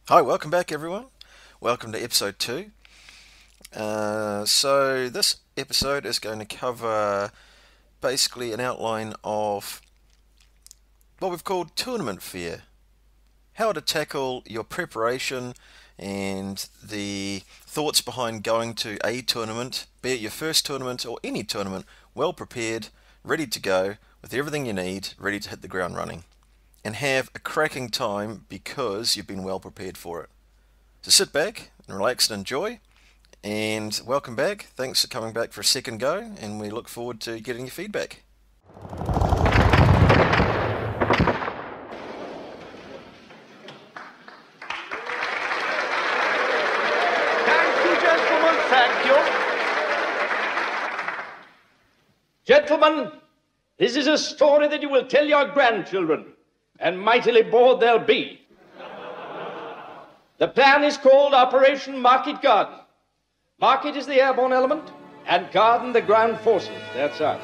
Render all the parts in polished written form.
Hi, welcome back everyone. Welcome to episode 2. So this episode is going to cover basically an outline of what we've called tournament fear. How to tackle your preparation and the thoughts behind going to a tournament, be it your first tournament or any tournament, well prepared, ready to go, with everything you need, ready to hit the ground running. And have a cracking time because you've been well prepared for it. So sit back and relax and enjoy, and welcome back. Thanks for coming back for a second go, and we look forward to getting your feedback. Thank you, gentlemen, thank you. Gentlemen, this is a story that you will tell your grandchildren, and mightily bored they'll be. The plan is called Operation Market Garden. Market is the airborne element, and Garden the ground forces. That's us.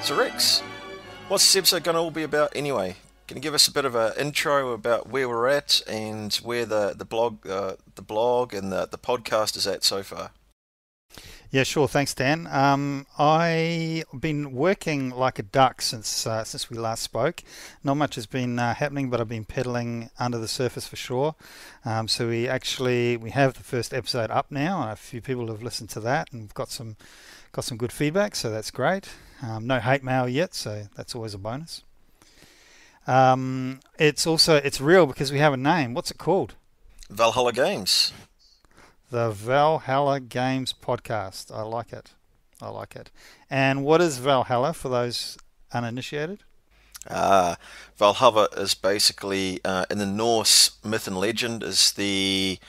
So Rex, what's this episode going to all be about anyway? Can you give us a bit of an intro about where we're at and where the blog and the podcast is at so far? Yeah, sure. Thanks, Dan. I've been working like a duck since we last spoke. Not much has been happening, but I've been pedaling under the surface for sure. So we have the first episode up now, and a few people have listened to that and got some good feedback. So that's great. No hate mail yet, so that's always a bonus. It's real because we have a name. What's it called? Valhallagames. The Valhallagames podcast. I like it. And what is Valhalla for those uninitiated? Valhalla is basically, in the Norse myth and legend, is the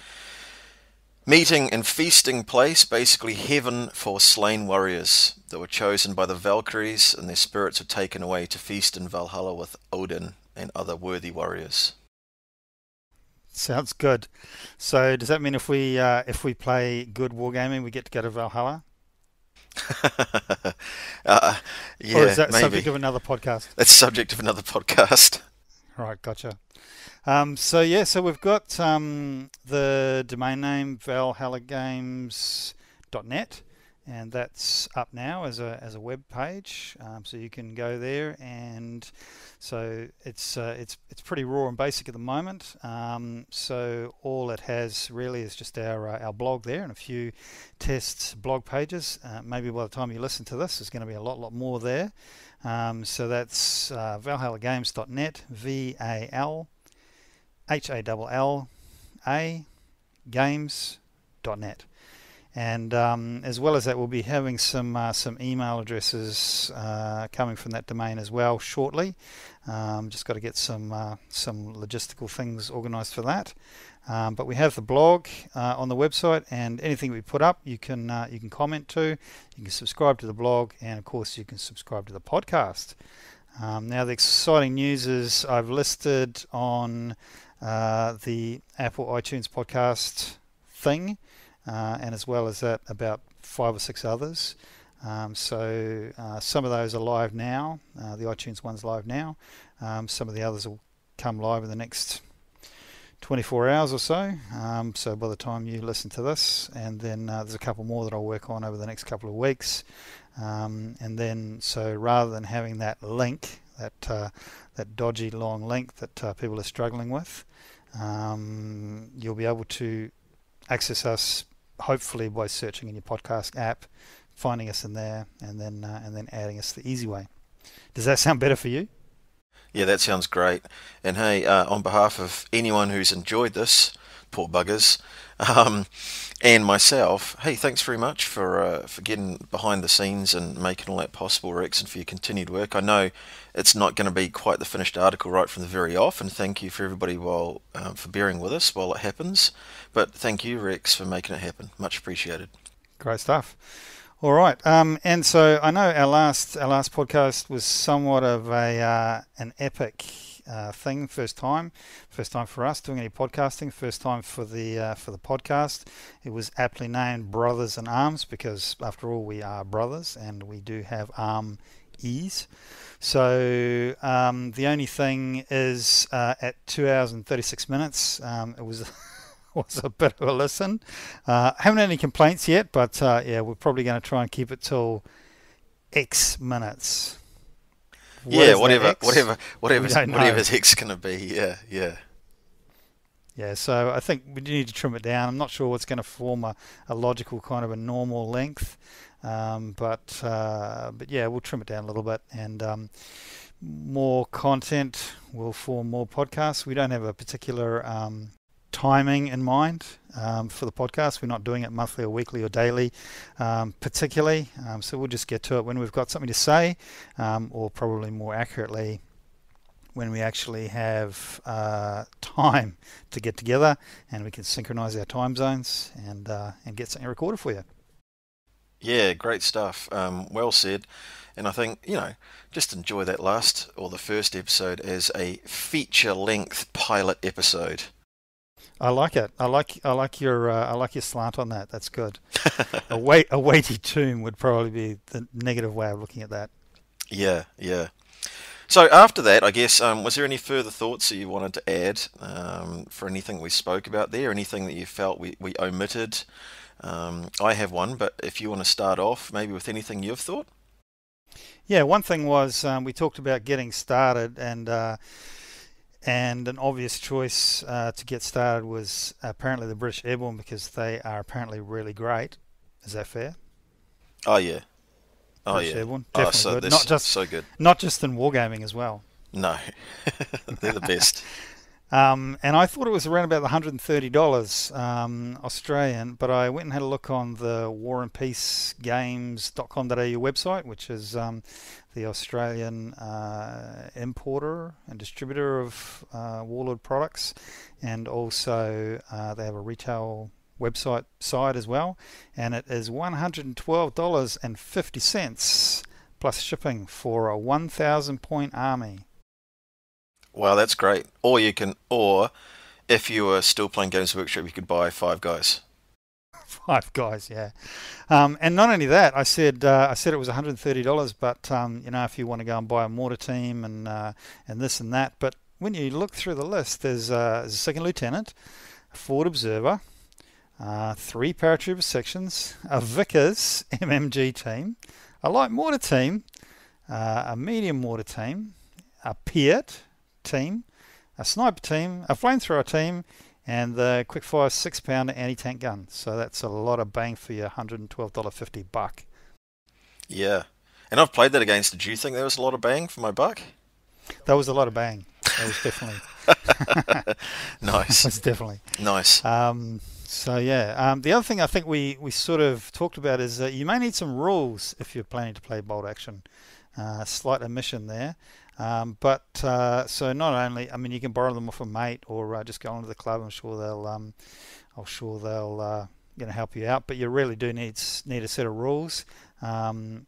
meeting and feasting place, basically heaven for slain warriors that were chosen by the Valkyries, and their spirits were taken away to feast in Valhalla with Odin and other worthy warriors. Sounds good. So does that mean if we play good wargaming, we get to go to Valhalla? Yeah, or is that maybe. subject of another podcast? That's subject of another podcast. Right, gotcha. So we've got the domain name valhallagames.net, and that's up now as a web page. So you can go there, and so it's pretty raw and basic at the moment. So all it has really is just our blog there and a few test blog pages. Maybe by the time you listen to this, there's going to be a lot more there. So that's valhallagames.net, VALHALLA games.net. And as well as that, we'll be having some email addresses coming from that domain as well shortly. Just got to get some logistical things organised for that. But we have the blog on the website, and anything we put up, you can comment to. You can subscribe to the blog, and of course, you can subscribe to the podcast. Now, the exciting news is I've listed on the Apple iTunes podcast thing. And as well as that, about 5 or 6 others. So some of those are live now. The iTunes one's live now. Some of the others will come live in the next 24 hours or so. So by the time you listen to this, and then there's a couple more that I'll work on over the next couple of weeks. And then, so rather than having that link, that dodgy long link that people are struggling with, you'll be able to access us hopefully by searching in your podcast app, finding us in there, and then adding us the easy way. Does that sound better for you? Yeah, that sounds great. And hey, on behalf of anyone who's enjoyed this, poor buggers, and myself, hey, thanks very much for getting behind the scenes and making all that possible, Rex, and for your continued work. I know it's not going to be quite the finished article right from the very off, and thank you for everybody for bearing with us while it happens. But thank you, Rex, for making it happen. Much appreciated. Great stuff. All right, and so I know our last podcast was somewhat of an epic thing. First time for us doing any podcasting. First time for the podcast. It was aptly named Brothers in Arms because, after all, we are brothers and we do have arm ease. So the only thing is at 2 hours and 36 minutes, it was a bit of a listen. Haven't had any complaints yet, but yeah, we're probably going to try and keep it till X minutes. Whatever's X going to be. Yeah. So I think we do need to trim it down. I'm not sure what's going to form a logical kind of a normal length, but yeah, we'll trim it down a little bit, and more content will form more podcasts. We don't have a particular timing in mind for the podcast. We're not doing it monthly or weekly or daily particularly, so we'll just get to it when we've got something to say, or probably more accurately when we actually have time to get together and we can synchronize our time zones and get something recorded for you. Yeah, great stuff. Well said. And I think, just enjoy that the first episode as a feature-length pilot episode. I like it. I like your slant on that. That's good. A weighty tomb would probably be the negative way of looking at that. Yeah. So after that, I guess, was there any further thoughts that you wanted to add for anything we spoke about there? Anything that you felt we omitted? I have one, but if you want to start off, maybe with anything you've thought. Yeah, one thing was we talked about getting started, and an obvious choice to get started was apparently the British Airborne, because they are apparently really great. Is that fair? Oh yeah. British Airborne, definitely good. So good. Not just in wargaming as well. No, they're the best. And I thought it was around about $130 Australian, but I went and had a look on the warandpeacegames.com.au website, which is the Australian importer and distributor of Warlord products, and also they have a retail website side as well, and it is $112.50 plus shipping for a 1,000 point army. Wow, that's great. Or if you were still playing Games Workshop, you could buy 5 guys. 5 guys, yeah. And not only that, I said it was $130, but if you want to go and buy a mortar team and this and that, but when you look through the list, there's a second lieutenant, a forward observer, 3 paratrooper sections, a Vickers MMG team, a light mortar team, a medium mortar team, a Piat team, a sniper team, a flamethrower team, and the quickfire 6-pounder anti-tank gun. So that's a lot of bang for your $112.50 buck. Yeah, and I've played that against. Did you think there was a lot of bang for my buck? That was a lot of bang. That was definitely nice. That's definitely nice. So yeah, the other thing I think we sort of talked about is that you may need some rules if you're planning to play bolt action. Slight omission there. But so not only, you can borrow them off a mate or just go into the club. I'm sure they'll help you out. But you really do need a set of rules,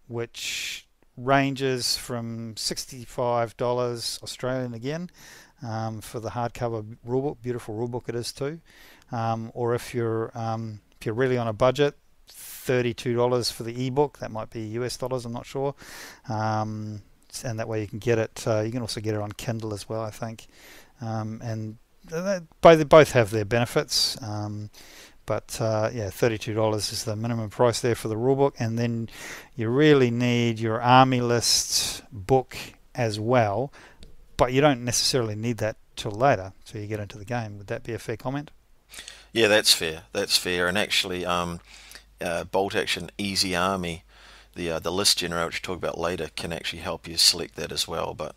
which ranges from $65 Australian again for the hardcover rulebook. Beautiful rulebook it is too. Or if you're really on a budget, $32 for the ebook. That might be US dollars. I'm not sure. And that way you can get it. You can also get it on Kindle as well, I think. And they both have their benefits. But $32 is the minimum price there for the rulebook. And then you really need your army list book as well. But you don't necessarily need that till later, till you get into the game. Would that be a fair comment? Yeah, that's fair. That's fair. And actually, Bolt Action Easy Army, the list generator, which we'll talk about later, can actually help you select that as well. But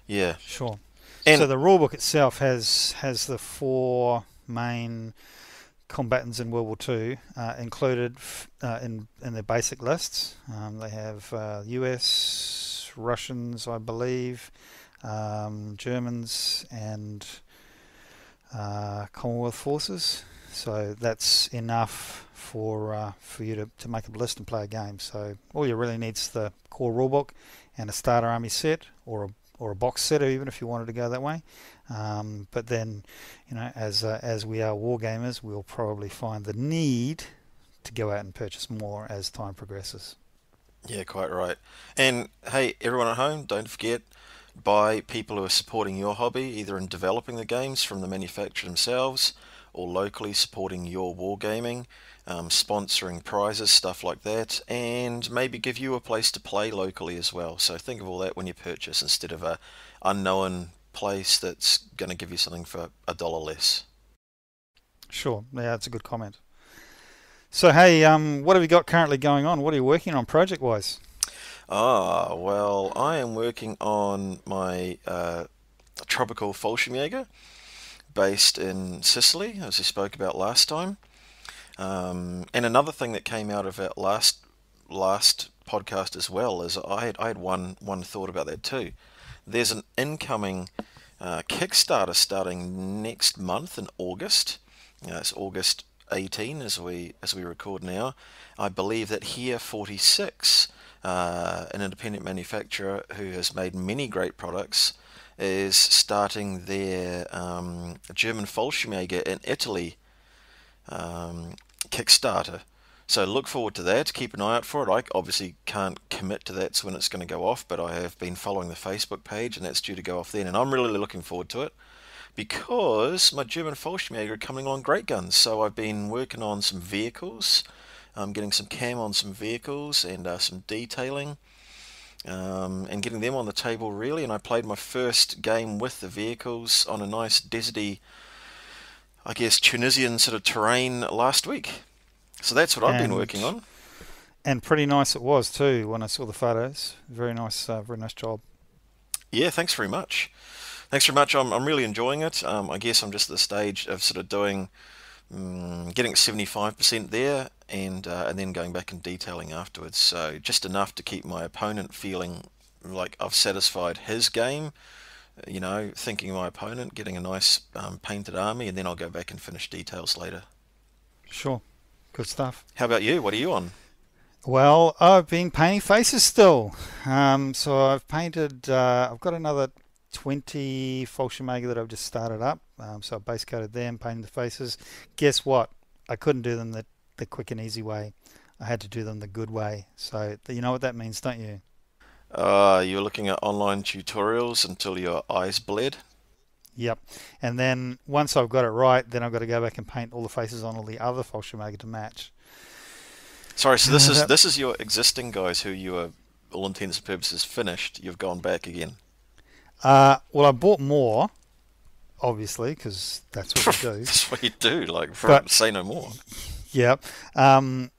yeah, sure. And so the rulebook itself has the 4 main combatants in World War II included in their basic lists. They have US, Russians, I believe, Germans, and Commonwealth forces. So that's enough for you to make a list and play a game. So all you really need is the core rulebook and a starter army set, or or a box set, even if you wanted to go that way. But then, as we are wargamers, we'll probably find the need to go out and purchase more as time progresses. Yeah, quite right. And hey, everyone at home, don't forget, buy people who are supporting your hobby, either in developing the games from the manufacturer themselves or locally supporting your wargaming, sponsoring prizes, stuff like that, and maybe give you a place to play locally as well. So think of all that when you purchase instead of a unknown place that's going to give you something for $1 less. Sure, yeah, that's a good comment. So hey, what have you got currently going on? What are you working on project-wise? Well, I am working on my tropical Fallschirmjäger based in Sicily, as we spoke about last time. And another thing that came out of that last podcast as well is I had one thought about that too. There's an incoming Kickstarter starting next month in August. It's August 18 as we record now. I believe that Here 46, an independent manufacturer who has made many great products, is starting their German Fallschirmjäger in Italy Kickstarter. So look forward to that. Keep an eye out for it. I obviously can't commit to that's when it's going to go off, but I have been following the Facebook page, and that's due to go off then. And I'm really looking forward to it because my German Fallschirmjäger are coming along great guns. So I've been working on some vehicles. I'm getting some cam on some vehicles and some detailing. And getting them on the table really, and I played my first game with the vehicles on a nice deserty, I guess, Tunisian sort of terrain last week. So that's what I've been working on. And pretty nice it was too when I saw the photos. Very nice job. Yeah, thanks very much. Thanks very much. I'm really enjoying it. I guess I'm just at the stage of sort of doing, getting at 75% there, and then going back and detailing afterwards. So just enough to keep my opponent feeling like I've satisfied his game. Thinking of my opponent, getting a nice painted army, and then I'll go back and finish details later. Sure. Good stuff. How about you? What are you on? Well, I've been painting faces still. So I've painted, I've got another 20 Fallschirmjäger that I've just started up. So I base coated them, painted the faces. Guess what? I couldn't do them the quick and easy way. I had to do them the good way. So you know what that means, don't you? You're looking at online tutorials until your eyes bled? Yep. And then once I've got it right, then I've got to go back and paint all the faces on all the other Fallschirmjäger to match. Sorry, so this is your existing guys who you are, all intents and purposes, finished. You've gone back again. Well, I bought more, obviously, because that's what you do. That's what you do, say no more. Yep. And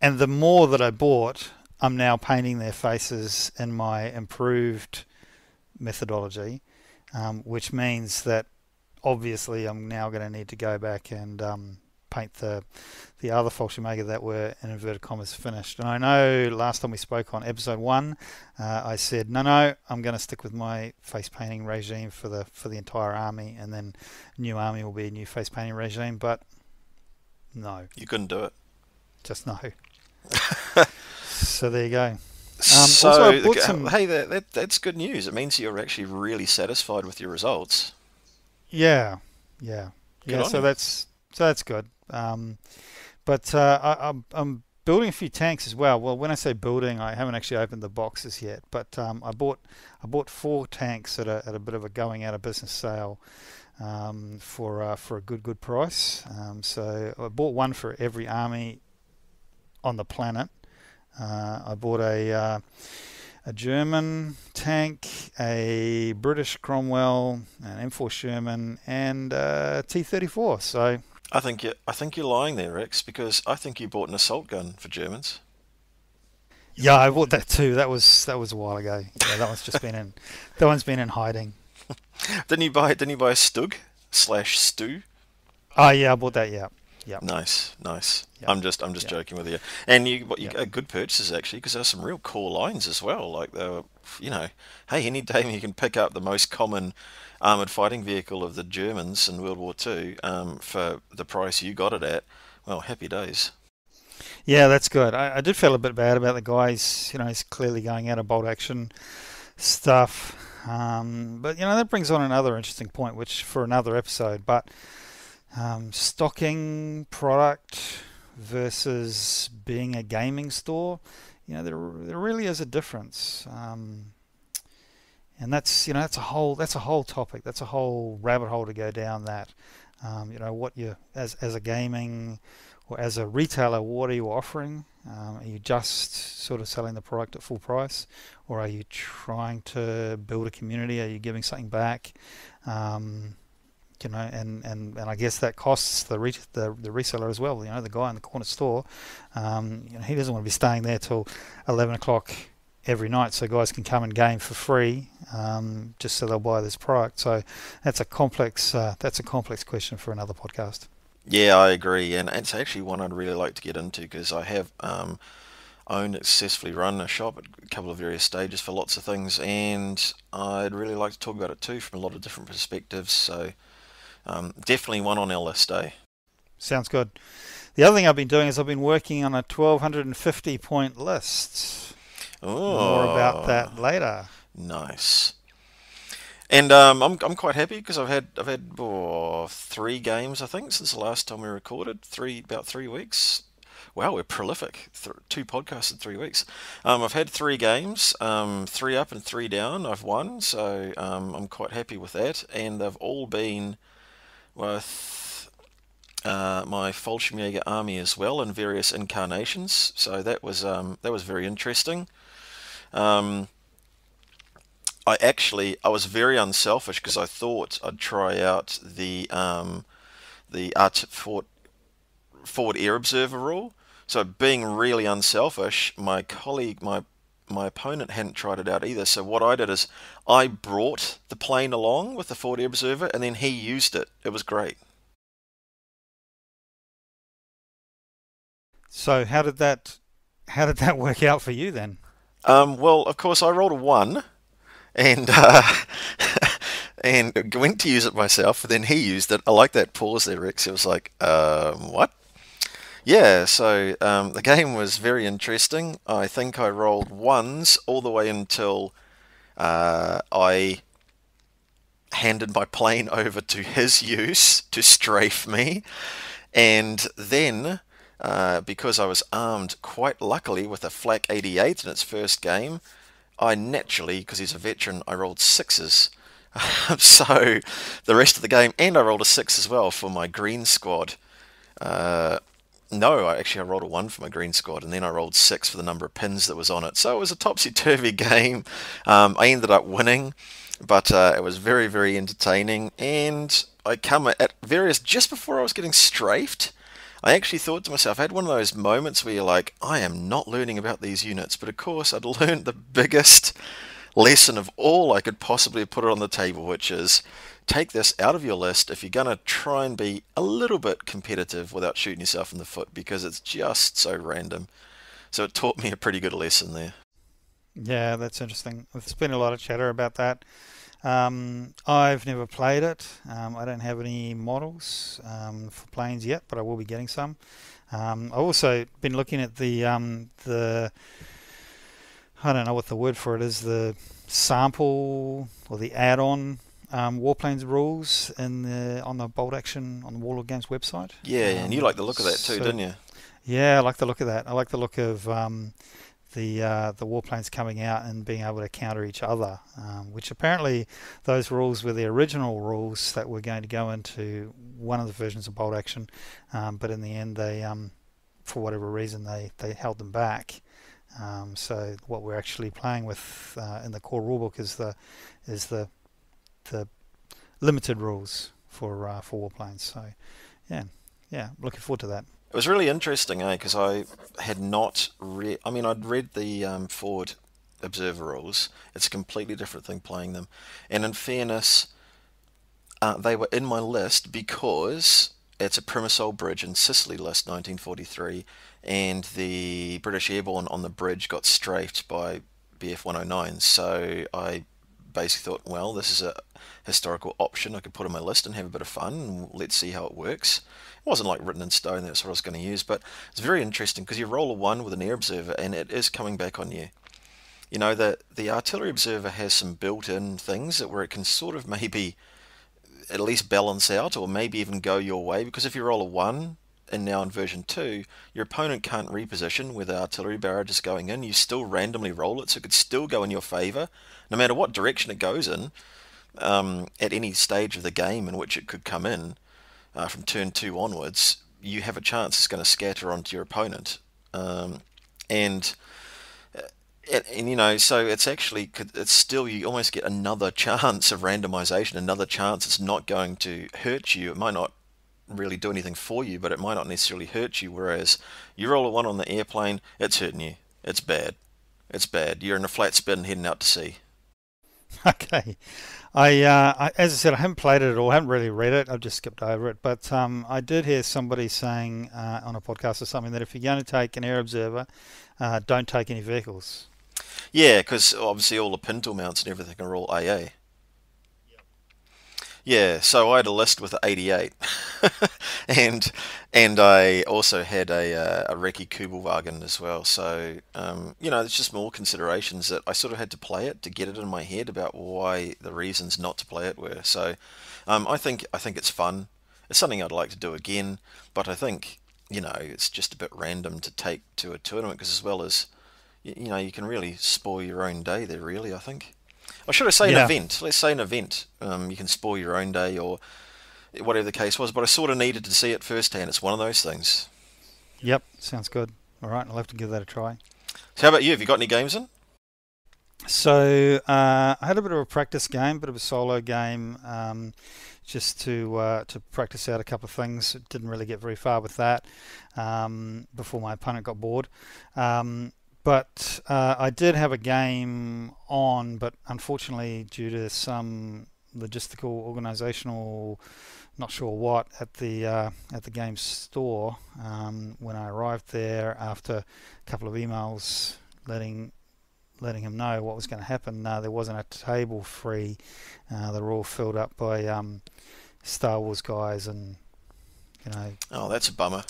the more that I bought, I'm now painting their faces in my improved methodology, which means that obviously I'm now going to need to go back and paint the other Fallschirmjäger that were, in inverted commas, finished. And I know last time we spoke on episode 1, I said no, I'm going to stick with my face painting regime for the entire army, and then new army will be a new face painting regime. But no, you couldn't do it. Just no. So there you go. Hey, that's good news. It means you're actually really satisfied with your results. Yeah. So that's good. But I'm building a few tanks as well. Well, when I say building, I haven't actually opened the boxes yet. But I bought 4 tanks at a bit of a going out of business sale for a good price. So I bought one for every army on the planet. I bought a German tank, a British Cromwell, an M4 Sherman, and a T-34. So I think you're lying there, Rex, because I think you bought an assault gun for Germans. Yeah, I bought that too. That was a while ago. Yeah, that one's been in hiding. Didn't you buy a Stug/Stu? Oh yeah, I bought that. Yeah. Yep. Nice. Yep. I'm just joking with you. And you got good purchases actually, because there's some real cool lines as well. Like they were, hey, any day you can pick up the most common armored fighting vehicle of the Germans in World War II for the price you got it at. Well, happy days. Yeah, that's good. I did feel a bit bad about the guys. He's clearly going out of bolt action stuff. But that brings on another interesting point, which for another episode. But stocking product versus being a gaming store, there really is a difference. And that's that's a whole topic. That's a whole rabbit hole to go down. That what you as a gaming or as a retailer, what are you offering? Are you just sort of selling the product at full price, or are you trying to build a community? Are you giving something back? And I guess that costs the reseller as well. The guy in the corner store, he doesn't want to be staying there till 11 o'clock every night, so guys can come and game for free, just so they'll buy this product. So that's a complex question for another podcast. Yeah, I agree, and it's actually one I'd really like to get into, because I have owned and successfully run a shop at a couple of various stages for lots of things, and I'd really like to talk about it too from a lot of different perspectives. So definitely one on our list, eh? Sounds good. The other thing I've been doing is I've been working on a 1,250 point list. Oh, more about that later. Nice. And I'm quite happy, because I've had 3 games, I think, since the last time we recorded. About 3 weeks. Wow, we're prolific. 2 podcasts in 3 weeks. I've had 3 games, 3 up and 3 down. I've won, so I'm quite happy with that. And they've all been with my Fallschirmjäger army as well, in various incarnations. So that was very interesting. I was very unselfish, because I thought I'd try out the forward air observer rule. So being really unselfish, my opponent hadn't tried it out either. So what I did is I brought the plane along with the forward air observer, and then he used it. It was great. So how did that work out for you then? Well, of course, I rolled a 1. And and went to use it myself, but then he used it. I like that pause there, Rex. It was like, what? Yeah, so the game was very interesting. I think I rolled 1s all the way until I handed my plane over to his use to strafe me. And then, because I was armed quite luckily with a Flak 88 in its first game, I naturally, because he's a veteran, I rolled 6s. So the rest of the game, and I rolled a 6 as well for my green squad. I rolled a 1 for my green squad, and then I rolled 6 for the number of pins that was on it. So it was a topsy-turvy game. I ended up winning, but it was very, very entertaining. And I come at various, just before I was getting strafed, I actually thought to myself, I had one of those moments where you're like, I am not learning about these units. But of course, I'd learned the biggest lesson of all I could possibly put it on the table, which is take this out of your list if you're going to try and be a little bit competitive without shooting yourself in the foot, because it's just so random. So it taught me a pretty good lesson there. Yeah, that's interesting. There's been a lot of chatter about that. I've never played it. I don't have any models for planes yet, but I will be getting some. I've also been looking at the I don't know what the word for it is, the sample or the add-on warplanes rules on the Bolt Action on the Warlord Games website. Yeah, and you like the look of that too, didn't you? Yeah, I like the look of that. I like the look of the warplanes coming out and being able to counter each other, which apparently those rules were the original rules that were going to go into one of the versions of Bolt Action, but in the end they, for whatever reason, they held them back. So what we're actually playing with in the core rulebook is the limited rules for warplanes. So yeah, looking forward to that. It was really interesting, because I had not read... I mean, I'd read the forward observer rules. It's a completely different thing playing them. And in fairness, they were in my list because it's a Primasol Bridge in Sicily list, 1943, and the British Airborne on the bridge got strafed by BF 109. So I basically thought, well, this is a historical option I could put on my list and have a bit of fun, and let's see how it works. It wasn't like written in stone, that's what I was going to use, but it's very interesting because you roll a 1 with an air observer and it is coming back on you. You know, the artillery observer has some built-in things that where it can sort of maybe at least balance out, or maybe even go your way, because if you roll a 1, and now in version 2, your opponent can't reposition where the artillery barrage is going in. You still randomly roll it, so it could still go in your favour, no matter what direction it goes in, at any stage of the game in which it could come in, from turn 2 onwards. You have a chance it's going to scatter onto your opponent. And you know, so it's actually, it's still, you almost get another chance of randomization, another chance it's not going to hurt you. It might not really do anything for you, but it might not necessarily hurt you, whereas you roll a 1 on the airplane, it's hurting you. It's bad. It's bad. You're in a flat spin heading out to sea. Okay. I as I said, I haven't played it at all. I haven't really read it. I've just skipped over it. But I did hear somebody saying on a podcast or something that if you're going to take an air observer, don't take any vehicles. Yeah, because obviously all the pintle mounts and everything are all AA. Yeah, so I had a list with 88, and I also had a Recce Kubelwagen as well. So you know, it's just more considerations that I sort of had to play it to get it in my head about why the reasons not to play it were. So I think it's fun. It's something I'd like to do again, but I think, you know, it's just a bit random to take to a tournament, because as well as you know, you can really spoil your own day there. Really, I think. Or should I say an event? Let's say an event. You can spoil your own day or whatever the case was, but I sort of needed to see it firsthand. It's one of those things. Yep, sounds good. All right, I'll have to give that a try. So how about you? Have you got any games in? So I had a bit of a practice game, bit of a solo game, just to practice out a couple of things. Didn't really get very far with that before my opponent got bored. But I did have a game on, but unfortunately due to some logistical, organisational, not sure what, at the game store, when I arrived there after a couple of emails letting him know what was going to happen, there wasn't a table free. They were all filled up by Star Wars guys, and you know. Oh, that's a bummer.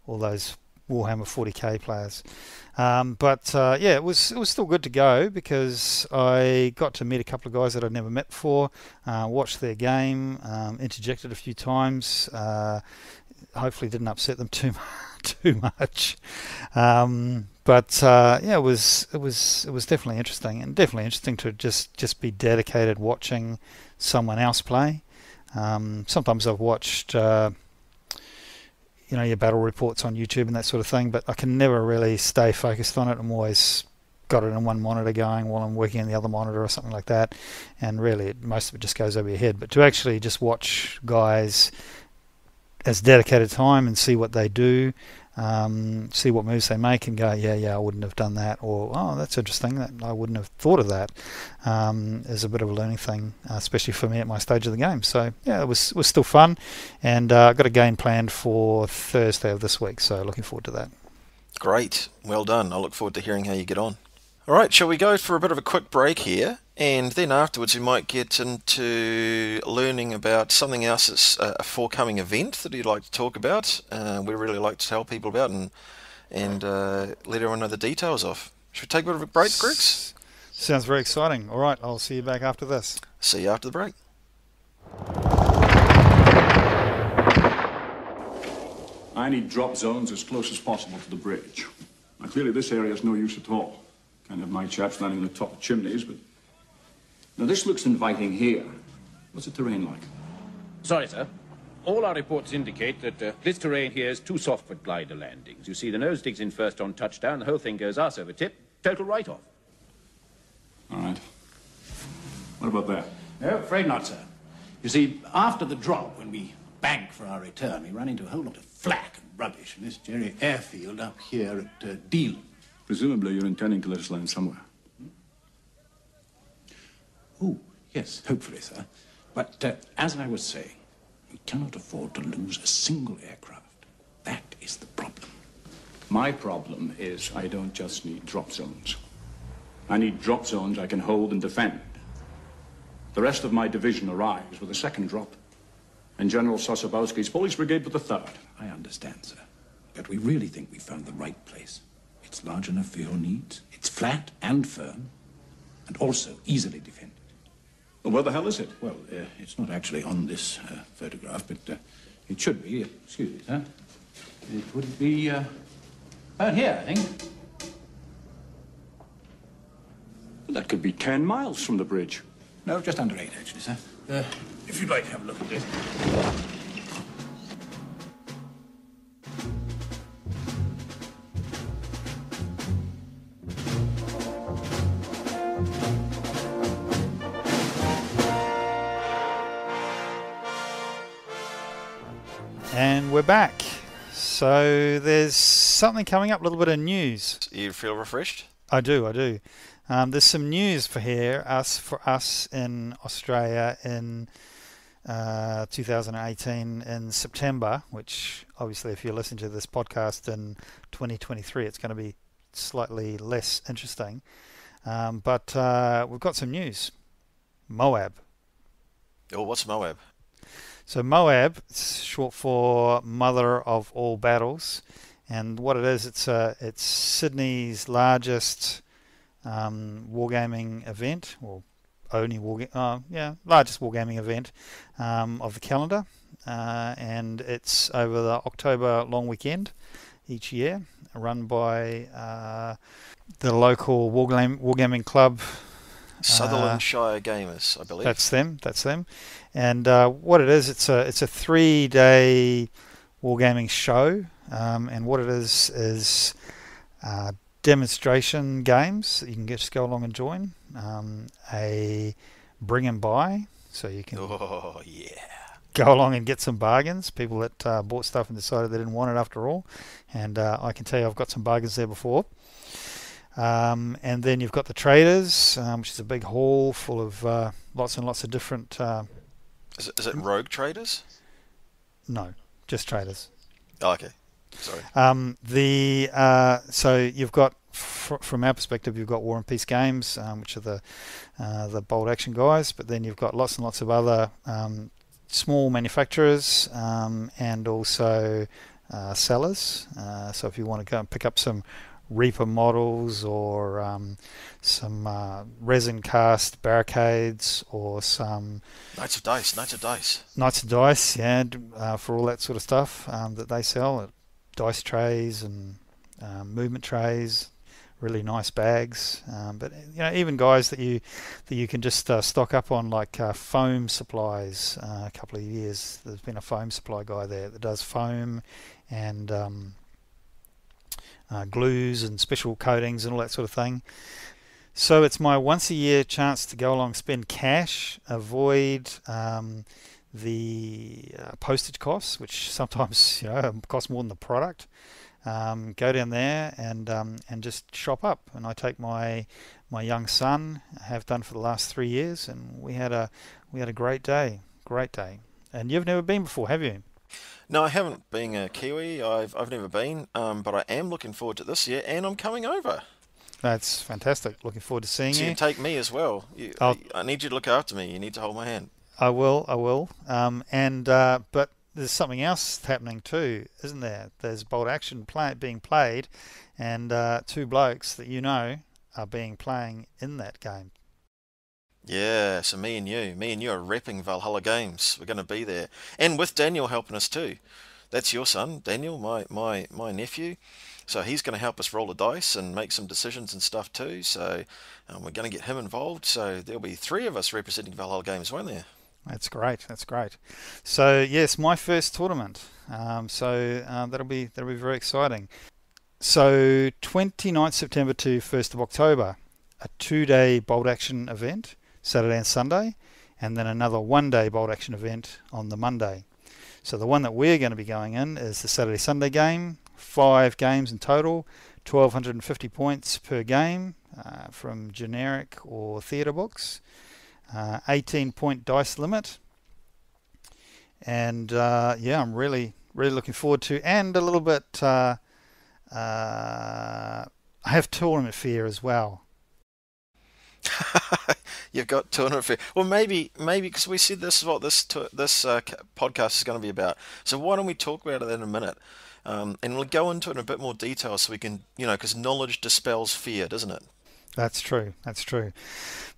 All those Warhammer 40k players, but yeah, it was still good to go, because I got to meet a couple of guys that I'd never met before, watched their game, interjected a few times, hopefully didn't upset them too much, but yeah, it was definitely interesting, and definitely interesting to just be dedicated watching someone else play. Sometimes I've watched you know, your battle reports on YouTube and that sort of thing, but I can never really stay focused on it. I'm always got it in one monitor going while I'm working in the other monitor or something like that, and really most of it just goes over your head. But to actually just watch guys as dedicated time and see what they do, see what moves they make, and go, yeah, I wouldn't have done that, or oh, that's interesting, that I wouldn't have thought of that, is a bit of a learning thing, especially for me at my stage of the game. So yeah, it was still fun, and I've got a game planned for Thursday of this week, so looking forward to that. Great, well done. I look forward to hearing how you get on. All right, shall we go for a bit of a quick break here, and then afterwards we might get into learning about something else that's a forthcoming event that you'd like to talk about. We really like to tell people about and let everyone know the details of. Should we take a bit of a break, Griggs? Sounds very exciting. All right, I'll see you back after this. See you after the break. I need drop zones as close as possible to the bridge. Now, clearly this area is no use at all. Can't have my chaps landing on the top of chimneys, but... Now, this looks inviting here. What's the terrain like? Sorry, sir. All our reports indicate that this terrain here is too soft for glider landings. You see, the nose digs in first on touchdown, the whole thing goes arse over tip, total write-off. All right. What about that? No, afraid not, sir. You see, after the drop, when we bank for our return, we run into a whole lot of flack and rubbish in this very airfield up here at Deal. Presumably you're intending to let us land somewhere. Oh, yes, hopefully, sir. But as I was saying, we cannot afford to lose a single aircraft. That is the problem. My problem is I don't just need drop zones. I need drop zones I can hold and defend. The rest of my division arrives with a second drop, and General Sosabowski's Police Brigade with the third. I understand, sir. But we really think we found the right place. It's large enough for your needs. It's flat and firm, and also easily defended. Well, where the hell is it? Well, it's not actually on this photograph, but it should be. Excuse me, sir. It would be about here, I think. Well, that could be 10 miles from the bridge. No, just under 8, actually, sir. If you'd like to have a look at this. And we're back. So there's something coming up, a little bit of news. You feel refreshed? I do. There's some news for us in Australia in 2018 in September, which obviously if you're listening to this podcast in 2023, it's going to be slightly less interesting. But we've got some news. MOAB. Oh, what's MOAB? So MOAB, it's short for Mother of All Battles, and what it is, it's Sydney's largest wargaming event, or only largest wargaming event of the calendar, and it's over the October long weekend each year, run by the local wargaming club. Sutherland Shire Gamers, I believe. That's them. And what it is, it's a 3-day wargaming show, and what it is demonstration games that you can just go along and join. A bring and buy, so you can go along and get some bargains. People that bought stuff and decided they didn't want it after all, and I can tell you I've got some bargains there before. And then you've got the traders, which is a big hall full of lots and lots of different... Is it rogue traders? No, just traders. Oh, okay. Sorry. So you've got, from our perspective, you've got War and Peace Games, which are the bold action guys, but then you've got lots and lots of other small manufacturers and also sellers. So if you want to go and pick up some Reaper models or some resin cast barricades or some Knights of Dice, yeah, for all that sort of stuff that they sell, dice trays and movement trays, really nice bags, but even guys that you can just stock up on, like foam supplies. A couple of years there's been a foam supply guy there that does foam and glues and special coatings and all that sort of thing. So it's my once a year chance to go along, spend cash, avoid the postage costs, which sometimes cost more than the product. Go down there and just shop up. And I take my young son, I have done for the last 3 years, and we had a great day. And you've never been before, have you? No, I haven't. Being a Kiwi, I've never been, but I am looking forward to this year, and I'm coming over. That's fantastic. Looking forward to seeing So you. you take me as well. I need you to look after me. You need to hold my hand. I will. But there's something else happening too, isn't there? There's bold action being played, and 2 blokes that are playing in that game. Yeah, so me and you are repping Valhallagames. We're going to be there, and with Daniel helping us too. That's your son, Daniel, my nephew. So he's going to help us roll the dice and make some decisions and stuff too. So we're going to get him involved. So there'll be 3 of us representing Valhallagames, won't there? That's great. So yes, my first tournament. That'll be very exciting. So 29th September to 1st of October, a 2-day bold action event, Saturday and Sunday, and then another 1-day bold action event on the Monday. So the one that we're going to be going in is the Saturday-Sunday game, 5 games in total, 1,250 points per game from generic or theatre books, 18-point dice limit, and I'm really looking forward to, and a little bit, I have tournament fear as well. You've got tournament fear. Well, maybe because we said this is what this podcast is going to be about. So why don't we talk about it in a minute? And we'll go into it in a bit more detail so we can, because knowledge dispels fear, doesn't it? That's true. That's true.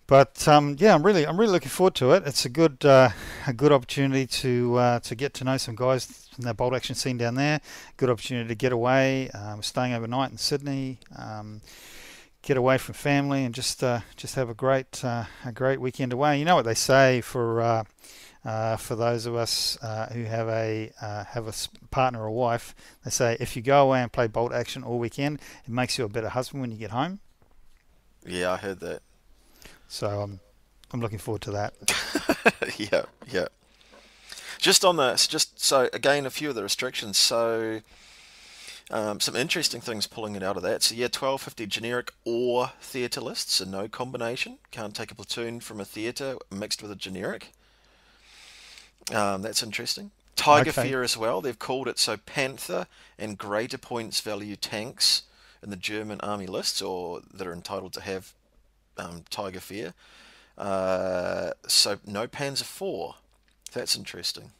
But yeah, I'm really looking forward to it. It's a good opportunity to get to know some guys in the bolt action scene down there. Good opportunity to get away, staying overnight in Sydney, get away from family, and just have a great weekend away. You know what they say for those of us who have a partner or wife, they say if you go away and play bolt action all weekend, it makes you a better husband when you get home. Yeah, I heard that. So I'm looking forward to that. Yeah. Just on this, so again, a few of the restrictions. So some interesting things pulling it out of that. So yeah, 1250 generic or theatre lists, so no combination. Can't take a platoon from a theatre mixed with a generic. That's interesting. Tiger Fear as well. They've called it so Panther and greater points value tanks in the German army lists, or that are entitled to have Tiger Fear. So no Panzer IV. That's interesting.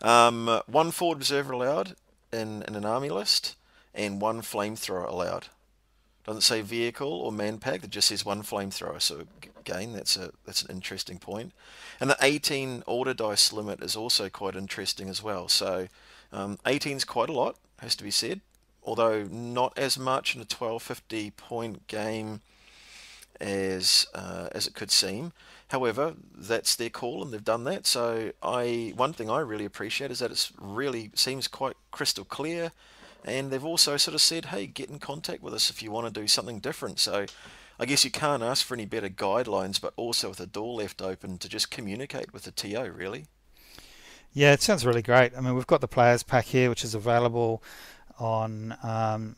One forward observer allowed in an army list, and one flamethrower allowed. Doesn't say vehicle or manpack, it just says one flamethrower. So again, that's an interesting point. And the 18 order dice limit is also quite interesting as well. So 18 is quite a lot, has to be said, although not as much in a 1250 point game as it could seem. However, that's their call and they've done that. So one thing I really appreciate is that it really seems quite crystal clear, and they've also sort of said, hey, get in contact with us if you want to do something different. So I guess you can't ask for any better guidelines, but also with the door left open to just communicate with the TO, really. Yeah, it sounds really great. I mean, we've got the players pack here, which is available on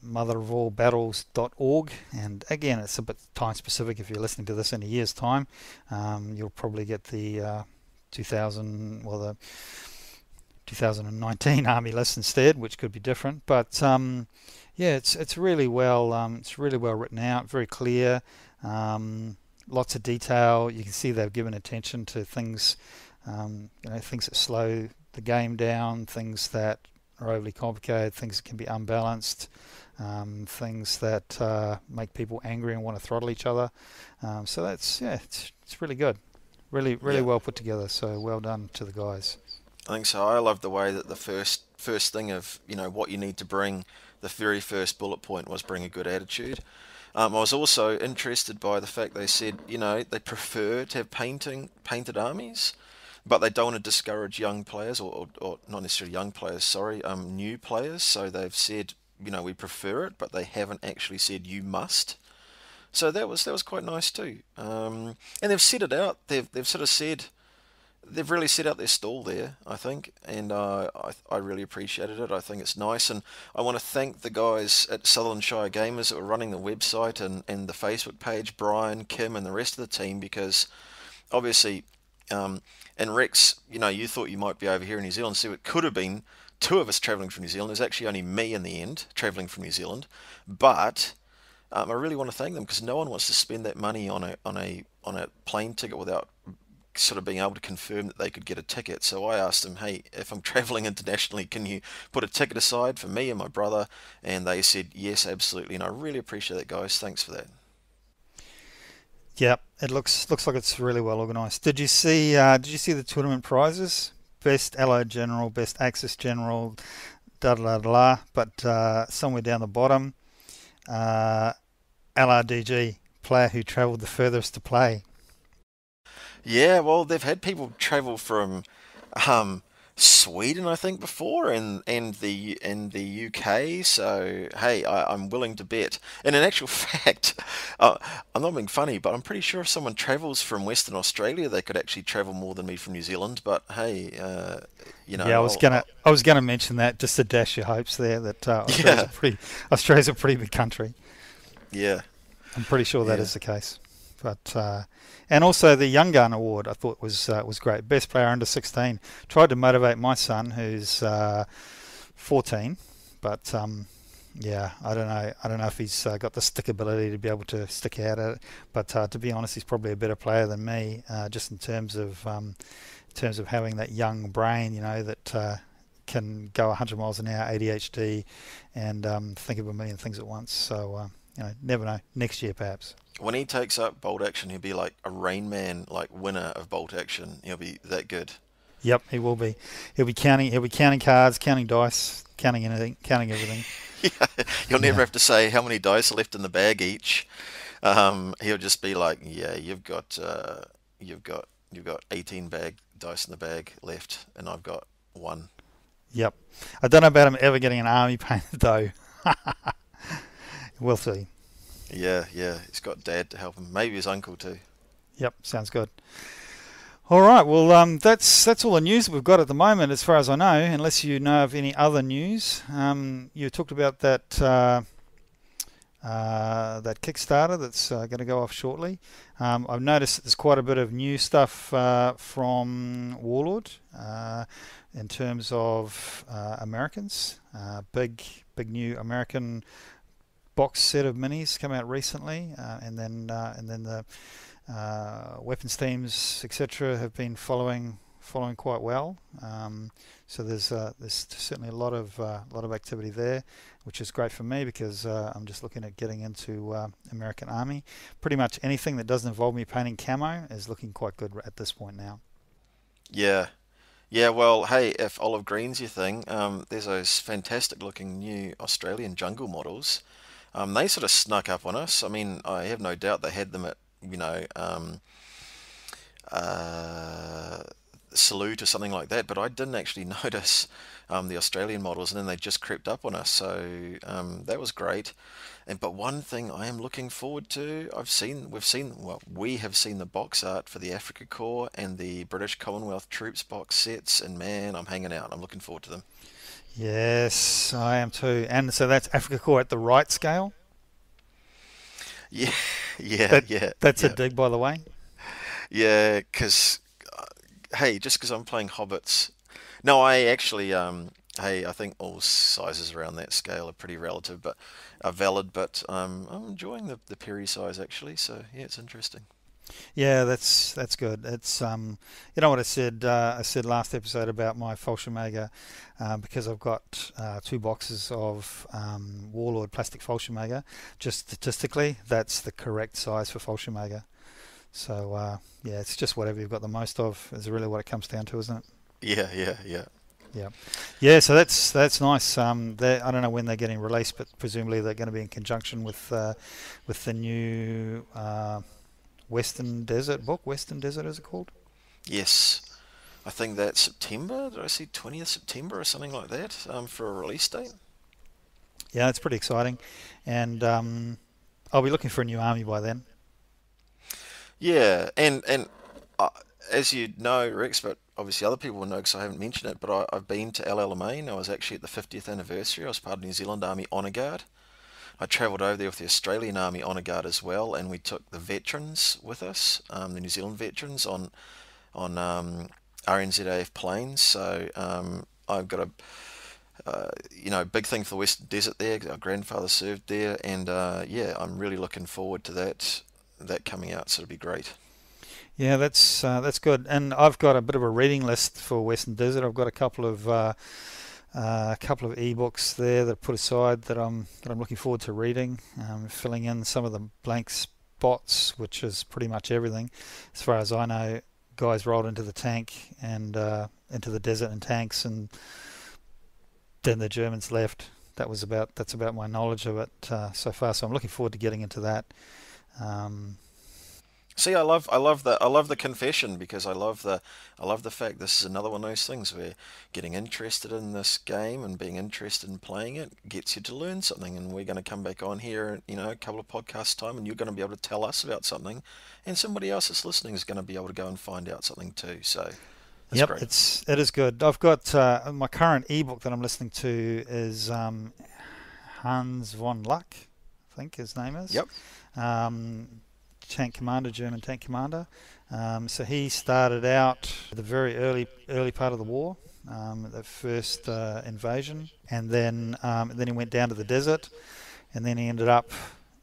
motherofallbattles.org, and again, it's a bit time specific. If you're listening to this in a year's time, you'll probably get the 2019 army list instead, which could be different. But yeah, it's really well written out, very clear, lots of detail. You can see they've given attention to things, things that slow the game down, things that are overly complicated, things that can be unbalanced, things that make people angry and want to throttle each other. So it's really good, really well put together. So well done to the guys. I think so. I love the way that the first thing of what you need to bring, the very first bullet point was bring a good attitude. I was also interested by the fact they said they prefer to have painted armies, but they don't want to discourage young players, or not necessarily young players, sorry, new players. So they've said, we prefer it, but they haven't actually said you must. So that was quite nice too. And they've set it out. They've sort of said, they've really set out their stall there, I think, and I really appreciated it. I think it's nice, and I want to thank the guys at Southern Shire Gamers that were running the website and the Facebook page, Brian, Kim, and the rest of the team, because obviously. And Rex, you thought you might be over here in New Zealand, so it could have been two of us travelling from New Zealand. There's actually only me in the end travelling from New Zealand, but I really want to thank them because no one wants to spend that money on a plane ticket without sort of being able to confirm that they could get a ticket. So I asked them, hey, if I'm travelling internationally, can you put a ticket aside for me and my brother? And they said yes, absolutely, and I really appreciate that, guys. Thanks for that. Yeah, it looks like it's really well organised. Did you see the tournament prizes? Best Allied General, Best Axis General, but somewhere down the bottom, LRDG, player who travelled the furthest to play. Yeah, well, they've had people travel from Sweden, I think, before, and the UK. So hey, I'm willing to bet. And in actual fact, I'm not being funny, but I'm pretty sure if someone travels from Western Australia, they could actually travel more than me from New Zealand. But hey, Yeah, I was gonna mention that just to dash your hopes there. That Australia's a pretty big country. Yeah, I'm pretty sure that is the case. But and also the Young Gun Award I thought was great. Best player under 16. Tried to motivate my son who's 14, but yeah, I don't know if he's got the stickability to be able to stick out at it. But to be honest, he's probably a better player than me, just in terms of having that young brain, that can go 100 miles an hour, ADHD, and think of a million things at once. So never know. Next year, perhaps. When he takes up bolt action, he'll be like a Rain Man, like winner of bolt action. He'll be that good. Yep, he will be. He'll be counting cards, counting dice, counting anything, counting everything. Yeah, you'll never have to say how many dice are left in the bag each. He'll just be like, yeah, you've got 18 dice in the bag left, and I've got 1. Yep. I don't know about him ever getting an army painted though. We'll see. Yeah. He's got Dad to help him. Maybe his uncle too. Yep, sounds good. All right. Well, that's all the news that we've got at the moment, as far as I know. Unless you know of any other news. You talked about that that Kickstarter that's going to go off shortly. I've noticed that there's quite a bit of new stuff from Warlord in terms of Americans. Big new American box set of minis come out recently, and then the weapons themes, etc., have been following quite well. So there's certainly a lot of activity there, which is great for me because I'm just looking at getting into American Army. Pretty much anything that doesn't involve me painting camo is looking quite good at this point now. Yeah. Well, hey, if olive green's your thing, there's those fantastic looking new Australian jungle models. They sort of snuck up on us. I mean, I have no doubt they had them at Salute or something like that, but I didn't actually notice the Australian models, and then they just crept up on us. So that was great. But one thing I am looking forward to, we have seen the box art for the Africa Corps and the British Commonwealth Troops box sets, and man, I'm hanging out. I'm looking forward to them. Yes, I am too. And so that's Africa Corps at the right scale? Yeah. That's a dig, by the way. Yeah, because, hey, just because I'm playing Hobbits. No, I actually, I think all sizes around that scale are pretty relative, but are valid, but I'm enjoying the Perry size, actually, so yeah, it's interesting. Yeah, that's good. It's you know what I said last episode about my Fallschirmjäger, because I've got 2 boxes of Warlord plastic Fallschirmjäger. Just statistically, that's the correct size for Fallschirmjäger. So yeah, it's just whatever you've got the most of is really what it comes down to, isn't it? Yeah. So that's nice. I don't know when they're getting released, but presumably they're going to be in conjunction with the new Western Desert book. Western Desert, is it called? Yes, I think that's September. Did I see 20th September or something like that for a release date? Yeah, it's pretty exciting, and I'll be looking for a new army by then. Yeah, and as you know, Rex, but obviously other people will know because I haven't mentioned it, but I've been to El Alamein. I was actually at the 50th anniversary. I was part of New Zealand Army Honour Guard. I travelled over there with the Australian Army Honour Guard as well, and we took the veterans with us, the New Zealand veterans, on RNZAF planes. So I've got a big thing for the Western Desert there. Our grandfather served there, and yeah, I'm really looking forward to that coming out. So it'll be great. Yeah, that's good. And I've got a bit of a reading list for Western Desert. I've got a couple of ebooks there that I put aside that I'm looking forward to reading, filling in some of the blank spots, which is pretty much everything. As far as I know, guys rolled into the tank and into the desert in tanks, and then the Germans left. That's about my knowledge of it so far. So I'm looking forward to getting into that. See, I love the confession, because I love the fact this is another one of those things where getting interested in this game and being interested in playing it gets you to learn something, and we're going to come back on here, a couple of podcasts time, and you're going to be able to tell us about something, and somebody else that's listening is going to be able to go and find out something too. So that's yep, great. It is good. I've got my current ebook that I'm listening to is Hans von Luck, I think his name is. Yep. Tank commander, German tank commander. So he started out at the very early part of the war, the first invasion, and then he went down to the desert, and then he ended up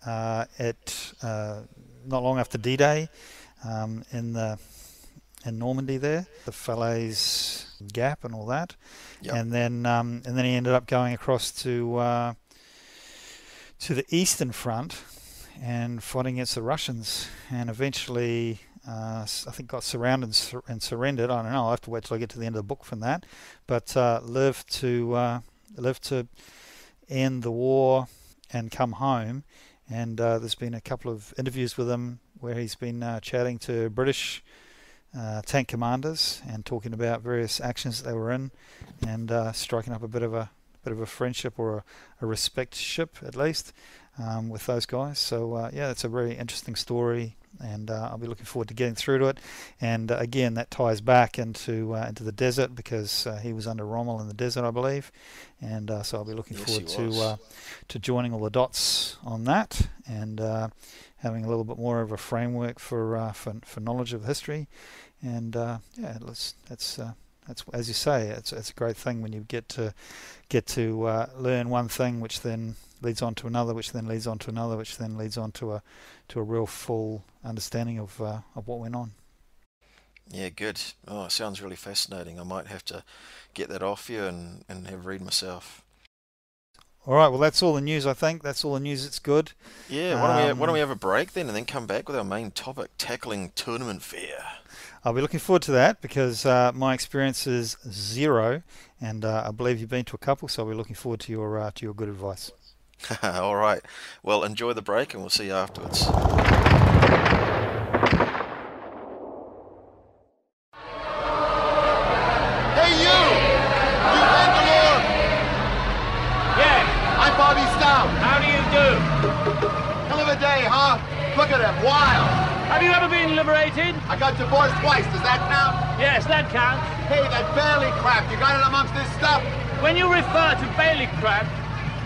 at not long after D-Day in the in Normandy there, the Falaise Gap and all that. Yep. And then he ended up going across to the Eastern Front and fighting against the Russians, and eventually I think got surrounded and surrendered. I don't know. I'll have to wait till I get to the end of the book from that, but lived to end the war and come home. And there's been a couple of interviews with him where he's been chatting to British tank commanders and talking about various actions that they were in, and striking up a bit of a friendship, or a respect-ship at least, with those guys. So yeah, it's a very interesting story, and I'll be looking forward to getting through to it. And again, that ties back into the desert, because he was under Rommel in the desert, I believe, and so I'll be looking forward to joining all the dots on that, and having a little bit more of a framework for knowledge of history. And yeah, that's as you say, it's a great thing when you get to learn one thing, which then leads on to another, which then leads on to another, which then leads on to a real full understanding of what went on. Yeah, good. Oh, it sounds really fascinating. I might have to get that off you and have a read myself. All right, well, that's all the news, I think. That's all the news. It's good. Yeah, why don't we have a break then, and then come back with our main topic, tackling tournament fear. I'll be looking forward to that, because my experience is zero, and I believe you've been to a couple, so I'll be looking forward to your good advice. All right. Well, enjoy the break, and we'll see you afterwards. Hey, you! You Bangalore! Yes, I'm Bobby Stout. how do you do? Hell of a day, huh? Look at him, wild. Have you ever been liberated? I got divorced twice, does that count? Yes, that counts. Hey, that Bailey crap, you got it amongst this stuff? When you refer to Bailey crab,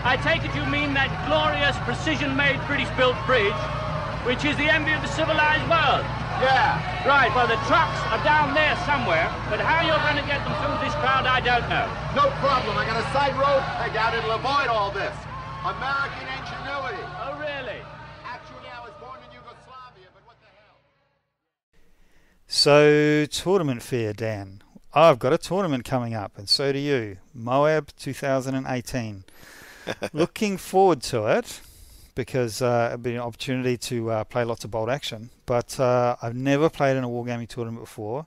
I take it you mean that glorious precision-made British-built bridge, which is the envy of the civilized world. Yeah. Right, well, the trucks are down there somewhere, but how you're going to get them through this crowd, I don't know. No problem, I got a side road. I doubt it'll avoid all this. American ingenuity. Oh, really? Actually, I was born in Yugoslavia, but what the hell? So, tournament fear, Dan. I've got a tournament coming up, and so do you. MOAB 2018. Looking forward to it, because it'll be an opportunity to play lots of bolt action. But I've never played in a wargaming tournament before.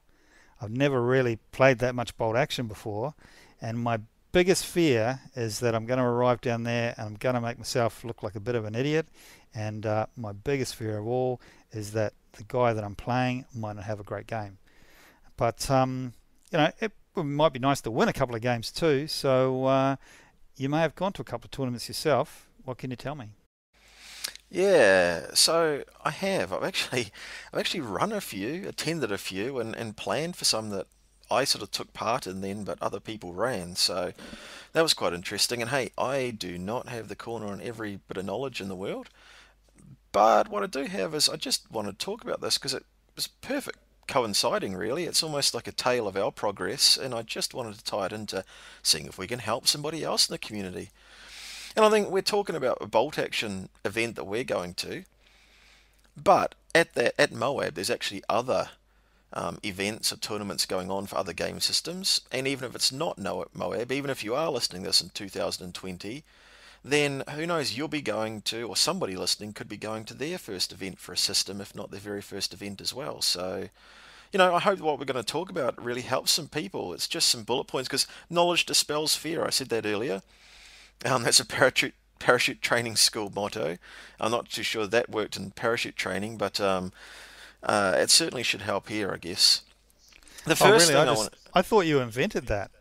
I've never really played that much bolt action before. And my biggest fear is that I'm going to arrive down there and I'm going to make myself look like a bit of an idiot. And my biggest fear of all is that the guy that I'm playing might not have a great game. But, you know, it might be nice to win a couple of games too. So you may have gone to a couple of tournaments yourself. What can you tell me? Yeah, so I have. I've actually run a few, attended a few, and planned for some that I sort of took part in then, but other people ran. So that was quite interesting. And hey, I do not have the corner on every bit of knowledge in the world, but what I do have is I just want to talk about this because it was perfect coinciding, really. It's almost like a tale of our progress, and I just wanted to tie it into seeing if we can help somebody else in the community. And I think we're talking about a bolt action event that we're going to, but at MOAB there's actually other events or tournaments going on for other game systems, and even if it's not MOAB, even if you are listening to this in 2020, then who knows, you'll be going to, or somebody listening could be going to their first event for a system, if not their very first event as well. So, you know, I hope what we're going to talk about really helps some people. It's just some bullet points, because knowledge dispels fear. I said that earlier. That's a parachute training school motto. I'm not too sure that worked in parachute training, but it certainly should help here, I guess. The first thing I thought you invented that.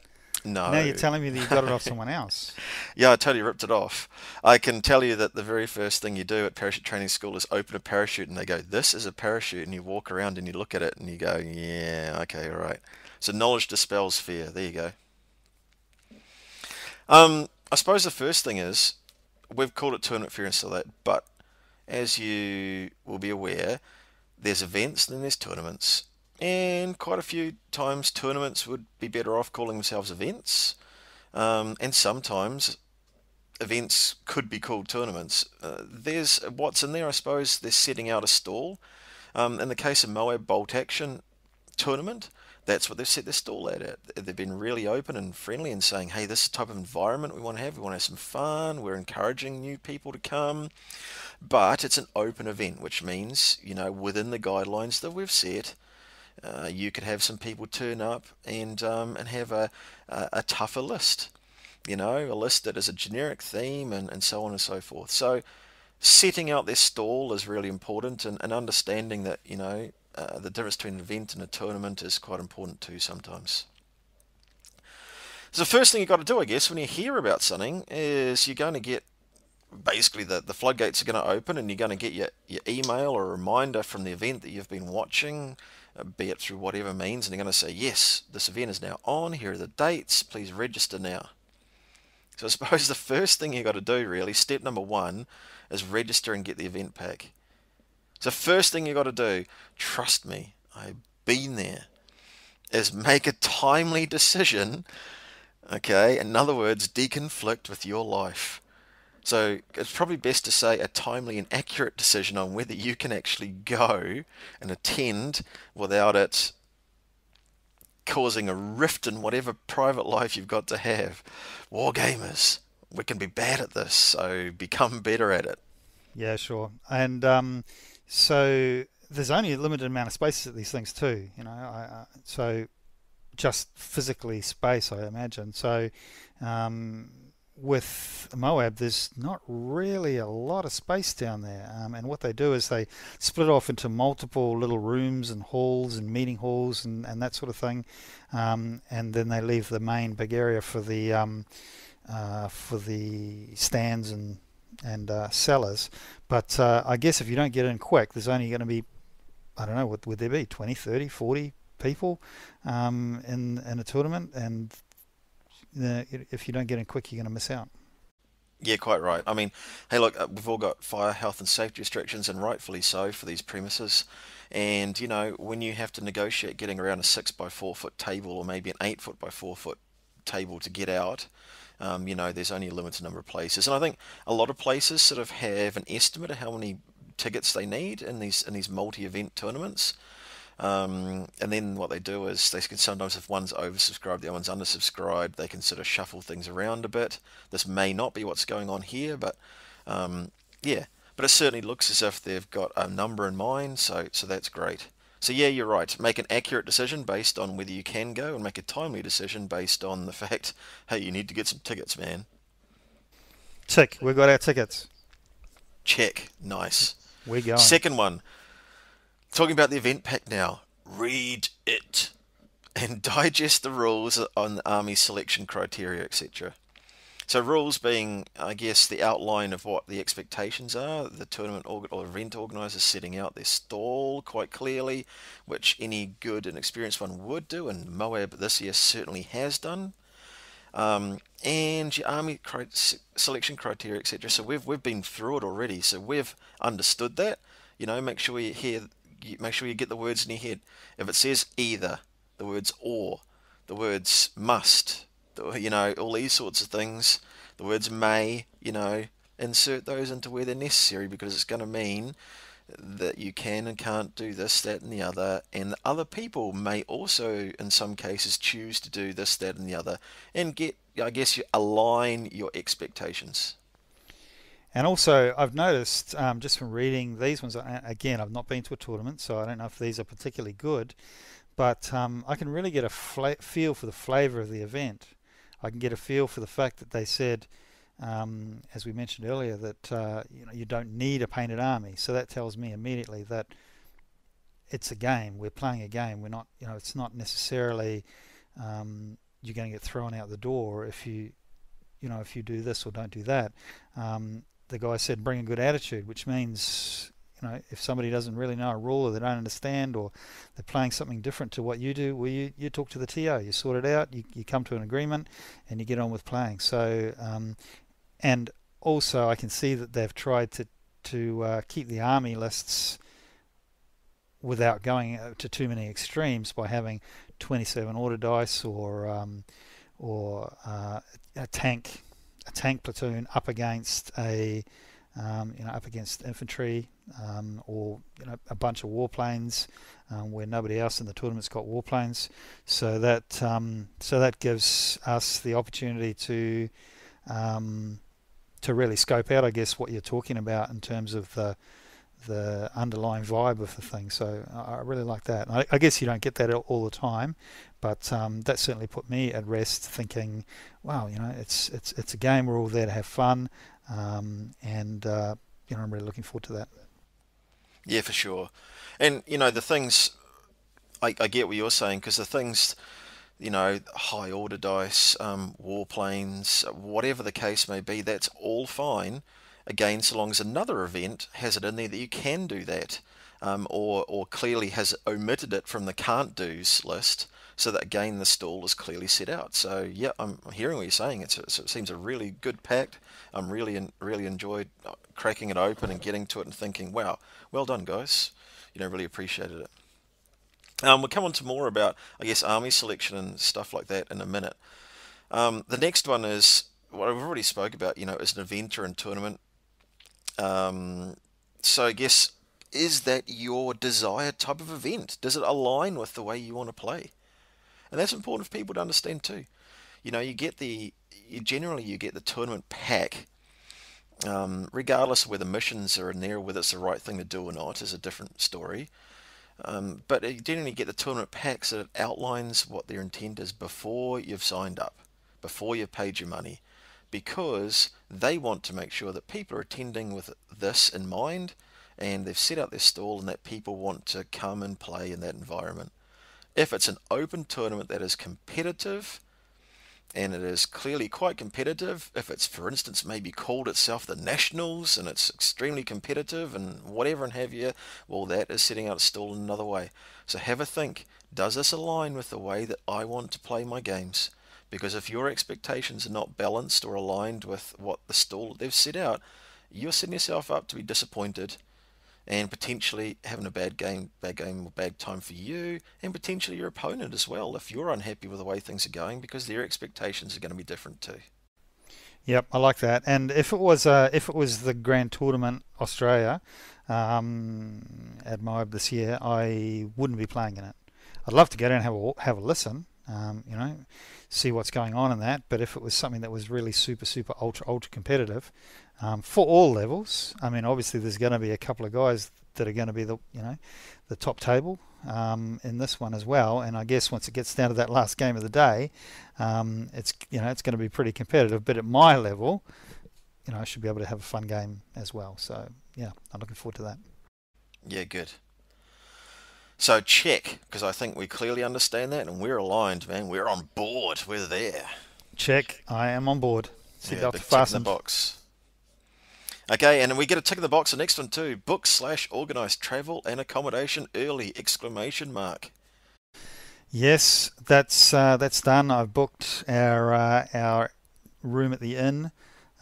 No. Now you're telling me that you got it off someone else. Yeah, I totally ripped it off. I can tell you that the very first thing you do at parachute training school is open a parachute, and they go, "This is a parachute," and you walk around and you look at it and you go, "Yeah, okay, all right." So knowledge dispels fear. There you go. I suppose the first thing is, we've called it tournament fear and so that, but as you will be aware, there's events and then there's tournaments, and quite a few times tournaments would be better off calling themselves events, and sometimes events could be called tournaments. There's what's in there, I suppose. There's setting out a stall. In the case of MOAB bolt action, tournament, that's what they've set their stall at. They've been really open and friendly and saying, hey, this is the type of environment we want to have. We want to have some fun. We're encouraging new people to come. But it's an open event, which means, within the guidelines that we've set, you could have some people turn up and have a tougher list. A list that is a generic theme and so on and so forth. So setting out their stall is really important, and understanding that, the difference between an event and a tournament is quite important too sometimes. So the first thing you've got to do, I guess, when you hear about something is you're going to get, basically the floodgates are going to open, and you're going to get your email or a reminder from the event that you've been watching, be it through whatever means, and they're going to say, yes, this event is now on, here are the dates, please register now. So I suppose the first thing you've got to do, really, step number 1, is register and get the event pack. So first thing you've got to do, trust me, I've been there, is make a timely decision, okay? In other words, deconflict with your life. So it's probably best to say a timely and accurate decision on whether you can actually go and attend without it causing a rift in whatever private life you've got to have. Wargamers, we can be bad at this, so become better at it. Yeah, sure. And so there's only a limited amount of spaces at these things too, so just physically space, I imagine. So with MOAB, there's not really a lot of space down there, and what they do is they split off into multiple little rooms and halls and meeting halls and that sort of thing, and then they leave the main big area for the stands and cellars. But I guess if you don't get in quick, there's only going to be, I don't know, what would there be, 20, 30, 40 people in a tournament, and if you don't get in quick, you're going to miss out. Yeah, quite right. I mean, hey, look, we've all got fire, health and safety restrictions, and rightfully so for these premises. And, when you have to negotiate getting around a 6x4 foot table, or maybe an 8 foot by 4 foot table to get out, there's only a limited number of places. And I think a lot of places sort of have an estimate of how many tickets they need in these multi-event tournaments. And then what they do is they can sometimes, if one's oversubscribed, the other one's undersubscribed, they can sort of shuffle things around a bit. This may not be what's going on here, but yeah. But it certainly looks as if they've got a number in mind, so that's great. So yeah, you're right. Make an accurate decision based on whether you can go, and make a timely decision based on the fact, hey, you need to get some tickets, man. Tick, we've got our tickets. Check. Nice. We're going. Second one. Talking about the event pack now. Read it and digest the rules on the Army selection criteria, etc. So rules being, I guess, the outline of what the expectations are. The tournament or event organisers setting out their stall quite clearly, which any good and experienced one would do, and MOAB this year certainly has done. And your Army selection criteria, etc. So we've been through it already, so we've understood that. Make sure you get the words in your head. If it says either, the words or, the words must, all these sorts of things, the words may, insert those into where they're necessary, because it's going to mean that you can and can't do this, that and the other, and the other people may also in some cases choose to do this, that and the other, and you align your expectations. And also, I've noticed, just from reading these ones, again, I've not been to a tournament, so I don't know if these are particularly good, but I can really get a feel for the flavour of the event. I can get a feel for the fact that they said, as we mentioned earlier, that you don't need a painted army. So that tells me immediately that it's a game. We're playing a game. We're not, it's not necessarily you're going to get thrown out the door if you do this or don't do that. The guy said bring a good attitude, which means if somebody doesn't really know a rule, or they don't understand, or they're playing something different to what you do, well, you talk to the TO, you sort it out, you come to an agreement, and you get on with playing. So and also I can see that they've tried to keep the army lists without going to too many extremes by having 27 order dice or a tank platoon up against a up against infantry, or a bunch of warplanes where nobody else in the tournament's got warplanes. So that gives us the opportunity to really scope out, I guess, what you're talking about in terms of the underlying vibe of the thing. So I really like that. I guess you don't get that all the time, but that certainly put me at rest, thinking, wow, it's a game. We're all there to have fun, and I'm really looking forward to that. Yeah, for sure. And the things, I get what you're saying, because the things, high order dice, warplanes, whatever the case may be, that's all fine. Again, so long as another event has it in there that you can do that, or clearly has omitted it from the can't do's list, so that again the stall is clearly set out. So yeah, I'm hearing what you're saying. It seems a really good pact. I'm really enjoyed cracking it open and getting to it and thinking, wow, well done guys. Really appreciated it. We'll come on to more about, I guess, army selection and stuff like that in a minute. The next one is what I've already spoke about, is an event or a tournament. So I guess, is that your desired type of event? Does it align with the way you want to play? And that's important for people to understand too. You get the tournament pack, regardless of whether missions are in there, whether it's the right thing to do or not, is a different story. But you generally get the tournament packs that it outlines what their intent is before you've signed up, before you've paid your money, because they want to make sure that people are attending with this in mind, and they've set out their stall and that people want to come and play in that environment. If it's an open tournament that is competitive, and it is clearly quite competitive, if it's, for instance, maybe called itself the Nationals and it's extremely competitive and whatever and have you, well, that is setting out a stall in another way. So have a think, does this align with the way that I want to play my games? Because if your expectations are not balanced or aligned with what the stall that they've set out, you're setting yourself up to be disappointed and potentially having a bad game or bad time for you, and potentially your opponent as well, if you're unhappy with the way things are going, because their expectations are going to be different too. Yep, I like that. And if it was the Grand Tournament Australia at MOAB this year, I wouldn't be playing in it. I'd love to go down and have a listen, see what's going on in that. But if it was something that was really super ultra competitive, for all levels, I mean, obviously there's going to be a couple of guys that are going to be the top table in this one as well. And I guess once it gets down to that last game of the day, it's going to be pretty competitive. But at my level, I should be able to have a fun game as well. So yeah, I'm looking forward to that. Yeah, good. So check, because I think we clearly understand that and we're aligned, man. We're on board. We're there. Check. I am on board. Big tick in the box. Okay, and we get a tick in the box. The next one too. Book/organise travel and accommodation early! ! Yes, that's done. I've booked our room at the inn.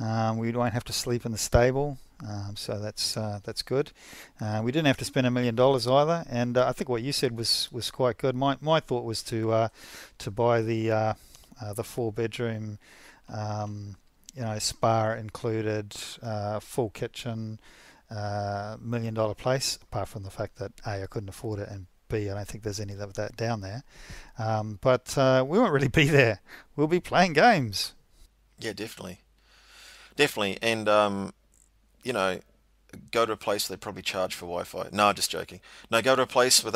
We won't have to sleep in the stable, so that's good. We didn't have to spend $1 million either, and I think what you said was quite good. My thought was to buy the 4-bedroom. Spa included, full kitchen, $1 million place, apart from the fact that A, I couldn't afford it, and B, I don't think there's any of that down there. But we won't really be there. We'll be playing games. Yeah, definitely. And, go to a place where they probably charge for Wi-Fi. No, just joking. No, go to a place where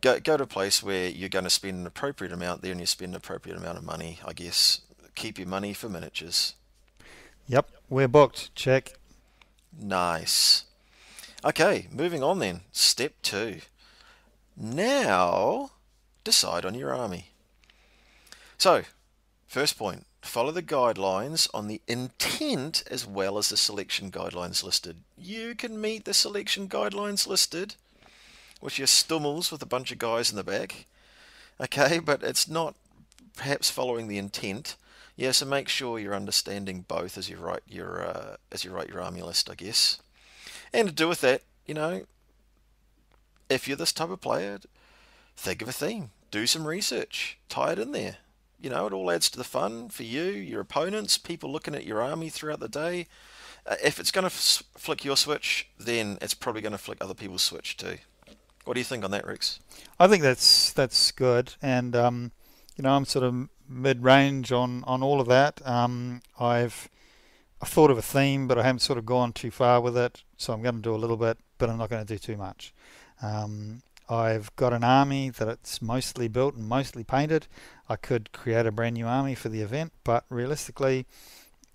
go to a place where you're going to spend an appropriate amount there, and you spend an appropriate amount of money, I guess. Keep your money for miniatures. Yep, we're booked. Check. Nice. Okay, moving on then. Step 2. Now, decide on your army. So, first point, follow the guidelines on the intent as well as the selection guidelines listed. You can meet the selection guidelines listed with your stummels with a bunch of guys in the back. Okay, but it's not perhaps following the intent. Yeah, so make sure you're understanding both as you write your army list, I guess. And to do with that, if you're this type of player, think of a theme, do some research, tie it in there. It all adds to the fun for you, your opponents, people looking at your army throughout the day. If it's going to flick your switch, then it's probably going to flick other people's switch too. What do you think on that, Rex? I think that's good, and I'm sort of mid-range on all of that. I've thought of a theme, but I haven't sort of gone too far with it, so I'm going to do a little bit, but I'm not going to do too much. I've got an army that it's mostly built and mostly painted. I could create a brand new army for the event, but realistically,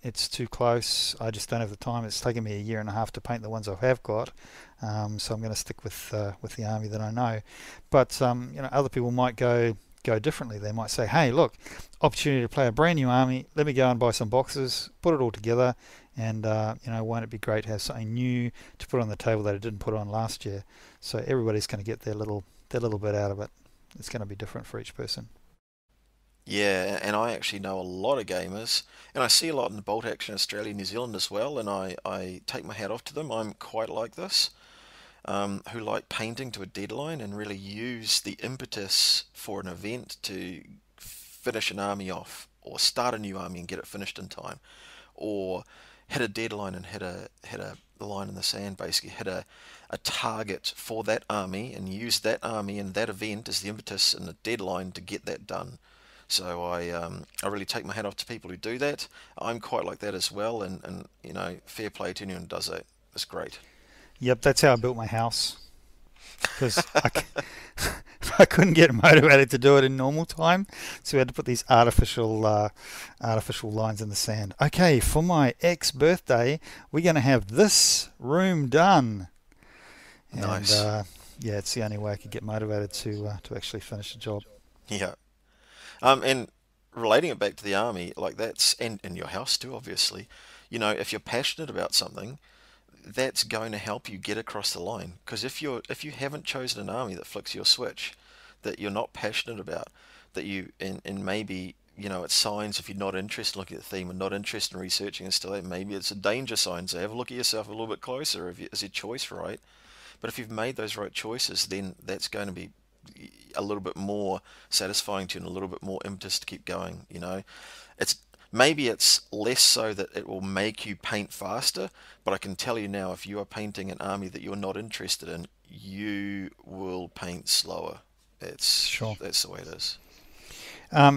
it's too close. I just don't have the time. It's taken me a year and a half to paint the ones I have got, so I'm going to stick with the army that I know. But other people might go differently. They might say, hey, look, opportunity to play a brand new army. Let me go and buy some boxes, put it all together, and won't it be great to have something new to put on the table that I didn't put on last year? So everybody's going to get their little bit out of it. It's going to be different for each person. Yeah, and I actually know a lot of gamers, and I see a lot in the Bolt Action Australia, New Zealand as well, and I take my hat off to them. I'm quite like this, who like painting to a deadline and really use the impetus for an event to finish an army off, or start a new army and get it finished in time, or hit a deadline and hit a line in the sand, basically hit a target for that army and use that army and that event as the impetus and the deadline to get that done. So I really take my hat off to people who do that. I'm quite like that as well, and fair play to anyone who does that. It's great. Yep, that's how I built my house, because I couldn't get motivated to do it in normal time, so we had to put these artificial lines in the sand. Okay, for my birthday, we're going to have this room done. Nice. And it's the only way I could get motivated to actually finish the job. Yeah. And relating it back to the army, like that's, and in your house too, obviously, if you're passionate about something, that's going to help you get across the line. Because if you haven't chosen an army that flicks your switch, that you're not passionate about, that you, and maybe, it's signs if you're not interested in looking at the theme and not interested in researching and still, maybe it's a danger sign. So have a look at yourself a little bit closer. Is your choice right? But if you've made those right choices, then that's going to be a little bit more satisfying to you and a little bit more impetus to keep going. It's less so that it will make you paint faster, but I can tell you now, if you are painting an army that you're not interested in, you will paint slower. Sure. That's the way it is.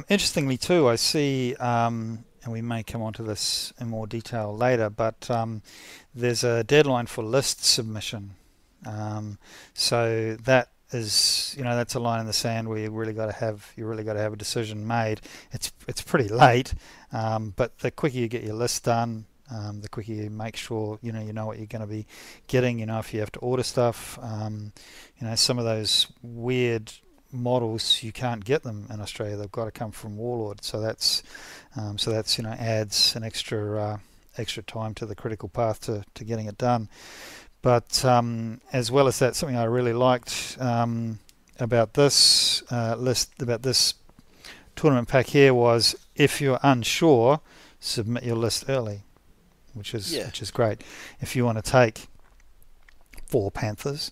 Interestingly too, I see, and we may come on to this in more detail later, but there's a deadline for list submission. So that is, that's a line in the sand where you really got to have a decision made. It's pretty late, but the quicker you get your list done, the quicker you make sure you know what you're going to be getting. If you have to order stuff, some of those weird models you can't get them in Australia. They've got to come from Warlord. So that's adds an extra time to the critical path to getting it done. But as well as that, something I really liked about this about this tournament pack here was, if you're unsure, submit your list early, which is great. If you want to take 4 Panthers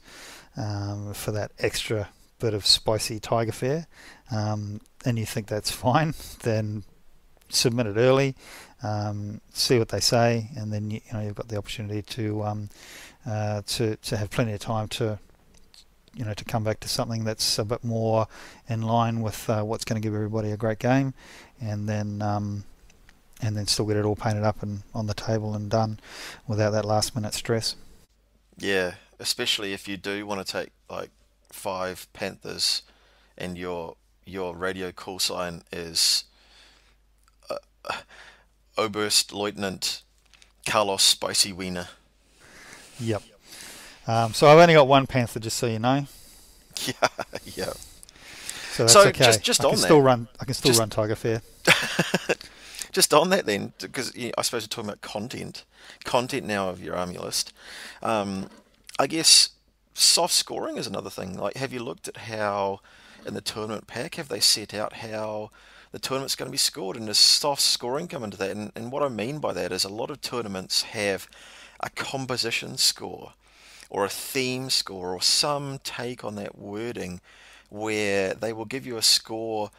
for that extra bit of spicy tiger fare, and you think that's fine, then submit it early, see what they say, and then you've got the opportunity to have plenty of time to come back to something that's a bit more in line with what's going to give everybody a great game, and then still get it all painted up and on the table and done without that last minute stress. Yeah, especially if you do want to take like 5 Panthers and your radio call sign is Oberst Lieutenant Carlos Spicy Wiener. Yep. So I've only got 1 Panther, just so you know. Yeah. So that's okay. Just I can still run Tiger Fair. Just on that then, because I suppose we're talking about content now of your army list. I guess soft scoring is another thing. Like, have you looked at how in the tournament pack have they set out how the tournament's going to be scored, and does soft scoring come into that? And what I mean by that is a lot of tournaments have a composition score or a theme score or some take on that wording where they will give you a score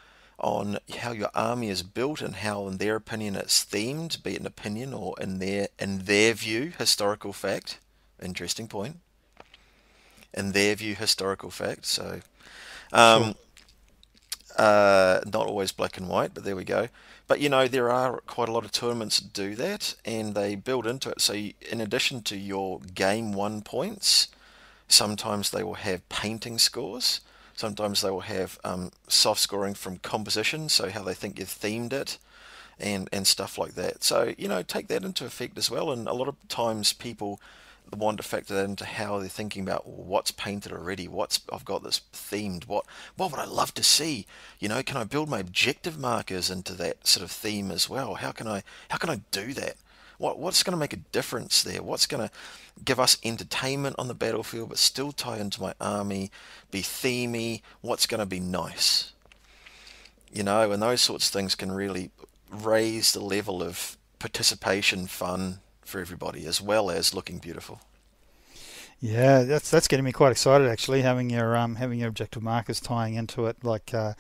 on how your army is built and how, in their opinion, it's themed, be it an opinion or in their view, historical fact. Interesting point. In their view, historical fact. So, Sure. not always black and white, but there we go. But there are quite a lot of tournaments that do that, and they build into it. So, in addition to your game 1 points, sometimes they will have painting scores. Sometimes they will have soft scoring from composition, so how they think you've themed it, and stuff like that. So, take that into effect as well. And a lot of times people want to factor that into how they're thinking about what's painted already, I've got this themed, what would I love to see? Can I build my objective markers into that sort of theme as well? How can I do that? What's going to make a difference there? What's going to give us entertainment on the battlefield but still tie into my army, be themey? What's going to be nice? And those sorts of things can really raise the level of participation, fun for everybody, as well as looking beautiful. Yeah, that's getting me quite excited actually. Having your objective markers tying into it, like the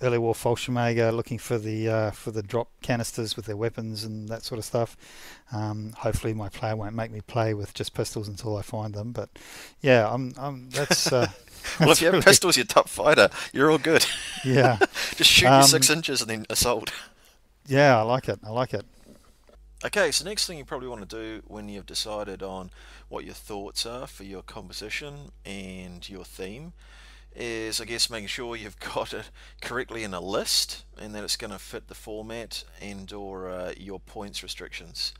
early war Fallschirmjäger looking for the drop canisters with their weapons and that sort of stuff. Hopefully, my player won't make me play with just pistols until I find them. But yeah, that's. Well, if you have pistols, you're top fighter. You're all good. Yeah. Just shoot you 6 inches and then assault. Yeah, I like it. Okay, so next thing you probably want to do when you've decided on what your thoughts are for your composition and your theme is, I guess, making sure you've got it correctly in a list and that it's going to fit the format and or your points restrictions.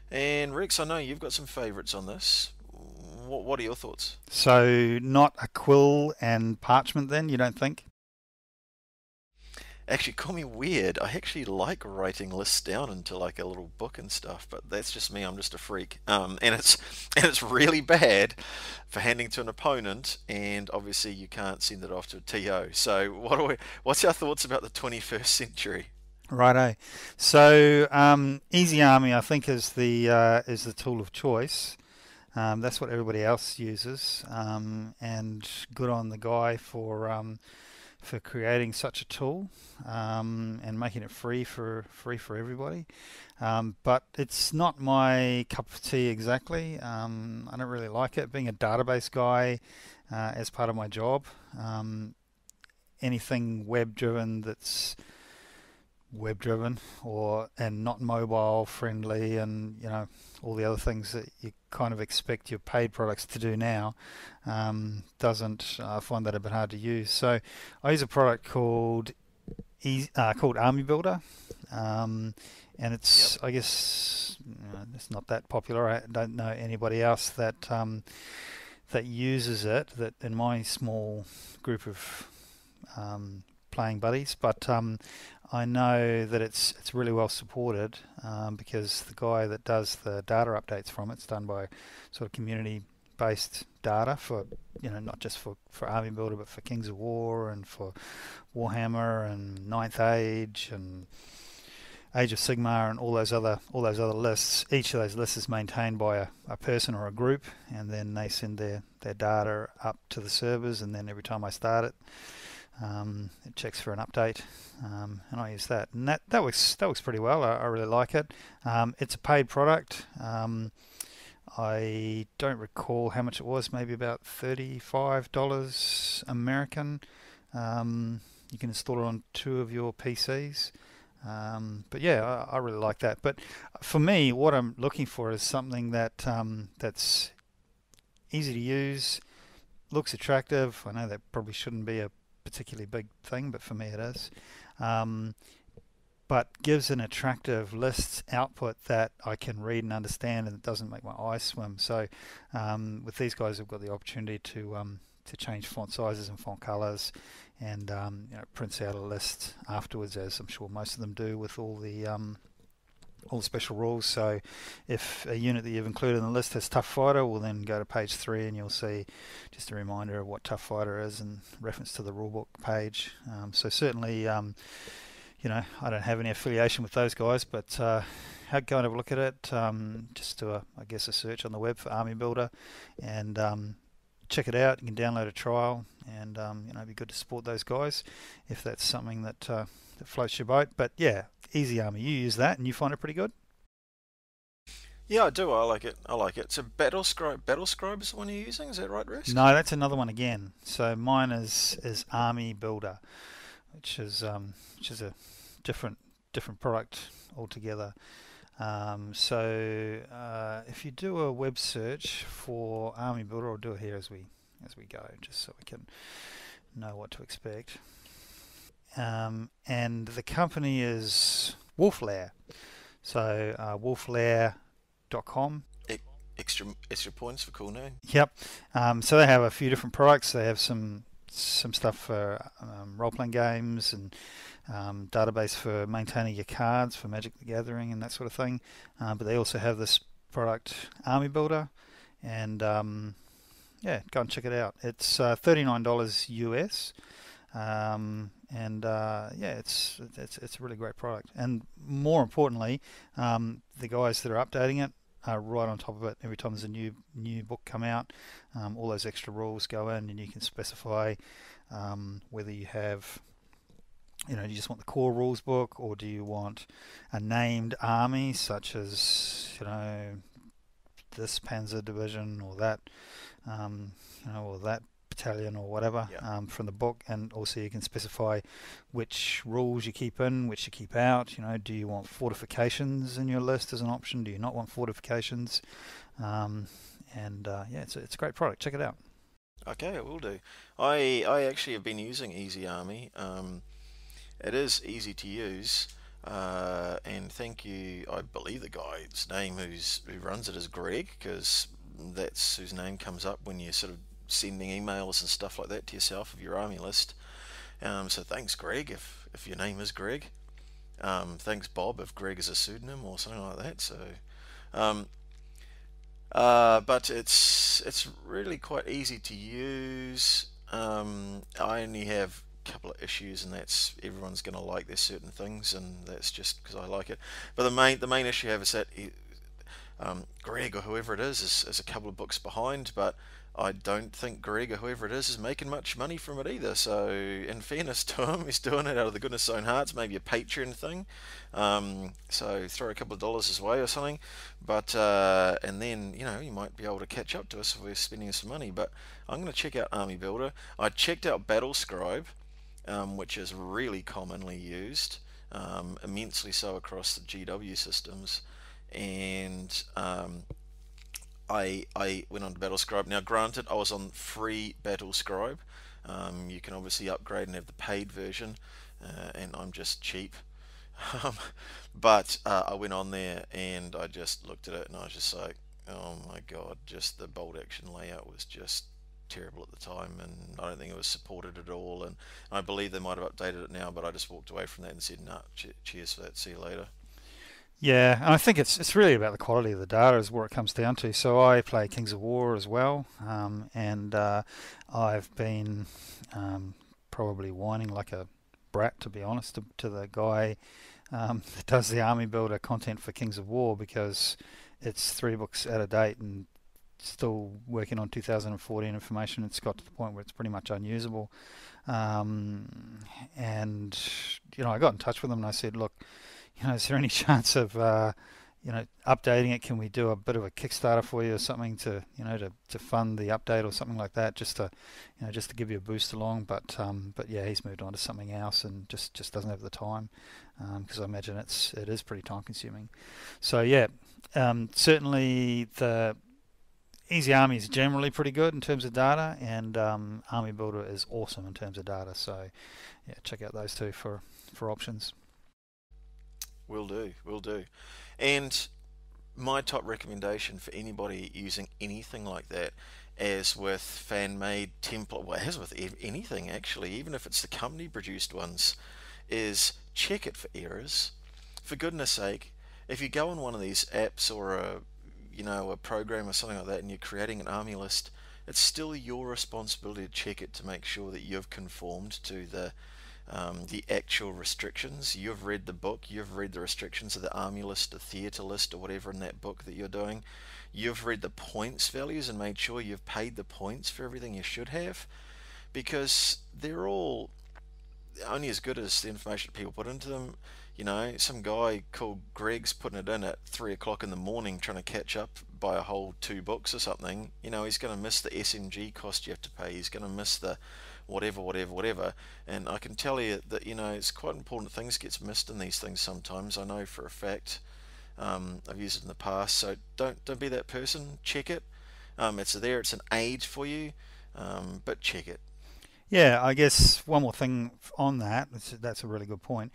And Rex, I know you've got some favourites on this. What are your thoughts? So not a quill and parchment then, you don't think? Actually, call me weird. I actually like writing lists down into like a little book and stuff, but that's just me. I'm just a freak. And it's really bad for handing to an opponent, and obviously you can't send it off to a TO. So what's our thoughts about the 21st century? Righto. So Easy Army, I think, is the tool of choice. That's what everybody else uses, and good on the guy for creating such a tool and making it free for everybody. But it's not my cup of tea exactly. I don't really like it. Being a database guy as part of my job, anything web driven that's web driven and not mobile friendly, and all the other things that you kind of expect your paid products to do now, doesn't. I find that a bit hard to use. So I use a product called Army Builder, and it's I guess it's not that popular. I don't know anybody else that uses it, that in my small group of playing buddies, but I know that it's really well supported, because the guy that does the data updates from it's done by sort of community-based data for not just for Army Builder, but for Kings of War and for Warhammer and Ninth Age and Age of Sigmar and all those other lists. Each of those lists is maintained by a person or a group, and then they send their data up to the servers, and then every time I start it, it checks for an update, and I use that, and that works pretty well. I really like it. It's a paid product. I don't recall how much it was, maybe about $35 American. You can install it on 2 of your PCs. But yeah, I really like that. But for me, what I'm looking for is something that that's easy to use, looks attractive. I know that probably shouldn't be a particularly big thing, but for me it is. But gives an attractive list output that I can read and understand, and it doesn't make my eyes swim. So with these guys, we've got the opportunity to change font sizes and font colors, and prints out a list afterwards, as I'm sure most of them do with all the special rules. So if a unit that you've included in the list has Tough Fighter, we'll then go to page 3 and you'll see just a reminder of what Tough Fighter is and reference to the rulebook page. So certainly, I don't have any affiliation with those guys, but go and have a look at it. Just do a search on the web for Army Builder, and check it out. You can download a trial, and it'd be good to support those guys if that's something that that floats your boat. But yeah, Easy Army, you use that and you find it pretty good? Yeah, I do. I like it. I like it. So Battlescribe is the one you're using. Is that right, Rex? No, that's another one again. So mine is Army Builder, which is a different product altogether. If you do a web search for Army Builder, I'll do it here as we go, just so we can know what to expect. And the company is Wolflair. So wolflair.com. Extra points for cool name. Yep. So they have a few different products. They have some stuff for role-playing games, and database for maintaining your cards for Magic the Gathering and that sort of thing. But they also have this product, Army Builder, and yeah, go and check it out. It's $39 US, yeah, it's a really great product. And more importantly, the guys that are updating it are right on top of it. Every time there's a new book come out, all those extra rules go in, and you can specify whether you have, do you just want the core rules book, or do you want a named army, such as, this Panzer division, or that, or that battalion, or whatever, yeah. From the book. And also you can specify which rules you keep in, which you keep out. Do you want fortifications in your list as an option? Do you not want fortifications? Yeah, it's a great product. Check it out. Okay, I will do. I actually have been using Easy Army. It is easy to use, and thank you. I believe the guy's name who runs it is Greg, because that's whose name comes up when you're sort of sending emails and stuff like that to yourself of your army list. So thanks, Greg, if your name is Greg. Thanks, Bob, if Greg is a pseudonym or something like that. So, but it's really quite easy to use. I only have a couple of issues, and that's everyone's going to like their certain things, and that's just because I like it. But the main issue I have is that Greg, or whoever it is a couple of books behind, but I don't think Greg, or whoever it is making much money from it either. So in fairness to him, he's doing it out of the goodness of his own hearts, maybe a Patreon thing. So throw a couple of dollars his way or something. But and then you might be able to catch up to us if we're spending some money. But I'm going to check out Army Builder. I checked out Battlescribe, which is really commonly used, immensely so across the GW systems. And I went on to Battlescribe. Now, granted, I was on free Battlescribe. You can obviously upgrade and have the paid version, and I'm just cheap. But I went on there and I just looked at it, and I was just like, oh my god, just the bolt action layout was just terrible at the time, and I don't think it was supported at all. And I believe they might have updated it now, but I just walked away from that and said, nah, cheers for that, see you later. Yeah, and I think it's really about the quality of the data is where it comes down to. So I play Kings of War as well, and I've been probably whining like a brat, to be honest, to the guy that does the Army Builder content for Kings of War, because it's 3 books out of date and still working on 2014 information. It's got to the point where it's pretty much unusable. And I got in touch with them and I said, look, is there any chance of updating it? Can we do a bit of a Kickstarter for you or something to fund the update or something like that, just to give you a boost along? But yeah, he's moved on to something else and just doesn't have the time, because I imagine it is pretty time consuming. So yeah, certainly the Easy Army is generally pretty good in terms of data, and Army Builder is awesome in terms of data. So yeah, check out those two for options. Will do. And my top recommendation for anybody using anything like that, as with fan-made template, well, as with anything actually, even if it's the company-produced ones, is check it for errors. For goodness sake, if you go on one of these apps or a program or something like that, and you're creating an army list, it's still your responsibility to check it to make sure that you've conformed to the the actual restrictions. You've read the book, you've read the restrictions of the army list, the theatre list, or whatever in that book that you're doing. You've read the points values and made sure you've paid the points for everything you should have, because they're all only as good as the information people put into them. You know, some guy called Greg's putting it in at 3 o'clock in the morning trying to catch up by a whole 2 books or something. You know, he's going to miss the SMG cost you have to pay. He's going to miss the whatever. And I can tell you that, you know, it's quite important things gets missed in these things sometimes. I know for a fact. I've used it in the past, so don't be that person. Check it. It's there. It's an aid for you, but check it. Yeah, I guess one more thing on that. That's a really good point.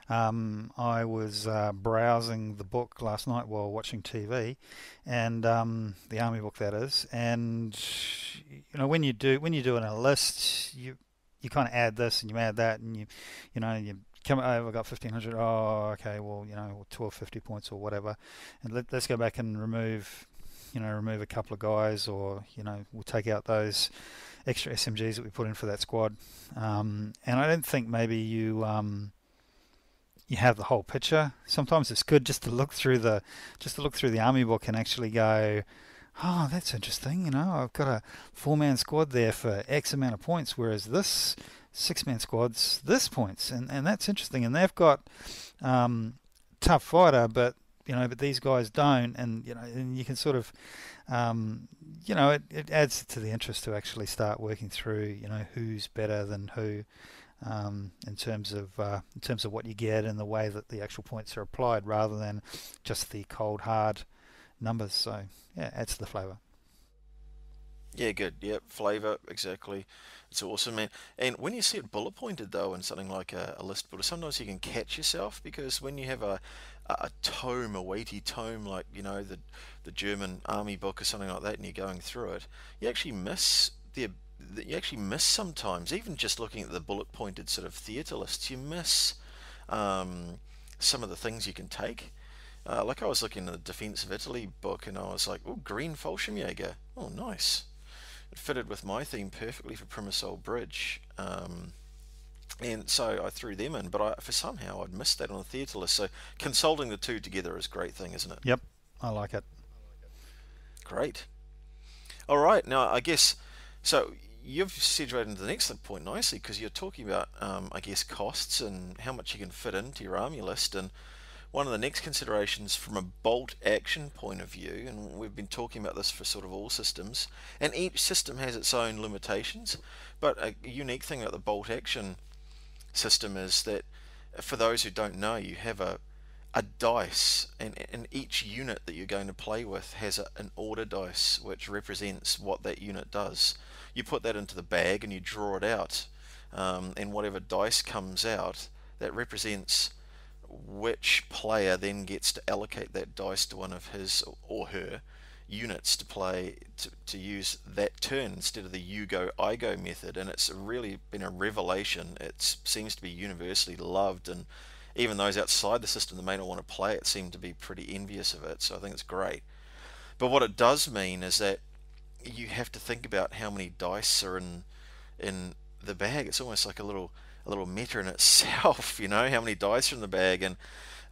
I was browsing the book last night while watching TV, and the army book that is. And you know, when you do it in a list, you kind of add this and you add that, and you come over, got 1,500. Oh, okay, well, you know, 1,250 points or whatever, and let's go back and remove a couple of guys, or we'll take out those extra SMGs that we put in for that squad. And I don't think maybe you have the whole picture. Sometimes it's good just to look through the army book and actually go, oh, that's interesting. I've got a 4-man squad there for X amount of points, whereas this 6-man squad's this points, and that's interesting. And they've got tough fighter, but these guys don't, and you can sort of, it adds to the interest to actually start working through, who's better than who, in terms of what you get and the way that the actual points are applied, rather than just the cold hard numbers. So yeah, it adds to the flavour. Yeah, good. Yep, flavour, exactly. It's awesome, man. And when you see it bullet pointed, though, in something like a list builder, sometimes you can catch yourself, because when you have a tome, a weighty tome, like, the German army book or something like that, and you're going through it, you actually miss sometimes, even just looking at the bullet pointed sort of theatre lists, you miss some of the things you can take. Like I was looking at the Defence of Italy book, and I was like, oh, green Fallschirmjäger. Oh, nice. It fitted with my theme perfectly for Primasol Bridge. And so I threw them in, but somehow I'd missed that on the theatre list. So consulting the two together is a great thing, isn't it? Yep, I like it. Great. All right, now I guess, so you've segued into the next point nicely, because you're talking about, I guess, costs and how much you can fit into your army list. And one of the next considerations from a bolt action point of view, and we've been talking about this for sort of all systems, and each system has its own limitations, but a unique thing about the bolt action system is that, for those who don't know, you have a dice, and each unit that you're going to play with has an order dice which represents what that unit does. You put that into the bag and you draw it out, and whatever dice comes out, that represents which player then gets to allocate that dice to one of his or her units to play, to use that turn instead of the you go I go method. And it's really been a revelation. It seems to be universally loved, and even those outside the system that may not want to play it seem to be pretty envious of it. So I think it's great. But what it does mean is that you have to think about how many dice are in the bag. It's almost like a little meta in itself, how many dice are in the bag. And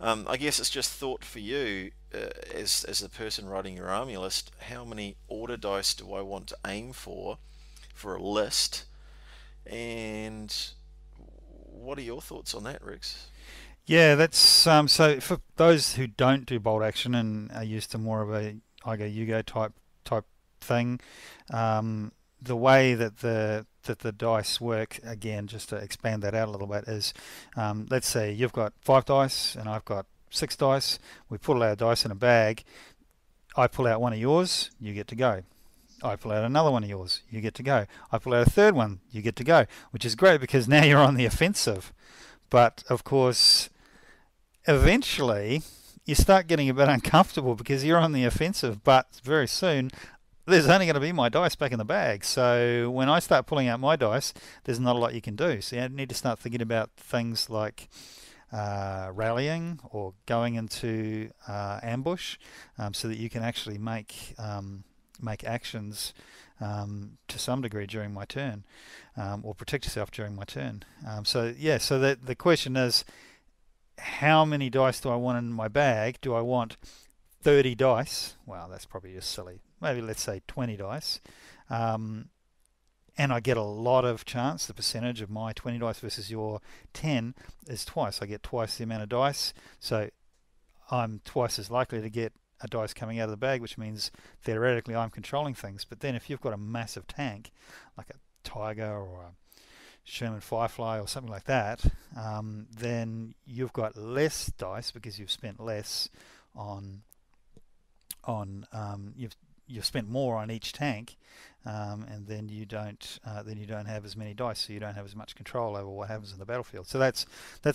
I guess it's just thought for you, as the person writing your army list, how many order dice do I want to aim for a list, and what are your thoughts on that, Rex? Yeah, that's so for those who don't do bolt action and are used to more of a I go you go type thing, the way that the dice work, again, just to expand that out a little bit, is let's say you've got 5 dice and I've got 6 dice. We put all our dice in a bag. I pull out one of yours, you get to go. I pull out another one of yours, you get to go. I pull out a third one, you get to go, which is great because now you're on the offensive. But of course, eventually you start getting a bit uncomfortable because you're on the offensive, but very soon there's only going to be my dice back in the bag. So when I start pulling out my dice, there's not a lot you can do. So you need to start thinking about things like rallying or going into ambush, so that you can actually make actions to some degree during my turn, or protect yourself during my turn. So yeah, so the question is, how many dice do I want in my bag? Do I want 30 dice? Well, that's probably just silly. Maybe let's say 20 dice. And I get a lot of chance. The percentage of my 20 dice versus your 10 is twice. I get twice the amount of dice. So I'm twice as likely to get a dice coming out of the bag, which means theoretically I'm controlling things. But then if you've got a massive tank, like a Tiger or a Sherman Firefly or something like that, then you've got less dice because you've spent less on you've spent more on each tank, and then you don't have as many dice, so you don't have as much control over what happens in the battlefield. So that's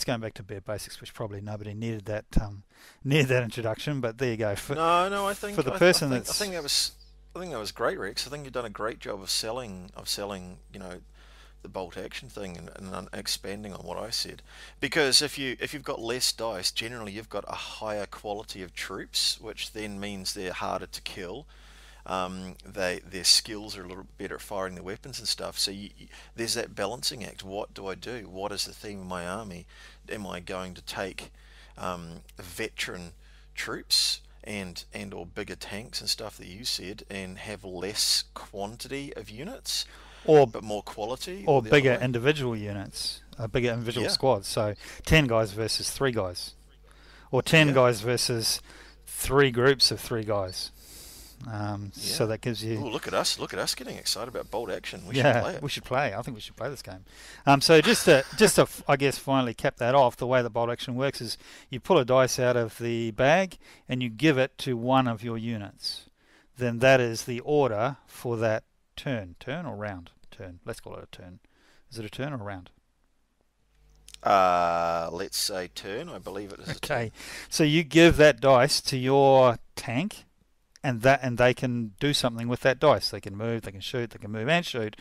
going back to bare basics, which probably nobody needed that introduction. But there you go. I think for the person I think that was great, Rex. I think you've done a great job of selling the bolt action thing and expanding on what I said. Because if you've got less dice, generally you've got a higher quality of troops, which then means they're harder to kill. Their skills are a little bit better at firing their weapons and stuff. So there's that balancing act. What do I do? What is the theme of my army? Am I going to take veteran troops and or bigger tanks and stuff that you said, and have less quantity of units, but more quality, or bigger individual units, bigger individual squads? So 10 guys versus 3 guys, or 10 guys versus 3 groups of 3 guys. So that gives you. Ooh, look at us getting excited about bolt action. We should play it. We should play. I think we should play this game. So just to I guess finally cap that off, the way that bolt action works is you pull a dice out of the bag and you give it to one of your units. Then that is the order for that turn or round. Turn. Let's call it a turn. Is it a turn or a round? Let's say turn. I believe it is. Okay. So you give that dice to your tank, and they can do something with that dice. They can move, they can shoot, they can move and shoot.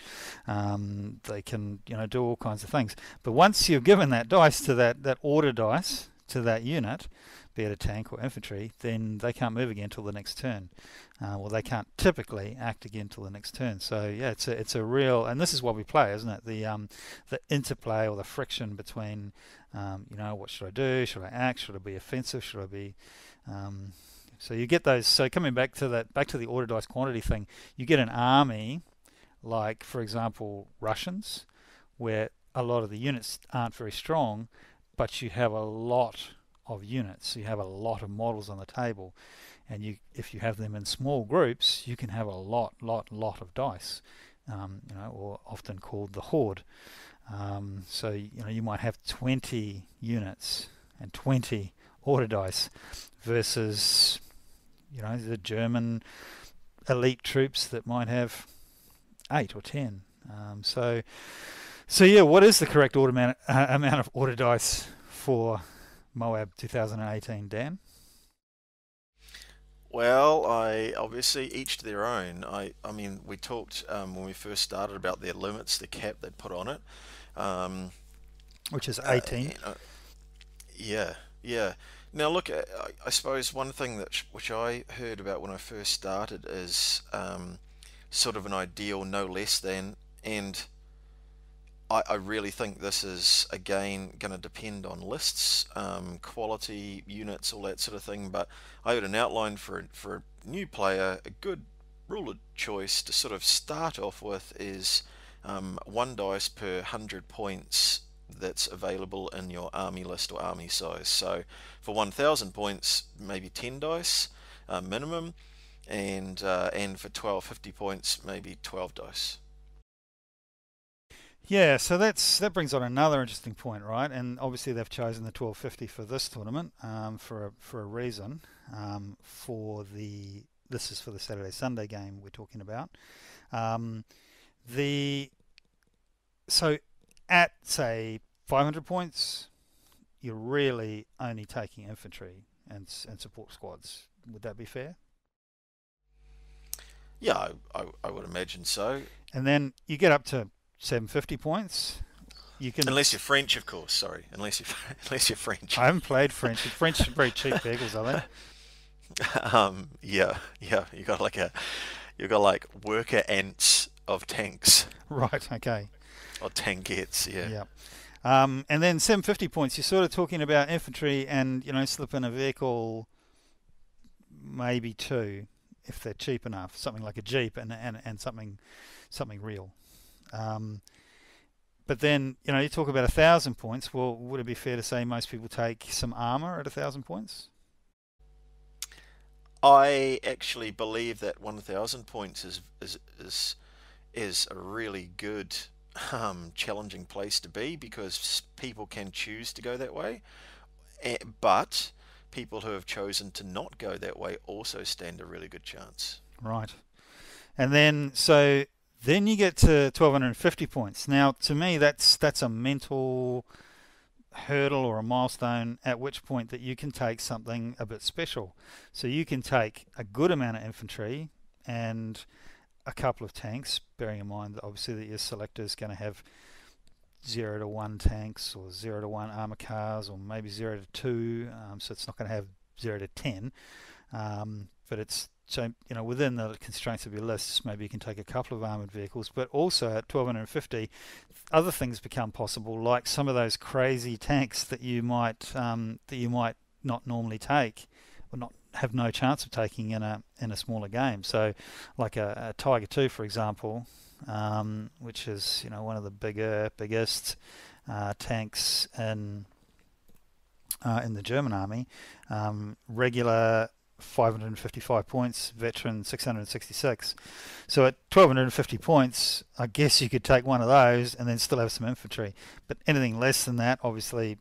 They can do all kinds of things. But once you've given that dice to that order dice to that unit, be it a tank or infantry, then they can't move again until the next turn. Well, they can't typically act again until the next turn. So yeah, it's a real, and this is what we play, isn't it? The interplay or the friction between what should I do? Should I act? Should I be offensive? Should I be so you get those. So coming back to the order dice quantity thing, you get an army like, for example, Russians, where a lot of the units aren't very strong, but you have a lot of units. You have a lot of models on the table, and if you have them in small groups, you can have a lot of dice, or often called the horde. So you might have 20 units and 20 order dice versus the German elite troops that might have 8 or 10. So yeah, what is the correct amount of order dice for MOAB 2018, Dan? Well, I obviously each to their own. I mean, we talked when we first started about their limits, the cap they put on it, which is 18. Yeah. Now look, I suppose one thing which I heard about when I first started is sort of an ideal no less than, and I really think this is again going to depend on lists, quality, units, all that sort of thing. But I had an outline for a new player. A good rule of choice to sort of start off with is 1 dice per 100 points that's available in your army list or army size. So for 1,000 points, maybe 10 dice minimum, and for 1,250 points, maybe 12 dice. Yeah, so that brings on another interesting point, right? And obviously they've chosen the 1250 for this tournament for a reason. This is for the Saturday Sunday game we're talking about. So at say 500 points, you're really only taking infantry and support squads. Would that be fair? Yeah, I would imagine so. And then you get up to 750 points. You can, unless you're French, of course. Sorry, unless you're French. I haven't played French. French are very cheap vehicles, are they? Yeah. You got like a you've got like worker ants of tanks Right. Okay. or tankettes. Yeah. Yeah. And then 750 points. You're sort of talking about infantry, and slip in a vehicle, maybe two, if they're cheap enough. Something like a jeep and something real. But then you talk about 1,000 points. Well, would it be fair to say most people take some armor at 1,000 points? I actually believe that 1,000 points is a really good challenging place to be, because people can choose to go that way, but people who have chosen to not go that way also stand a really good chance. Right. And then then you get to 1,250 points. Now, to me, that's a mental hurdle or a milestone at which point that you can take something a bit special. So you can take a good amount of infantry and a couple of tanks, bearing in mind that obviously that your selector is going to have 0 to 1 tanks or 0 to 1 armor cars, or maybe 0 to 2, so it's not going to have 0 to 10, but it's within the constraints of your lists, maybe you can take a couple of armored vehicles. But also at 1,250, other things become possible, like some of those crazy tanks that you might not normally take, or not have no chance of taking in a smaller game. So, like a Tiger II, for example, which is one of the biggest tanks in the German army, regular 555 points, veteran 666. So at 1,250 points, I guess you could take one of those and then still have some infantry. But anything less than that, obviously,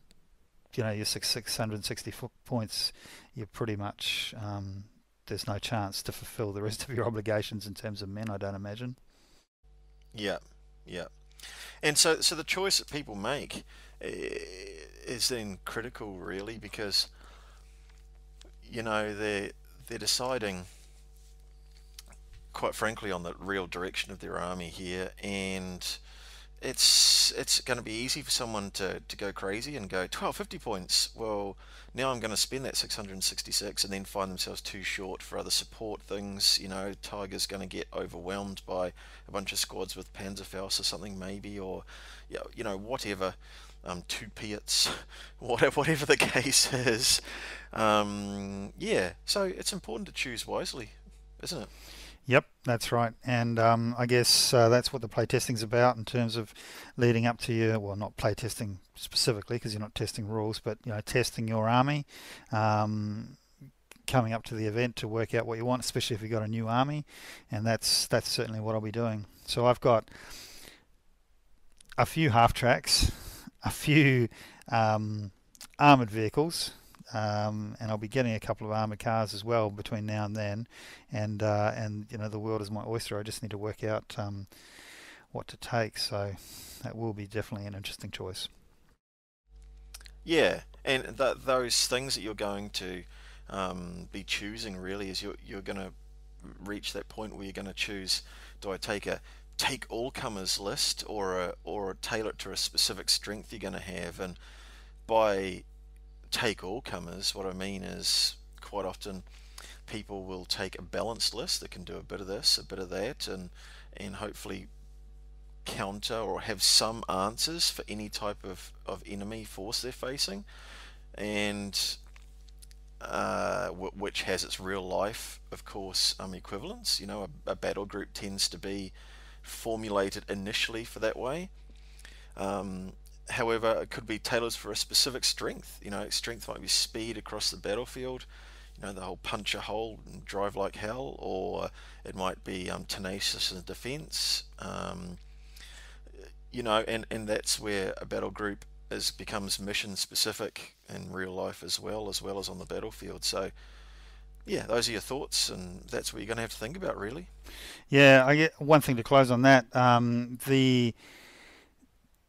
your 660 points, you're pretty much there's no chance to fulfill the rest of your obligations in terms of men, I don't imagine. Yeah, yeah. And so the choice that people make is then critical, really, because they're deciding, quite frankly, on the real direction of their army here, and it's going to be easy for someone to go crazy and go 1,250 points. Well, now I'm going to spend that 666 and then find themselves too short for other support things. Tiger's going to get overwhelmed by a bunch of squads with Panzerfaust or something, maybe, or whatever. Two Piats, whatever the case is. Yeah, so it's important to choose wisely, isn't it? Yep, that's right. And I guess that's what the playtesting's about, in terms of leading up to not playtesting specifically, because you're not testing rules, but testing your army, coming up to the event to work out what you want, especially if you've got a new army, and that's certainly what I'll be doing. So I've got a few half tracks, a few armoured vehicles, and I'll be getting a couple of armoured cars as well between now and then, and the world is my oyster. I just need to work out what to take, so that will be definitely an interesting choice. Yeah, and those things that you're going to be choosing, really, is you're going to reach that point where you're going to choose, do I take a all comers list, or tailor it to a specific strength you're going to have? And by take all comers, what I mean is, quite often people will take a balanced list that can do a bit of this, a bit of that, and hopefully counter or have some answers for any type of enemy force they're facing, and which has its real life, of course, equivalents. A battle group tends to be formulated initially for that way. However, it could be tailored for a specific strength. Strength might be speed across the battlefield, the whole punch a hole and drive like hell, or it might be tenacious in defense. And that's where a battle group becomes mission specific in real life as well as on the battlefield. So yeah, those are your thoughts, and that's what you're going to have to think about, really. Yeah, I get one thing to close on that.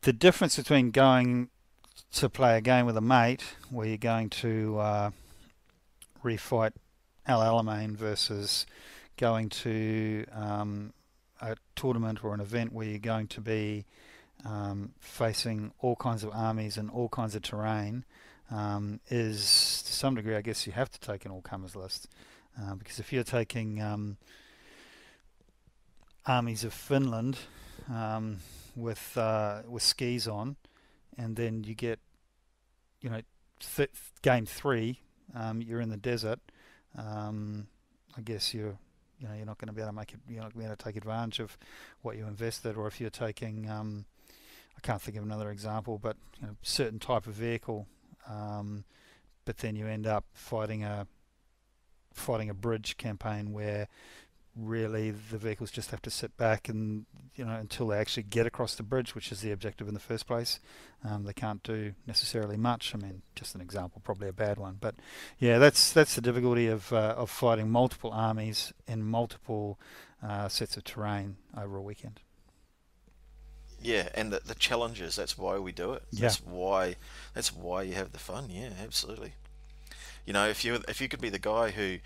The difference between going to play a game with a mate, where you're going to refight Al Alamein, versus going to a tournament or an event where you're going to be facing all kinds of armies and all kinds of terrain, is, to some degree, I guess you have to take an all-comers list, because if you're taking armies of Finland with skis on, and then you get, you know, game 3, you're in the desert. I guess you're not going to be able to make it. You're not going to be able to take advantage of what you invested, or if you're taking, I can't think of another example, but certain type of vehicle, but then you end up fighting a bridge campaign where really the vehicles just have to sit back and until they actually get across the bridge, which is the objective in the first place. They can't do necessarily much. I mean, just an example, probably a bad one, but yeah, that's the difficulty of fighting multiple armies in multiple sets of terrain over a weekend. Yeah, and the challenges, that's why we do it. Yeah. That's why you have the fun. Yeah, absolutely. If you could be the guy who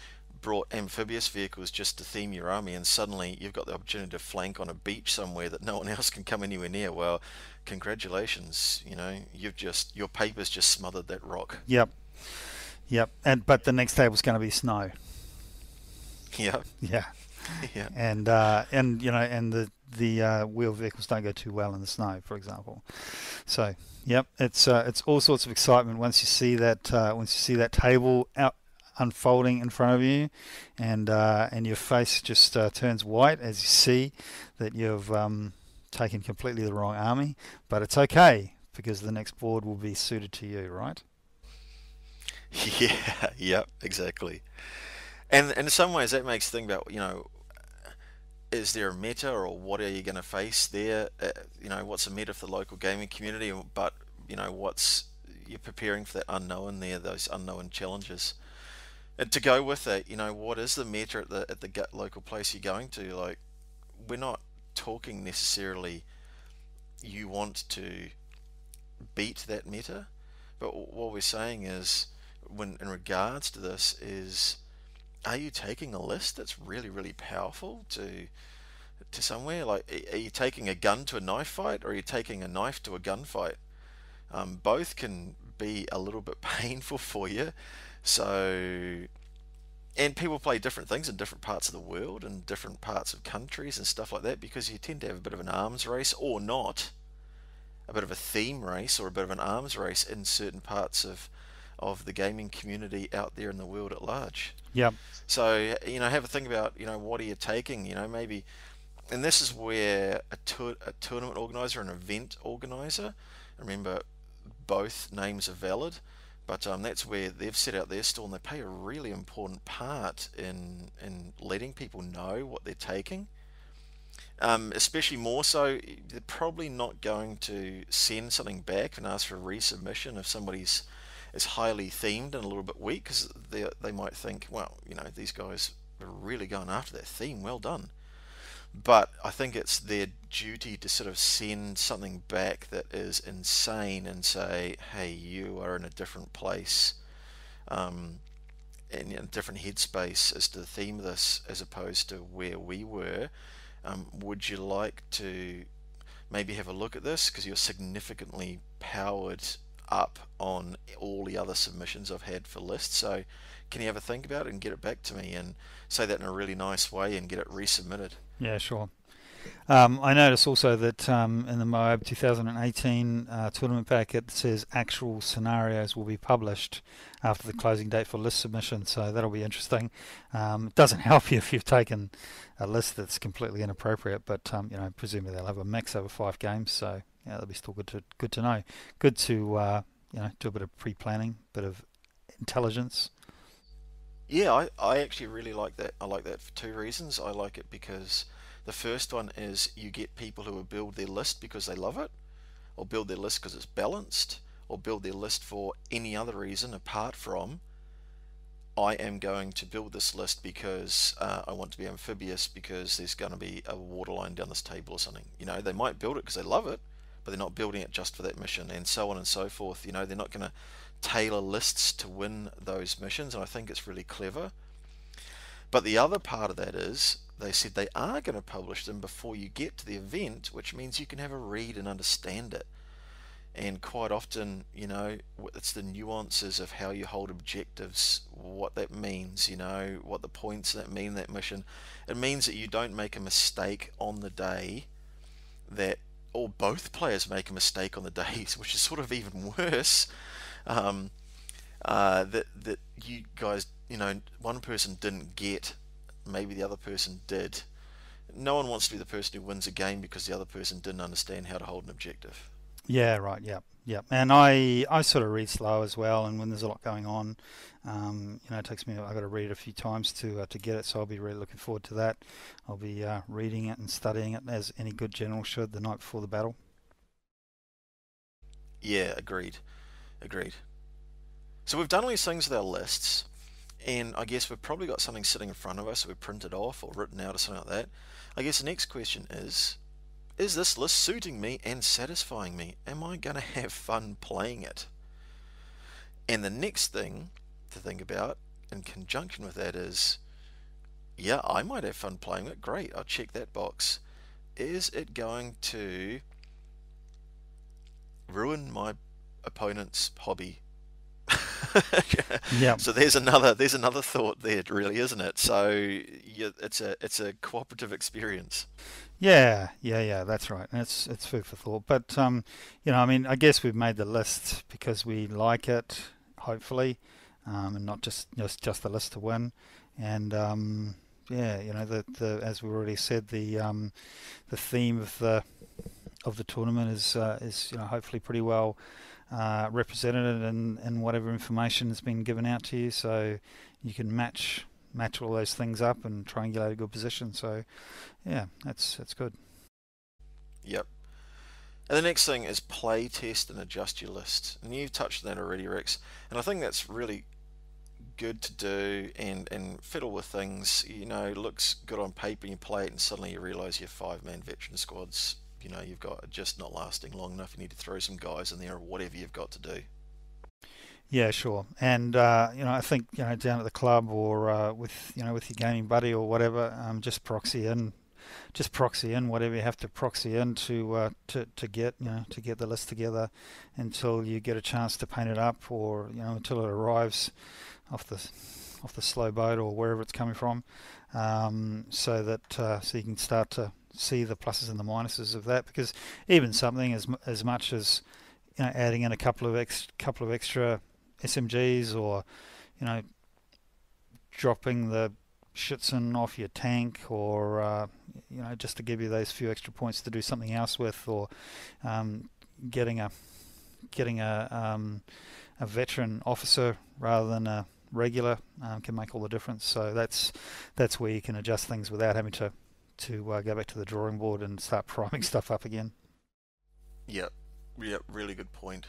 brought amphibious vehicles just to theme your army, and suddenly you've got the opportunity to flank on a beach somewhere that no one else can come anywhere near, well, congratulations. Your paper's just smothered that rock. Yep. But the next table's going to be snow. Yeah. Yeah. Yeah. And the wheeled vehicles don't go too well in the snow, for example. So yep, it's all sorts of excitement once you see that table out unfolding in front of you, and your face just turns white as you see that you've taken completely the wrong army. But it's okay, because the next board will be suited to you, right? Yeah. Yep. Exactly. And in some ways that makes the thing about is there a meta, or what are you going to face there? What's a meta for the local gaming community? But you're preparing for that unknown there, those unknown challenges. And to go with that, what is the meta at the local place you're going to? Like, we're not talking necessarily you want to beat that meta, but what we're saying is, when in regards to this, is, are you taking a list that's really, really powerful to somewhere? Like, are you taking a gun to a knife fight, or are you taking a knife to a gunfight? Both can be a little bit painful for you. So, and people play different things in different parts of the world and different parts of countries and stuff like that, because you tend to have a bit of an arms race, or not, a bit of a theme race, or a bit of an arms race in certain parts of the gaming community out there in the world at large. Yep. So, have a think about, what are you taking, maybe, and this is where a tournament organizer, an event organizer, remember, both names are valid, but that's where they've set out their stall, and they play a really important part in letting people know what they're taking. Especially more so, they're probably not going to send something back and ask for a resubmission if somebody's is highly themed and a little bit weak, because they might think, well, these guys are really going after that theme, well done. But I think it's their duty to sort of send something back that is insane and say, hey, you are in a different place, and in a different headspace as to the theme of this, as opposed to where we were. Would you like to maybe have a look at this, because you're significantly powered up on all the other submissions I've had for lists, so can you have a think about it and get it back to me, and say that in a really nice way and get it resubmitted? Yeah, sure. I notice also that in the MOAB 2018 tournament pack, it says actual scenarios will be published after the closing date for list submission, so that'll be interesting. It doesn't help you if you've taken a list that's completely inappropriate, but presumably they'll have a mix over 5 games, so yeah, that'll be still good to know. Good to do a bit of pre-planning, bit of intelligence. Yeah, I actually really like that. I like that for 2 reasons. I like it because the first one is you get people who will build their list because they love it, or build their list because it's balanced, or build their list for any other reason apart from, I am going to build this list because I want to be amphibious because there's going to be a waterline down this table or something. They might build it because they love it, but they're not building it just for that mission, and so on and so forth. They're not going to tailor lists to win those missions, and I think it's really clever. But the other part of that is, they said they are going to publish them before you get to the event, which means you can have a read and understand it. And quite often, you know, it's the nuances of how you hold objectives, what that means, you know, what the points that mean that mission. It means that you don't make a mistake on the day that, or both players make a mistake on the days, which is sort of even worse. That you guys, you know, one person didn't get, maybe the other person did. No one wants to be the person who wins a game because the other person didn't understand how to hold an objective. Yeah, right. Yep. And I sort of read slow as well, and when there's a lot going on, you know, it takes me. I've got to read it a few times to get it. So I'll be really looking forward to that. I'll be reading it and studying it as any good general should the night before the battle. Yeah, agreed. So we've done all these things with our lists, and I guess we've probably got something sitting in front of us that we've printed off or written out or something like that. I guess the next question is this list suiting me and satisfying me? Am I going to have fun playing it? And the next thing to think about in conjunction with that is, yeah, I might have fun playing it. Great, I'll check that box. Is it going to ruin my opponent's hobby? Yeah. So there's another thought there, really, isn't it? So yeah, it's a cooperative experience. Yeah, that's right. And it's food for thought. But you know, I mean, I guess we've made the list because we like it, hopefully, and not just the list to win. And yeah, you know, the as we already said, the theme of the tournament is you know, hopefully pretty well represented in whatever information has been given out to you. So you can match all those things up and triangulate a good position. So yeah, that's good. Yep. And the next thing is play test and adjust your list. And you've touched on that already, Rex. And I think that's really good to do and fiddle with things. You know, looks good on paper and you play it and suddenly you realise your 5-man veteran squads, you know, you've got just not lasting long enough. You need to throw some guys in there or whatever you've got to do. Yeah, sure. And you know, I think, you know, down at the club or with your gaming buddy or whatever, just proxy in whatever you have to proxy in to get the list together until you get a chance to paint it up, or you know, until it arrives off the slow boat or wherever it's coming from, so you can start to see the pluses and the minuses of that. Because even something as much as, you know, adding in a couple of extra SMGs, or you know, dropping the Schützen off your tank, or you know, just to give you those few extra points to do something else with, or getting a veteran officer rather than a regular can make all the difference. So that's where you can adjust things without having to go back to the drawing board and start priming stuff up again. Yep, really good point.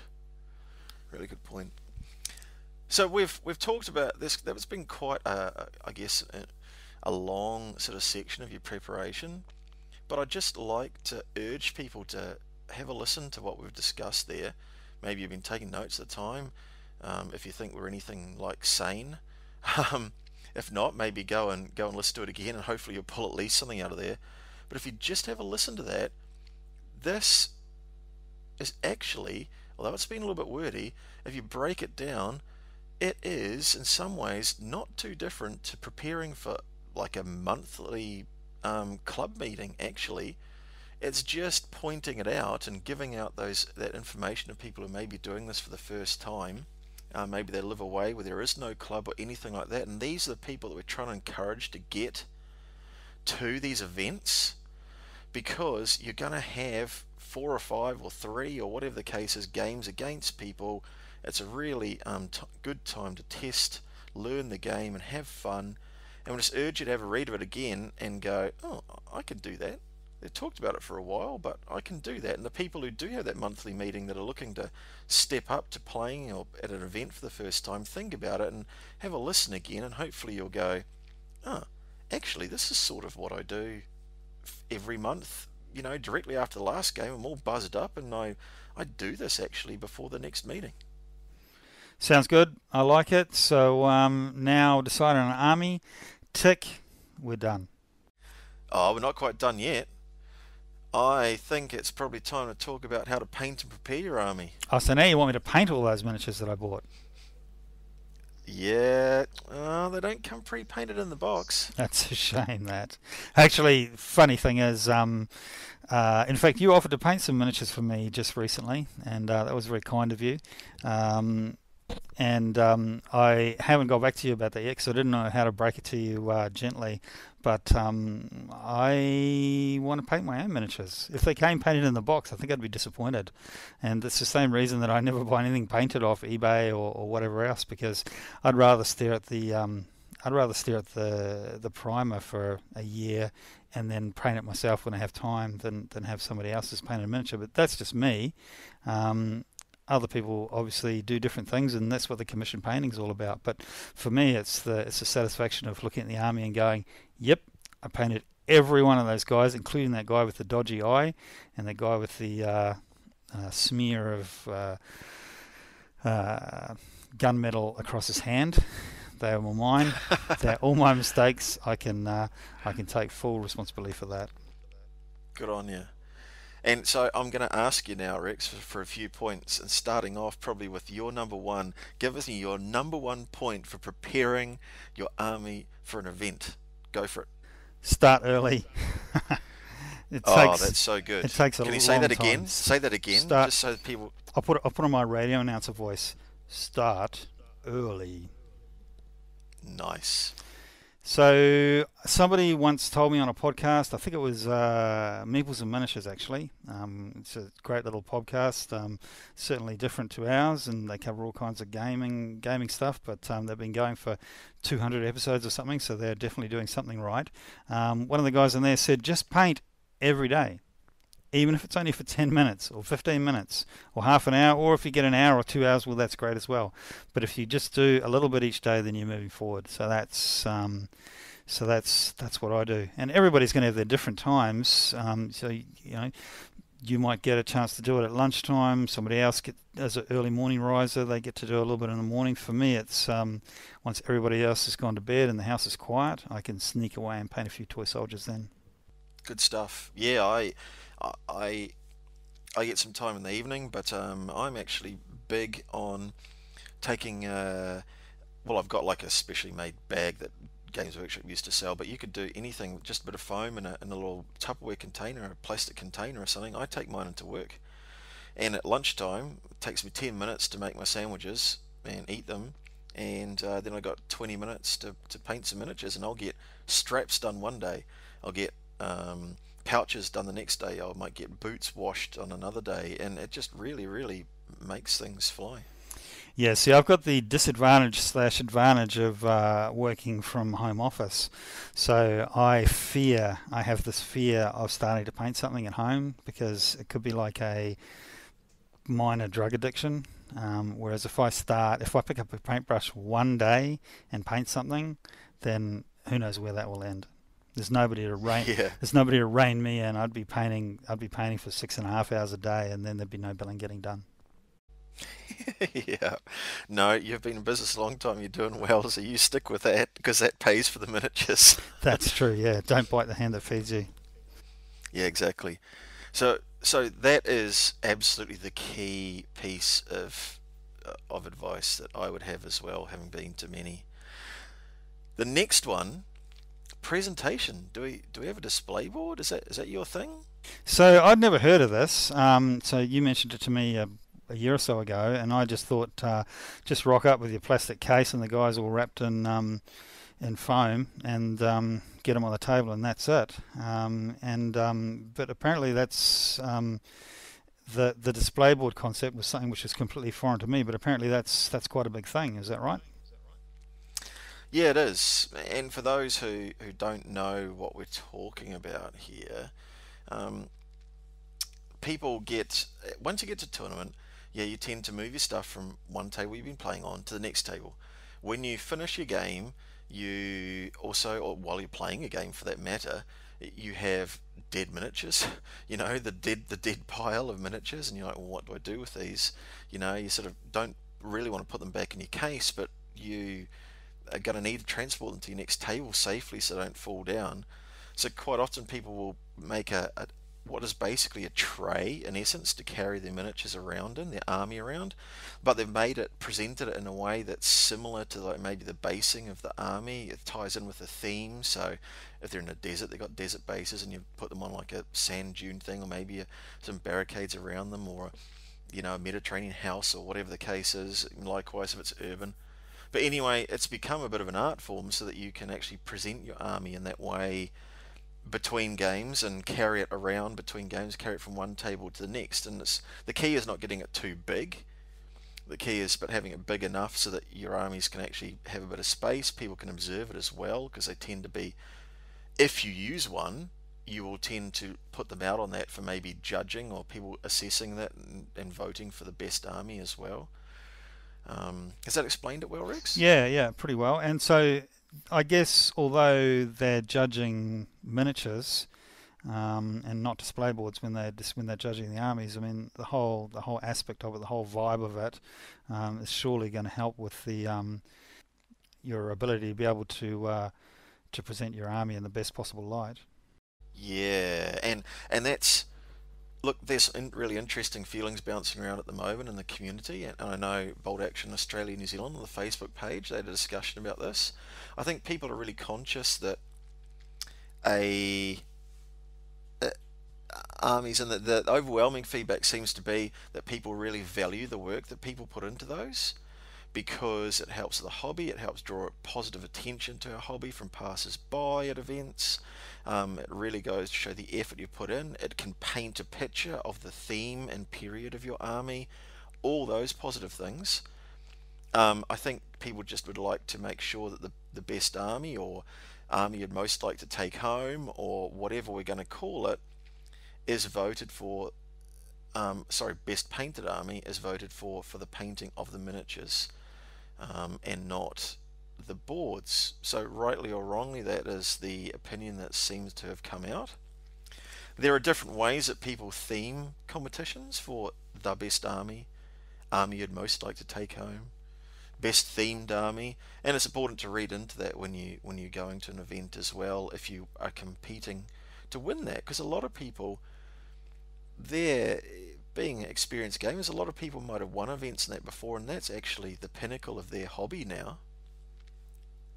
So we've talked about this. That's been quite I guess a long sort of section of your preparation, but I'd just like to urge people to have a listen to what we've discussed there. Maybe you've been taking notes at the time, if you think we're anything like sane. If not, maybe go and listen to it again, and hopefully you'll pull at least something out of there. But if you just have a listen to that, this is actually, although it's been a little bit wordy, if you break it down, it is in some ways not too different to preparing for like a monthly club meeting. Actually, it's just pointing it out and giving out that information to people who may be doing this for the first time. Maybe they live away where there is no club or anything like that, and these are the people that we're trying to encourage to get to these events, because you're going to have 4 or 5 or 3 or whatever the case is games against people. It's a really good time to test, learn the game and have fun. And we'll just urge you to have a read of it again and go, oh, I can do that. They've talked about it for a while, but I can do that. And the people who do have that monthly meeting that are looking to step up to playing or at an event for the first time, think about it and have a listen again, and hopefully you'll go, oh, actually this is sort of what I do every month. You know, directly after the last game, I'm all buzzed up and I do this actually before the next meeting. Sounds good. I like it. So now decide on an army. Tick. We're done. Oh, we're not quite done yet. I think it's probably time to talk about how to paint and prepare your army. Oh, so now you want me to paint all those miniatures that I bought? Yeah, they don't come pre-painted in the box. That's a shame, that. Actually, funny thing is, in fact, you offered to paint some miniatures for me just recently, and that was very kind of you. I haven't got back to you about that yet because I didn't know how to break it to you gently. But I want to paint my own miniatures. If they came painted in the box, I think I'd be disappointed. And it's the same reason that I never buy anything painted off eBay or whatever else, because I'd rather stare at the the primer for a year and then paint it myself when I have time than have somebody else's painted miniature. But that's just me. Other people obviously do different things, and that's what the commission painting is all about. But for me, it's the satisfaction of looking at the army and going, "Yep, I painted every one of those guys, including that guy with the dodgy eye and that guy with the smear of gunmetal across his hand. They are all mine. They're all my mistakes. I can take full responsibility for that." Good on you. And so I'm going to ask you now, Rex, for a few points, and starting off probably with your number one. Give us your number one point for preparing your army for an event. Go for it. Start early. That's so good. It takes a long time. Can you say that again? Say that again, just so that people... I'll put on my radio announcer voice. Start early. Nice. So somebody once told me on a podcast, I think it was Meeples and Miniatures actually. It's a great little podcast, certainly different to ours, and they cover all kinds of gaming stuff. But they've been going for 200 episodes or something, so they're definitely doing something right. One of the guys in there said, just paint every day, even if it's only for 10 minutes or 15 minutes or half an hour, or if you get an hour or 2 hours, well, that's great as well. But if you just do a little bit each day, then you're moving forward. So that's what I do. And everybody's going to have their different times. So you might get a chance to do it at lunchtime. Somebody else as an early morning riser, they get to do a little bit in the morning. For me, it's once everybody else has gone to bed and the house is quiet, I can sneak away and paint a few toy soldiers then. Good stuff. Yeah, I get some time in the evening, but I'm actually big on taking I've got like a specially made bag that Games Workshop used to sell, but you could do anything, just a bit of foam in a little Tupperware container, a plastic container or something. I take mine into work, and at lunchtime it takes me 10 minutes to make my sandwiches and eat them, and then I got 20 minutes to paint some miniatures, and I'll get straps done one day, I'll get pouches done the next day, I might get boots washed on another day, and it just really makes things fly. Yeah, see, I've got the disadvantage/advantage of working from home office. So I have this fear of starting to paint something at home, because it could be like a minor drug addiction. Whereas if I pick up a paintbrush one day and paint something, then who knows where that will end. There's nobody to rein. Yeah. There's nobody to rein me in. I'd be painting for 6.5 hours a day, and then there'd be no billing getting done. Yeah. No, you've been in business a long time. You're doing well, so you stick with that, because that pays for the miniatures. That's true. Yeah. Don't bite the hand that feeds you. Yeah, exactly. So that is absolutely the key piece of advice that I would have as well, having been to many. The next one, presentation. Do we have a display board? Is that your thing? So I'd never heard of this. So you mentioned it to me a year or so ago, and I just thought, just rock up with your plastic case and the guys all wrapped in foam, and get them on the table, and that's it. But apparently that's the display board concept was something which is completely foreign to me. But apparently that's quite a big thing. Is that right? Yeah, it is. And for those who don't know what we're talking about here, people once you get to tournament, you tend to move your stuff from one table you've been playing on to the next table. When you finish your game, you also, or while you're playing a game for that matter, you have dead miniatures, the dead pile of miniatures, and you're like, well, what do I do with these? You sort of don't really want to put them back in your case, but you are going to need to transport them to your next table safely so they don't fall down. So quite often people will make a what is basically a tray in essence to carry their miniatures around in, their army around, but they've presented it in a way that's similar to like maybe the basing of the army. It ties in with the theme, so if they're in a desert, they've got desert bases and you put them on like a sand dune thing, or maybe some barricades around them, or a Mediterranean house, or whatever the case is. Likewise if it's urban. But anyway, it's become a bit of an art form so that you can actually present your army in that way between games and carry it around between games, carry it from one table to the next. And the key is not getting it too big. The key is but having it big enough so that your armies can actually have a bit of space. People can observe it as well, because they tend to be, if you use one, you will tend to put them out on that for maybe judging or people assessing that and voting for the best army as well. Has that explained it well, Rex? Yeah, pretty well. And so I guess although they're judging miniatures and not display boards when they're judging the armies, I mean the whole aspect of it, the whole vibe of it, is surely going to help with the your ability to be able to present your army in the best possible light. Yeah, and that's, look, there's really interesting feelings bouncing around at the moment in the community, and I know Bold Action Australia New Zealand on the Facebook page, they had a discussion about this. I think people are really conscious that armies, and the overwhelming feedback seems to be that people really value the work that people put into those, because it helps the hobby, it helps draw positive attention to a hobby from passers-by at events. It really goes to show the effort you put in. It can paint a picture of the theme and period of your army, all those positive things. I think people just would like to make sure that the best army, or army you'd most like to take home, or whatever we're going to call it, is voted for. Best painted army is voted for the painting of the miniatures, and not the boards. So rightly or wrongly, that is the opinion that seems to have come out. There are different ways that people theme competitions for the best army you'd most like to take home, best themed army, and it's important to read into that when you're going to an event as well, if you are competing to win that, because a lot of people, they're being experienced gamers, a lot of people might have won events in that before, and that's actually the pinnacle of their hobby now.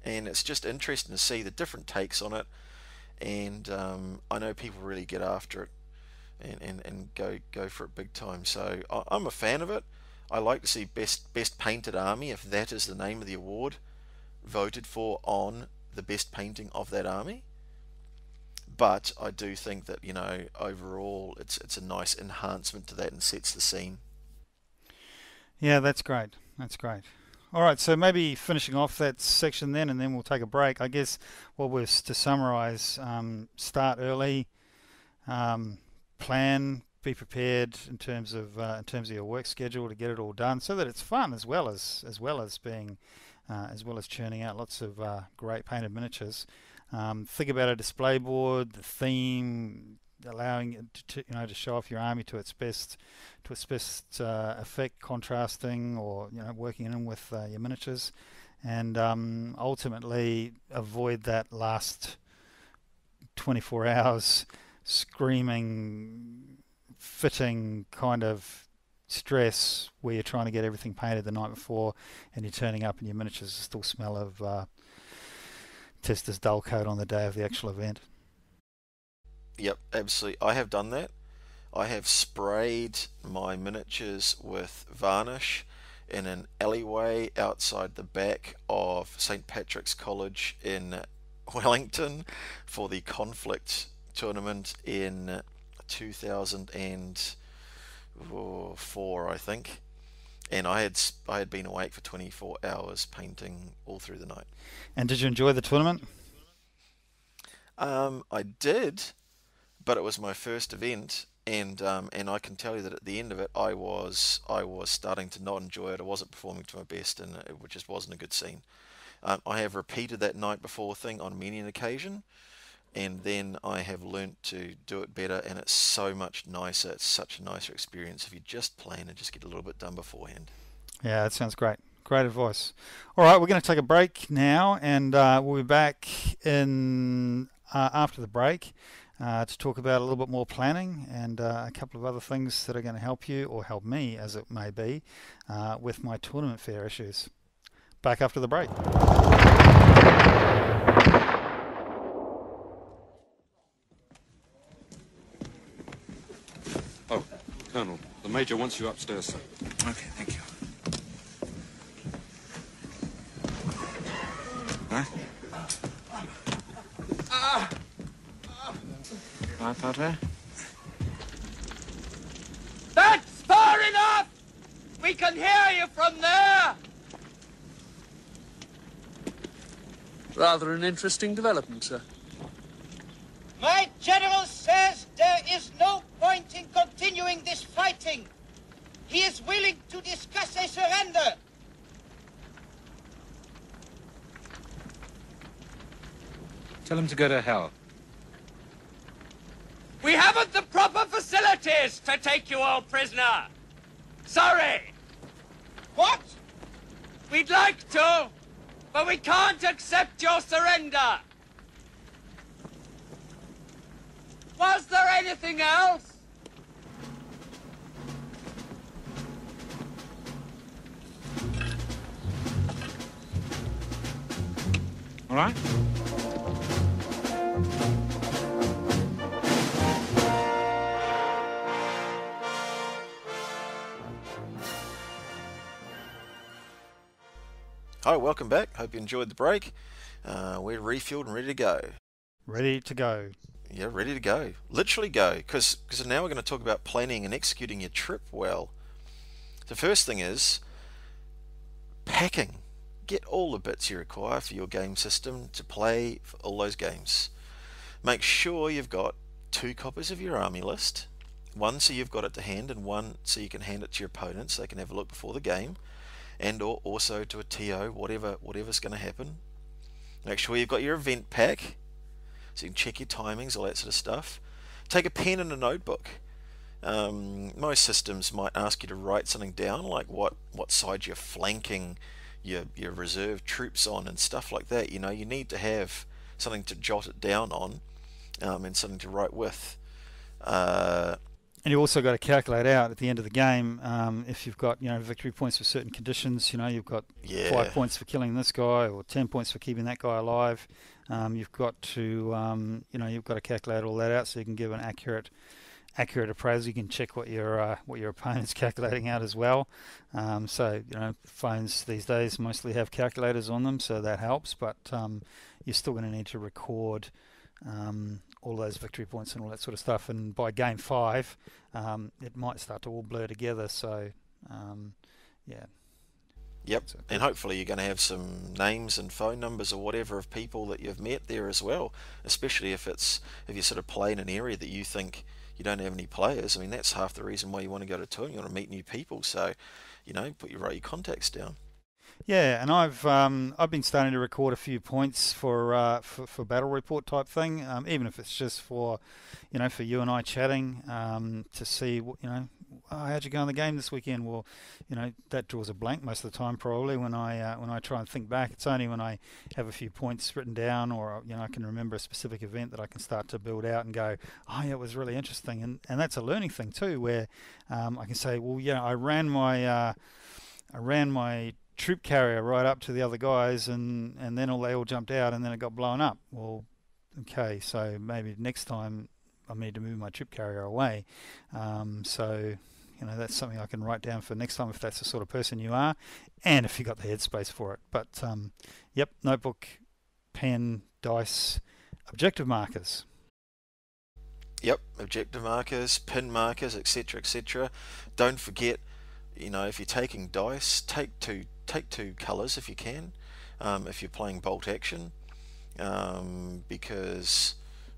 And it's just interesting to see the different takes on it, and I know people really get after it and go for it big time. So I'm a fan of it. I like to see best painted army, if that is the name of the award, voted for on the best painting of that army. But I do think that, overall it's a nice enhancement to that and sets the scene. Yeah, that's great. All right, so maybe finishing off that section then, and then we'll take a break. I guess what was to summarise: start early, plan, be prepared in terms of your work schedule to get it all done, so that it's fun as well as churning out lots of great painted miniatures. Think about a display board, the theme, allowing it to show off your army to its best effect, contrasting or working in with your miniatures, and ultimately avoid that last 24 hours screaming, fitting kind of stress where you're trying to get everything painted the night before and you're turning up and your miniatures still smell of Tester's dull coat on the day of the actual event. Yep, absolutely. I have done that. I have sprayed my miniatures with varnish in an alleyway outside the back of St. Patrick's College in Wellington for the Conflict tournament in 2004, I think. And I had been awake for 24 hours painting all through the night. And did you enjoy the tournament? I did, but it was my first event, and I can tell you that at the end of it, I was starting to not enjoy it. I wasn't performing to my best, and it just wasn't a good scene. I have repeated that night before thing on many an occasion, and then I have learnt to do it better, and it's so much nicer. It's such a nicer experience if you just plan and just get a little bit done beforehand. Yeah, that sounds great. Great advice. All right, we're going to take a break now, and we'll be back in after the break to talk about a little bit more planning and a couple of other things that are going to help you, or help me as it may be, with my tournament fair issues. Back after the break. Oh, Colonel, the Major wants you upstairs, sir. Okay, thank you. Huh? Hi, Padre. That's far enough! We can hear you from there! Rather an interesting development, sir. My general says there is no point in continuing this fighting. He is willing to discuss a surrender. Tell him to go to hell. We haven't the proper facilities to take you all prisoner. Sorry. What? We'd like to, but we can't accept your surrender. Was there anything else? All right? Hi, welcome back. Hope you enjoyed the break. We're refueled and ready to go. Ready to go. Yeah, ready to go. Literally go, because now we're going to talk about planning and executing your trip well. The first thing is packing. Get all the bits you require for your game system to play for all those games. Make sure you've got 2 copies of your army list. One so you've got it to hand, and one so you can hand it to your opponents so they can have a look before the game. And or also to a TO, whatever's going to happen. Make sure you've got your event pack so you can check your timings, all that sort of stuff. Take a pen and a notebook. Most systems might ask you to write something down, like what side you're flanking your reserve troops on and stuff like that. You know, you need to have something to jot it down on, and something to write with. And you also got to calculate out at the end of the game, if you've got, victory points for certain conditions. You've got 5 points for killing this guy, or 10 points for keeping that guy alive. You've got to, you've got to calculate all that out so you can give an accurate appraisal. You can check what your opponent's calculating out as well. Phones these days mostly have calculators on them, so that helps. But you're still going to need to record all those victory points and all that sort of stuff, and by game 5 it might start to all blur together, so yeah. Yep, and hopefully you're going to have some names and phone numbers or whatever of people that you've met there as well, especially if you sort of play in an area that you think you don't have any players. I mean, that's half the reason why you want to go to a tour. You want to meet new people, so write your contacts down. Yeah, and I've been starting to record a few points for battle report type thing, even if it's just for you and I chatting, to see how'd you go in the game this weekend. Well, that draws a blank most of the time probably when I try and think back. It's only when I have a few points written down, or I can remember a specific event, that I can start to build out and go, oh yeah, it was really interesting, and that's a learning thing too, where I can say, well, yeah, I ran my troop carrier right up to the other guys, and then they all jumped out, and then it got blown up. Well, okay, so maybe next time I need to move my troop carrier away. So that's something I can write down for next time if that's the sort of person you are, and if you got the headspace for it. But yep, notebook, pen, dice, objective markers. Yep, objective markers, pin markers, etc., etc. Don't forget, if you're taking dice, take two colours if you can, if you're playing bolt action, because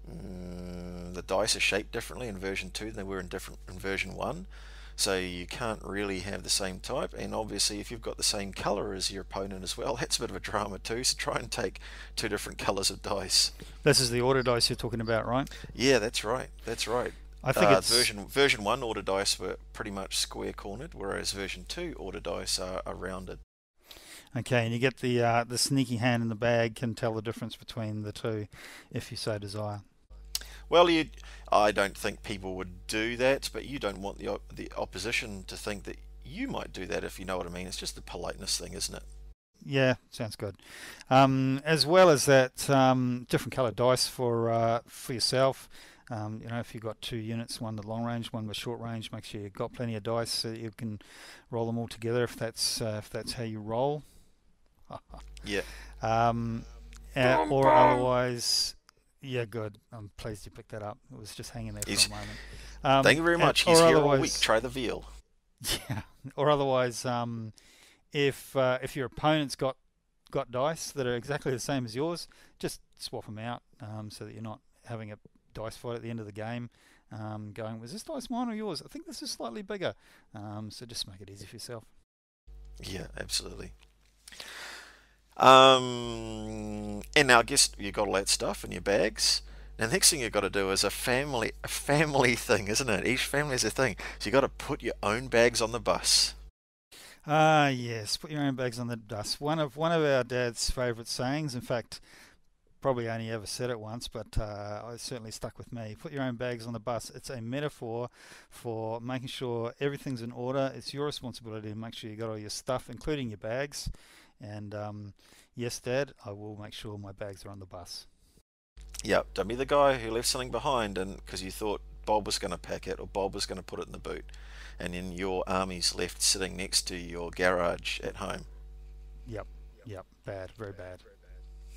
the dice are shaped differently in version 2 than they were in version 1, so you can't really have the same type. And obviously if you've got the same colour as your opponent as well, that's a bit of a drama too, so try and take 2 different colours of dice. This is the order dice you're talking about, right? Yeah, that's right. I think it's version 1 order dice were pretty much square cornered, whereas version 2 order dice are rounded. Okay, and you get the sneaky hand in the bag can tell the difference between the two if you so desire. Well, I don't think people would do that, but you don't want the opposition to think that you might do that, if you know what I mean. It's just the politeness thing, isn't it? Yeah, sounds good. As well as that, different coloured dice for yourself. You know, if you've got 2 units, one with long range, one with short range, make sure you've got plenty of dice so that you can roll them all together if that's how you roll. Yeah. Or otherwise, yeah, good. I'm pleased you picked that up. It was just hanging there for a moment. Thank you very much. He's here all week. Try the veal. Yeah. Or otherwise, if your opponent's got dice that are exactly the same as yours, just swap them out so that you're not having a dice fight at the end of the game. Going, was this dice mine or yours? I think this is slightly bigger. So just make it easy for yourself. Yeah, absolutely. And now I guess you got all that stuff in your bags. Now the next thing you've got to do is a family thing, isn't it? Each family has a thing. So you've got to put your own bags on the bus. Yes, put your own bags on the bus. One of our dad's favourite sayings. In fact, probably only ever said it once, but it certainly stuck with me. Put your own bags on the bus. It's a metaphor for making sure everything's in order. It's your responsibility to make sure you got all your stuff, including your bags. And yes, Dad, I will make sure my bags are on the bus. Yeah, don't be the guy who left something behind and because you thought Bob was going to pack it or Bob was going to put it in the boot, and then your army's left sitting next to your garage at home. Yep, bad, very bad.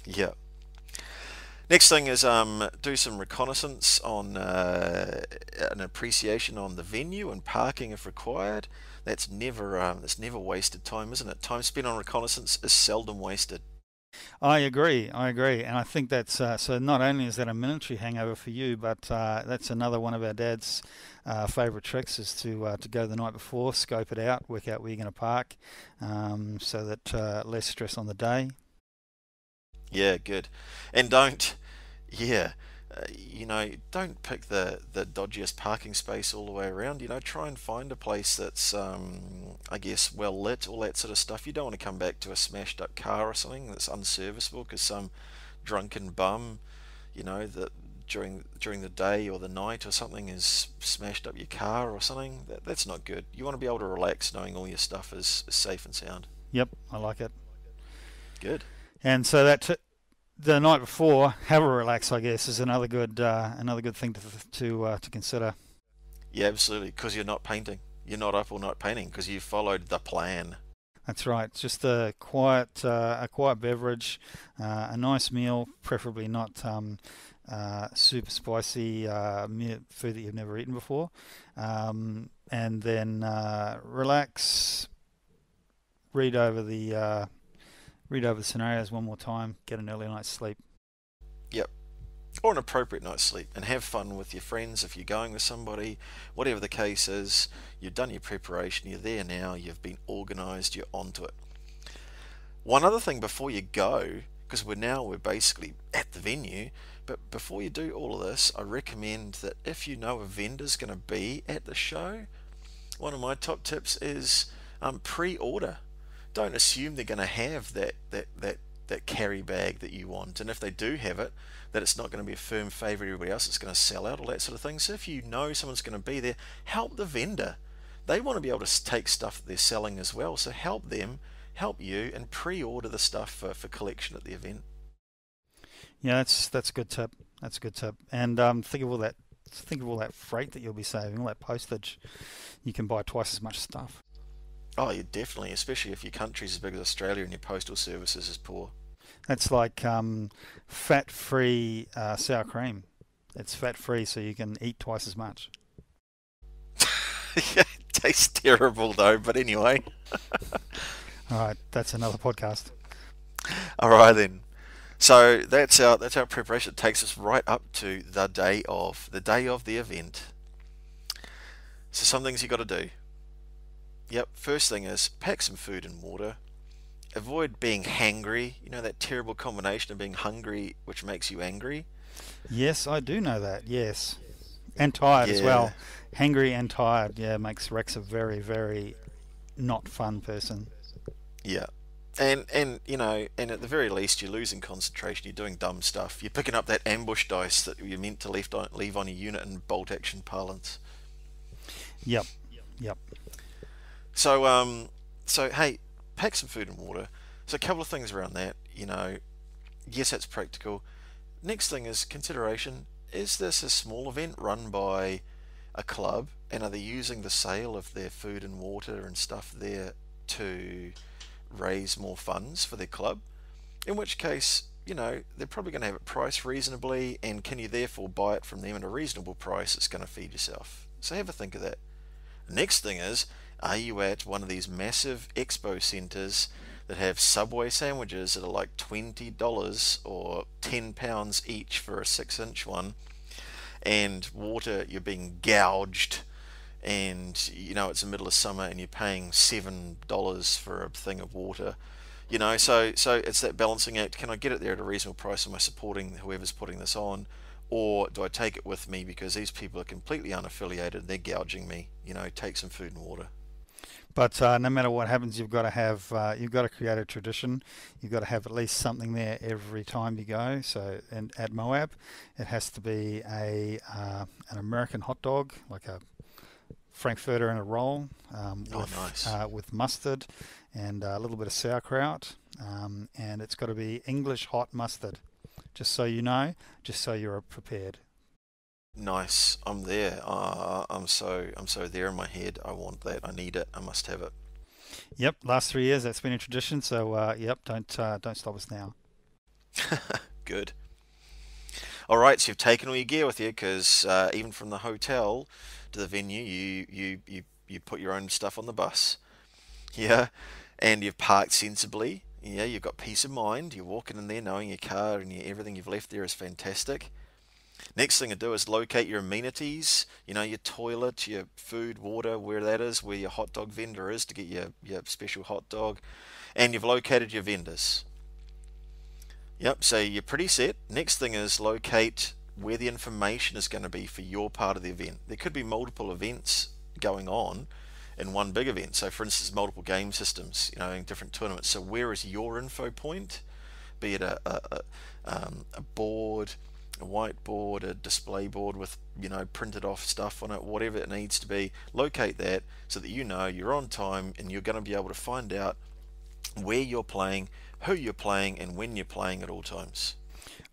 Yeah. Next thing is do some reconnaissance on an appreciation on the venue and parking if required. That's never wasted time, isn't it? Time spent on reconnaissance is seldom wasted. I agree, and I think that's so. Not only is that a military hangover for you, but that's another one of our dad's favourite tricks is to go the night before, scope it out, work out where you're going to park, so that less stress on the day. Yeah, good, and don't pick the dodgiest parking space all the way around. Try and find a place that's I guess well lit, all that sort of stuff. You don't want to come back to a smashed up car or something that's unserviceable because some drunken bum, that during the day or the night or something has smashed up your car or something. That's not good. You want to be able to relax knowing all your stuff is safe and sound. Yep, I like it. Good. And so the night before, have a relax, I guess, is another good thing to consider. Yeah, absolutely, because you're not painting. You're not up all night painting because you followed the plan. That's right. Just a quiet beverage, a nice meal, preferably not super spicy food that you've never eaten before, and then relax, read over the scenarios one more time, get an early night's sleep. Yep. Or an appropriate night's sleep, and have fun with your friends if you're going with somebody. Whatever the case is, you've done your preparation, you're there now, you've been organised, you're onto it. One other thing before you go, because we're basically at the venue, but before you do all of this, I recommend that if you know a vendor's going to be at the show, one of my top tips is pre-order. Don't assume they're going to have that carry bag that you want, and if they do have it, that it's not going to be a firm favourite. Everybody else is going to sell out, all that sort of thing. So if you know someone's going to be there, help the vendor. They want to be able to take stuff that they're selling as well, so help them, help you, and pre-order the stuff for collection at the event. Yeah, that's a good tip. That's a good tip. And think of all that freight that you'll be saving, all that postage. You can buy twice as much stuff. Oh, yeah, definitely, especially if your country's as big as Australia and your postal services is poor. That's like fat-free sour cream. It's fat-free, so you can eat twice as much. Yeah, it tastes terrible, though, but anyway. All right, that's another podcast. All right, then. So that's our preparation. It takes us right up to the day of the event. So some things you got to do. Yep, first thing is pack some food and water. Avoid being hangry. You know that terrible combination of being hungry which makes you angry? Yes, I do know that, yes. And tired as well. Hangry and tired, makes Rex a very, very not fun person. Yeah. And you know, and at the very least, you're losing concentration. You're doing dumb stuff. You're picking up that ambush dice that you're meant to leave on your unit in bolt action parlance. Yep. Yep. So hey, pack some food and water. So a couple of things around that. You know, yes, that's practical. Next thing is consideration. Is this a small event run by a club, and are they using the sale of their food and water and stuff there to raise more funds for their club? In which case, you know, they're probably going to have it priced reasonably, and can you therefore buy it from them at a reasonable price that's going to feed yourself? So have a think of that. Next thing is, are you at one of these massive expo centres that have Subway sandwiches that are like $20 or £10 each for a 6-inch one, and water, you're being gouged, and you know it's the middle of summer and you're paying $7 for a thing of water? You know, so it's that balancing act. Can I get it there at a reasonable price? Am I supporting whoever's putting this on, or do I take it with me because these people are completely unaffiliated, they're gouging me? You know, take some food and water. But no matter what happens, you've got to create a tradition. You've got to have at least something there every time you go. So, and at MOAB, it has to be an American hot dog, like a Frankfurter in a roll, with mustard and a little bit of sauerkraut, and it's got to be English hot mustard. Just so you know, just so you're prepared. Nice, I'm there. I'm so there in my head. I want that. I need it. I must have it. Yep, last 3 years that's been a tradition. So yep, don't stop us now. Good. All right, so you've taken all your gear with you, because even from the hotel to the venue, you put your own stuff on the bus. Yeah, and you've parked sensibly. Yeah, you've got peace of mind. You're walking in there knowing your car and everything you've left there is fantastic. Next thing to do is locate your amenities, you know, your toilet, your food, water, where that is, where your hot dog vendor is to get your special hot dog, and you've located your vendors. Yep, so you're pretty set. Next thing is locate where the information is going to be for your part of the event. There could be multiple events going on in one big event. So for instance, multiple game systems, you know, in different tournaments. So where is your info point? Be it a board, a whiteboard, a display board with, you know, printed off stuff on it, whatever it needs to be. Locate that so that you know you're on time and you're going to be able to find out where you're playing, who you're playing, and when you're playing at all times.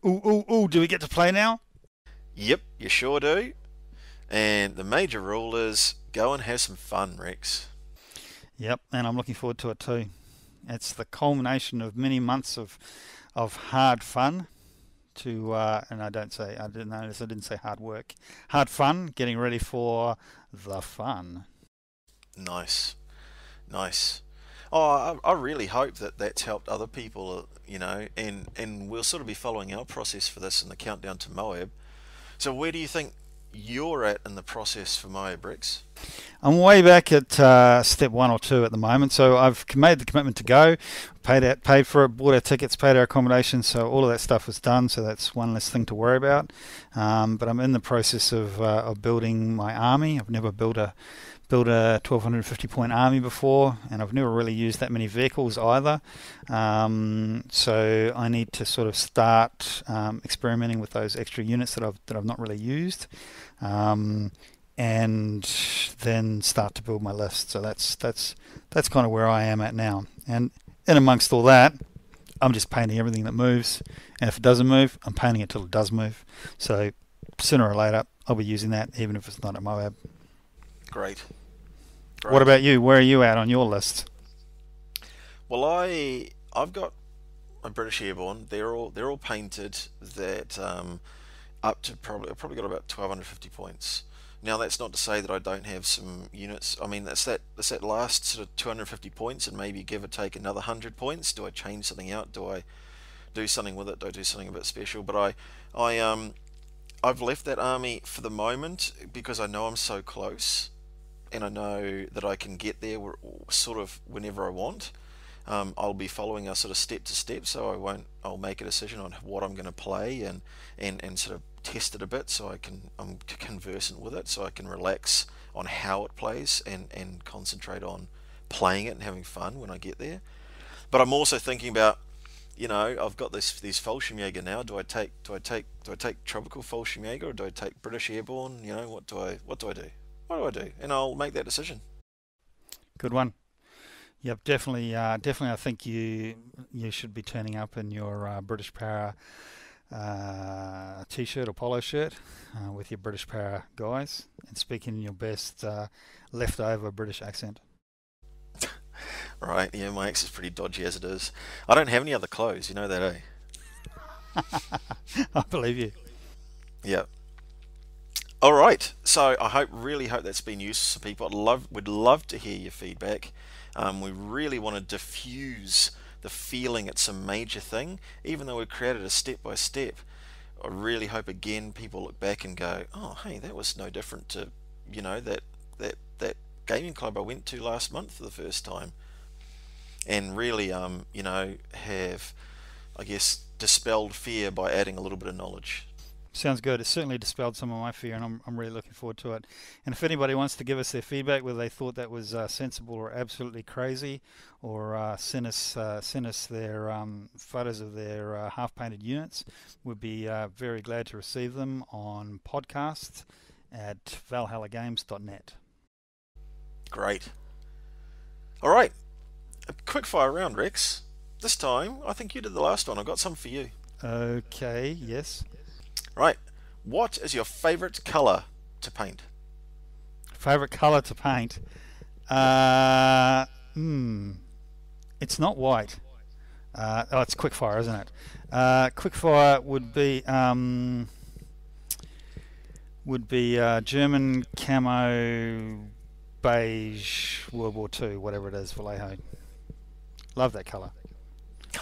Ooh, do we get to play now? Yep, you sure do. And the major rule is go and have some fun, Rex. Yep, and I'm looking forward to it too. It's the culmination of many months of hard fun. And I didn't say hard work. Hard fun, getting ready for the fun. Nice. Oh, I really hope that that's helped other people, you know, and we'll sort of be following our process for this in the countdown to MOAB. So where do you think you're at in the process for MOAB, Rex? I'm way back at step 1 or 2 at the moment, so I've made the commitment to go, paid for it, bought our tickets, paid our accommodation, so all of that stuff was done, so that's one less thing to worry about. But I'm in the process of building my army. I've never built a 1250 point army before, and I've never really used that many vehicles either, so I need to sort of start experimenting with those extra units that I've not really used, and then start to build my list. So that's kind of where I am at now, and in amongst all that, I'm just painting everything that moves, and if it doesn't move, I'm painting it till it does move. So sooner or later I'll be using that, even if it's not at MOAB. Great. What about you? Where are you at on your list? Well, I've got my British Airborne. They're all painted. That up to I've probably got about 1250 points. Now that's not to say that I don't have some units. I mean, that's that last sort of 250 points, and maybe give or take another 100 points. Do I change something out? Do I do something with it? Do I do something a bit special? But I've left that army for the moment because I know I'm so close. And I know that I can get there sort of whenever I want. I'll be following a sort of step to step, so I'll make a decision on what I'm going to play and sort of test it a bit, so I'm conversant with it, so I can relax on how it plays and concentrate on playing it and having fun when I get there. But I'm also thinking about, you know, I've got these Fallschirmjäger now. Do I take tropical Fallschirmjäger, or do I take British Airborne? You know, what do I do? What do I do? And I'll make that decision. Good one. Yep, definitely. Definitely, I think you should be turning up in your British Power t-shirt or polo shirt with your British Power guys, and speaking in your best leftover British accent. Right, yeah, my accent's pretty dodgy as it is. I don't have any other clothes, you know that, eh? I believe you. Yeah. All right, so I really hope that's been useful for people. We'd love to hear your feedback. We really want to diffuse the feeling it's a major thing, even though we've created a step-by-step. I really hope, again, people look back and go, oh, hey, that was no different to, you know, that gaming club I went to last month for the first time. And really, you know, have, I guess, dispelled fear by adding a little bit of knowledge. Sounds good. It certainly dispelled some of my fear, and I'm really looking forward to it. And if anybody wants to give us their feedback, whether they thought that was sensible or absolutely crazy, or send us their photos of their half-painted units, we'd be very glad to receive them on podcast at valhallagames.net. Great. All right. A quick fire round, Rex. This time, I think you did the last one. I've got some for you. Okay, yes. Right. What is your favourite colour to paint? Favourite colour to paint? It's not white. It's quickfire, isn't it? Quickfire would be German camo beige World War II, whatever it is, Vallejo. Love that colour.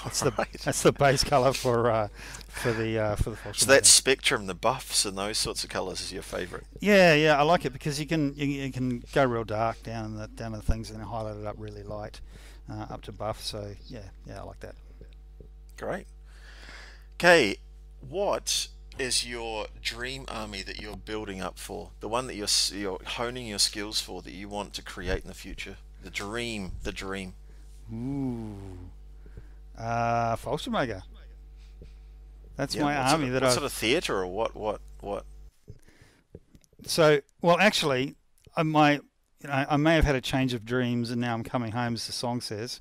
That's the base colour for the Fallschirmjäger. So that spectrum, the buffs and those sorts of colours, is your favourite? Yeah, I like it because you can go real dark down the things and highlight it up really light, up to buff. So yeah, I like that. Great. Okay, what is your dream army that you're building up for? The one that you're honing your skills for, that you want to create in the future? The dream. Ooh. Fallschirmjäger. That's my army. What sort of theatre or what? So, well, actually, I may have had a change of dreams, and now I'm coming home, as the song says.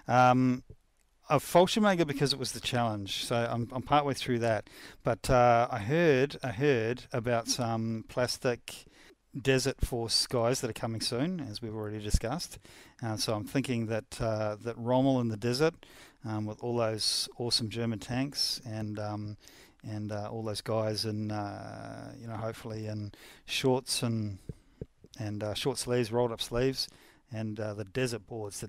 A Fallschirmjäger because it was the challenge. So I'm partway through that, but I heard about some plastic Desert Force guys that are coming soon, as we've already discussed. So I'm thinking that Rommel in the desert, with all those awesome German tanks and all those guys in hopefully in shorts and short sleeves, rolled up sleeves, and the desert boards.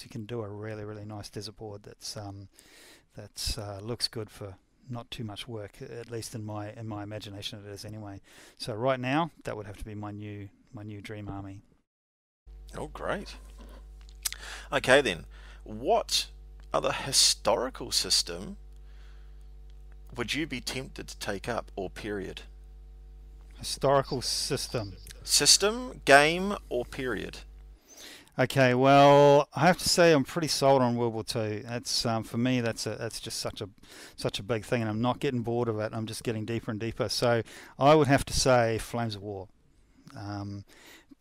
You can do a really, really nice desert board that's looks good for not too much work, at least in my imagination it is anyway. So right now that would have to be my new dream army. Oh, great. Okay then, what other historical system would you be tempted to take up, or period? Historical system, game, or period? Okay, well, I have to say I'm pretty sold on World War II. That's for me. That's just such a big thing, and I'm not getting bored of it. I'm just getting deeper and deeper. So I would have to say Flames of War,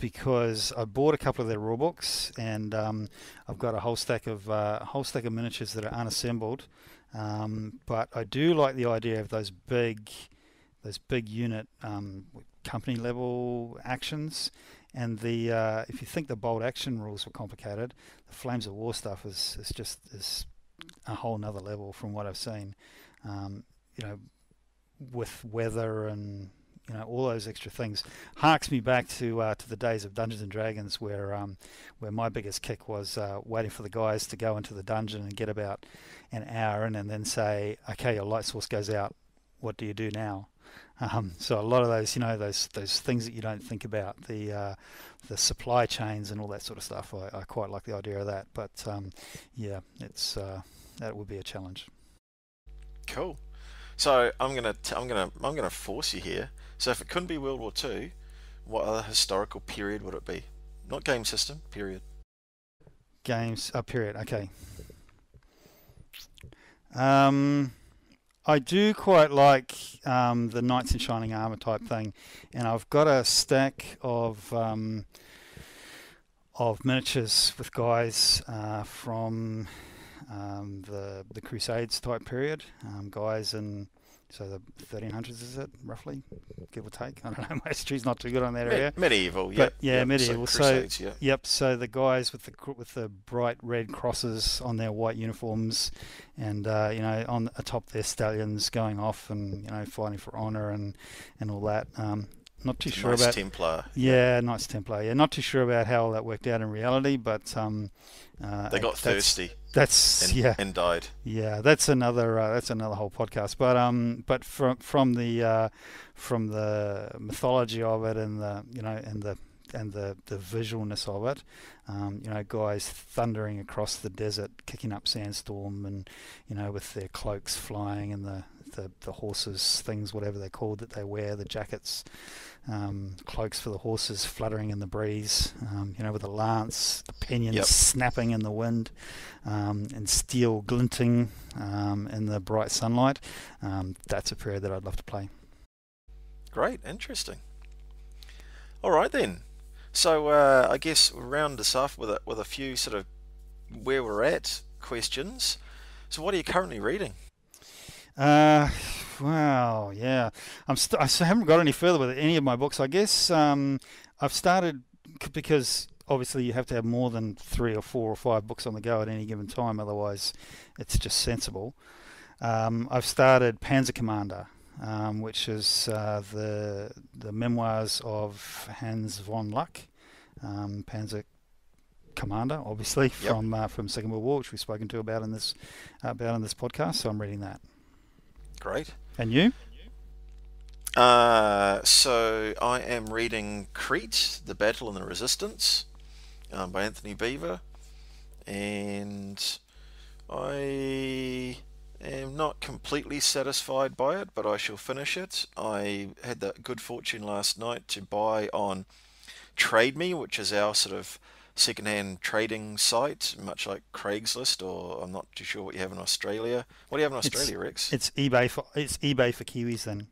because I bought a couple of their rule books, and I've got a whole stack of miniatures that are unassembled. But I do like the idea of those big unit company level actions. And if you think the bold action rules were complicated, the Flames of War stuff is a whole nother level from what I've seen. With weather and all those extra things, harks me back to the days of Dungeons and Dragons, where my biggest kick was waiting for the guys to go into the dungeon and get about an hour in, and then say, okay, your light source goes out. What do you do now? So a lot of those, those things that you don't think about, the supply chains and all that sort of stuff. I quite like the idea of that, but yeah, it's that would be a challenge. Cool. So I'm gonna force you here. So if it couldn't be World War II, what other historical period would it be? Not game system, period. Games, period. Okay. I do quite like the Knights in Shining Armour type thing, and I've got a stack of miniatures with guys from the Crusades type period, guys in the 1300s, is it roughly, give or take? I don't know. My history's not too good on that area. Medieval, yeah. Medieval. So Crusades, yeah. Yep. So the guys with the bright red crosses on their white uniforms, and on atop their stallions, going off and fighting for honor and all that. Not too sure about Templar. Yeah, Knights Templar. Yeah, not too sure about how all that worked out in reality, but they got thirsty. And died. Yeah, that's another whole podcast. But from the mythology of it and the visualness of it, guys thundering across the desert, kicking up sandstorm, and with their cloaks flying and the horses, things, whatever they're called, that they wear, the jackets, cloaks for the horses fluttering in the breeze, with a lance, the pinions snapping in the wind, and steel glinting in the bright sunlight. That's a period that I'd love to play. Great, interesting. All right then. So I guess we'll round this off with a few sort of where we're at questions. So what are you currently reading? Well, yeah. I haven't got any further with any of my books. I guess I've started, because obviously you have to have more than 3 or 4 or 5 books on the go at any given time, otherwise it's just sensible. I've started Panzer Commander, which is the memoirs of Hans von Luck, Panzer Commander, obviously, from Second World War, which we've spoken to about in this podcast. So I'm reading that. Great. And you? So I am reading Crete, The Battle and the Resistance, by Anthony Beaver, and I am not completely satisfied by it, but I shall finish it. I had the good fortune last night to buy on Trade Me, which is our sort of second-hand trading site, much like Craigslist, or I'm not too sure what you have in Australia. What do you have in Australia, Rex? It's eBay for Kiwis then.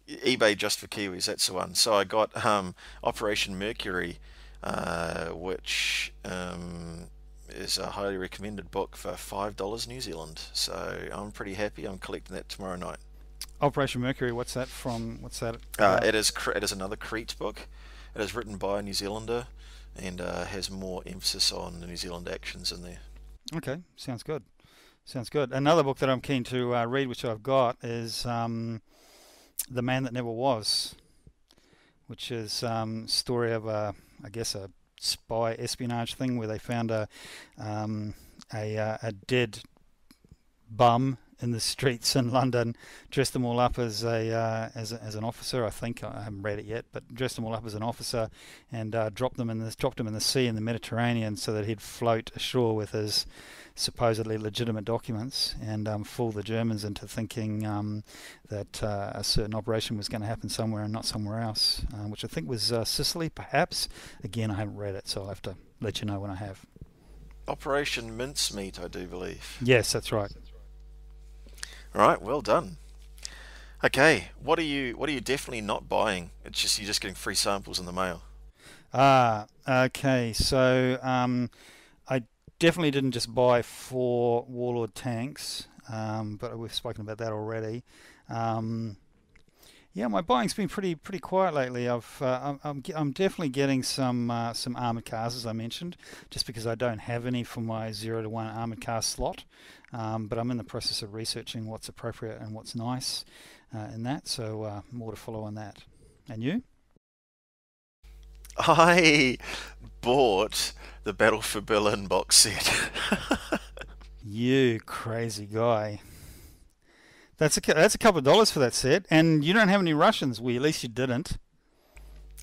eBay just for Kiwis, that's the one. So I got Operation Mercury, which is a highly recommended book for $5 New Zealand. So I'm pretty happy. I'm collecting that tomorrow night. Operation Mercury, what's that from? What's that? It is another Crete book. It is written by a New Zealander, and has more emphasis on the New Zealand actions in there. Okay, sounds good. Another book that I'm keen to read, which I've got, is The Man That Never Was, which is story of a spy espionage thing where they found a dead bum in the streets in London, dressed them all up as an officer. I think I haven't read it yet, but dressed them all up as an officer and dropped him in the sea in the Mediterranean so that he'd float ashore with his supposedly legitimate documents and fool the Germans into thinking that a certain operation was going to happen somewhere and not somewhere else, which I think was Sicily, perhaps. Again, I haven't read it, so I'll have to let you know when I have. Operation Mincemeat, I do believe. Yes, that's right. All right, well done. Okay, what are you definitely not buying? It's just you're just getting free samples in the mail. Okay. So I definitely didn't just buy 4 Warlord tanks, but we've spoken about that already. Yeah, my buying's been pretty quiet lately. I'm definitely getting some armoured cars, as I mentioned, just because I don't have any for my 0 to 1 armoured car slot. But I'm in the process of researching what's appropriate and what's nice in that. So more to follow on that. And you? I bought the Battle for Berlin box set. You crazy guy. That's a couple of dollars for that set, and you don't have any Russians. Well, at least you didn't.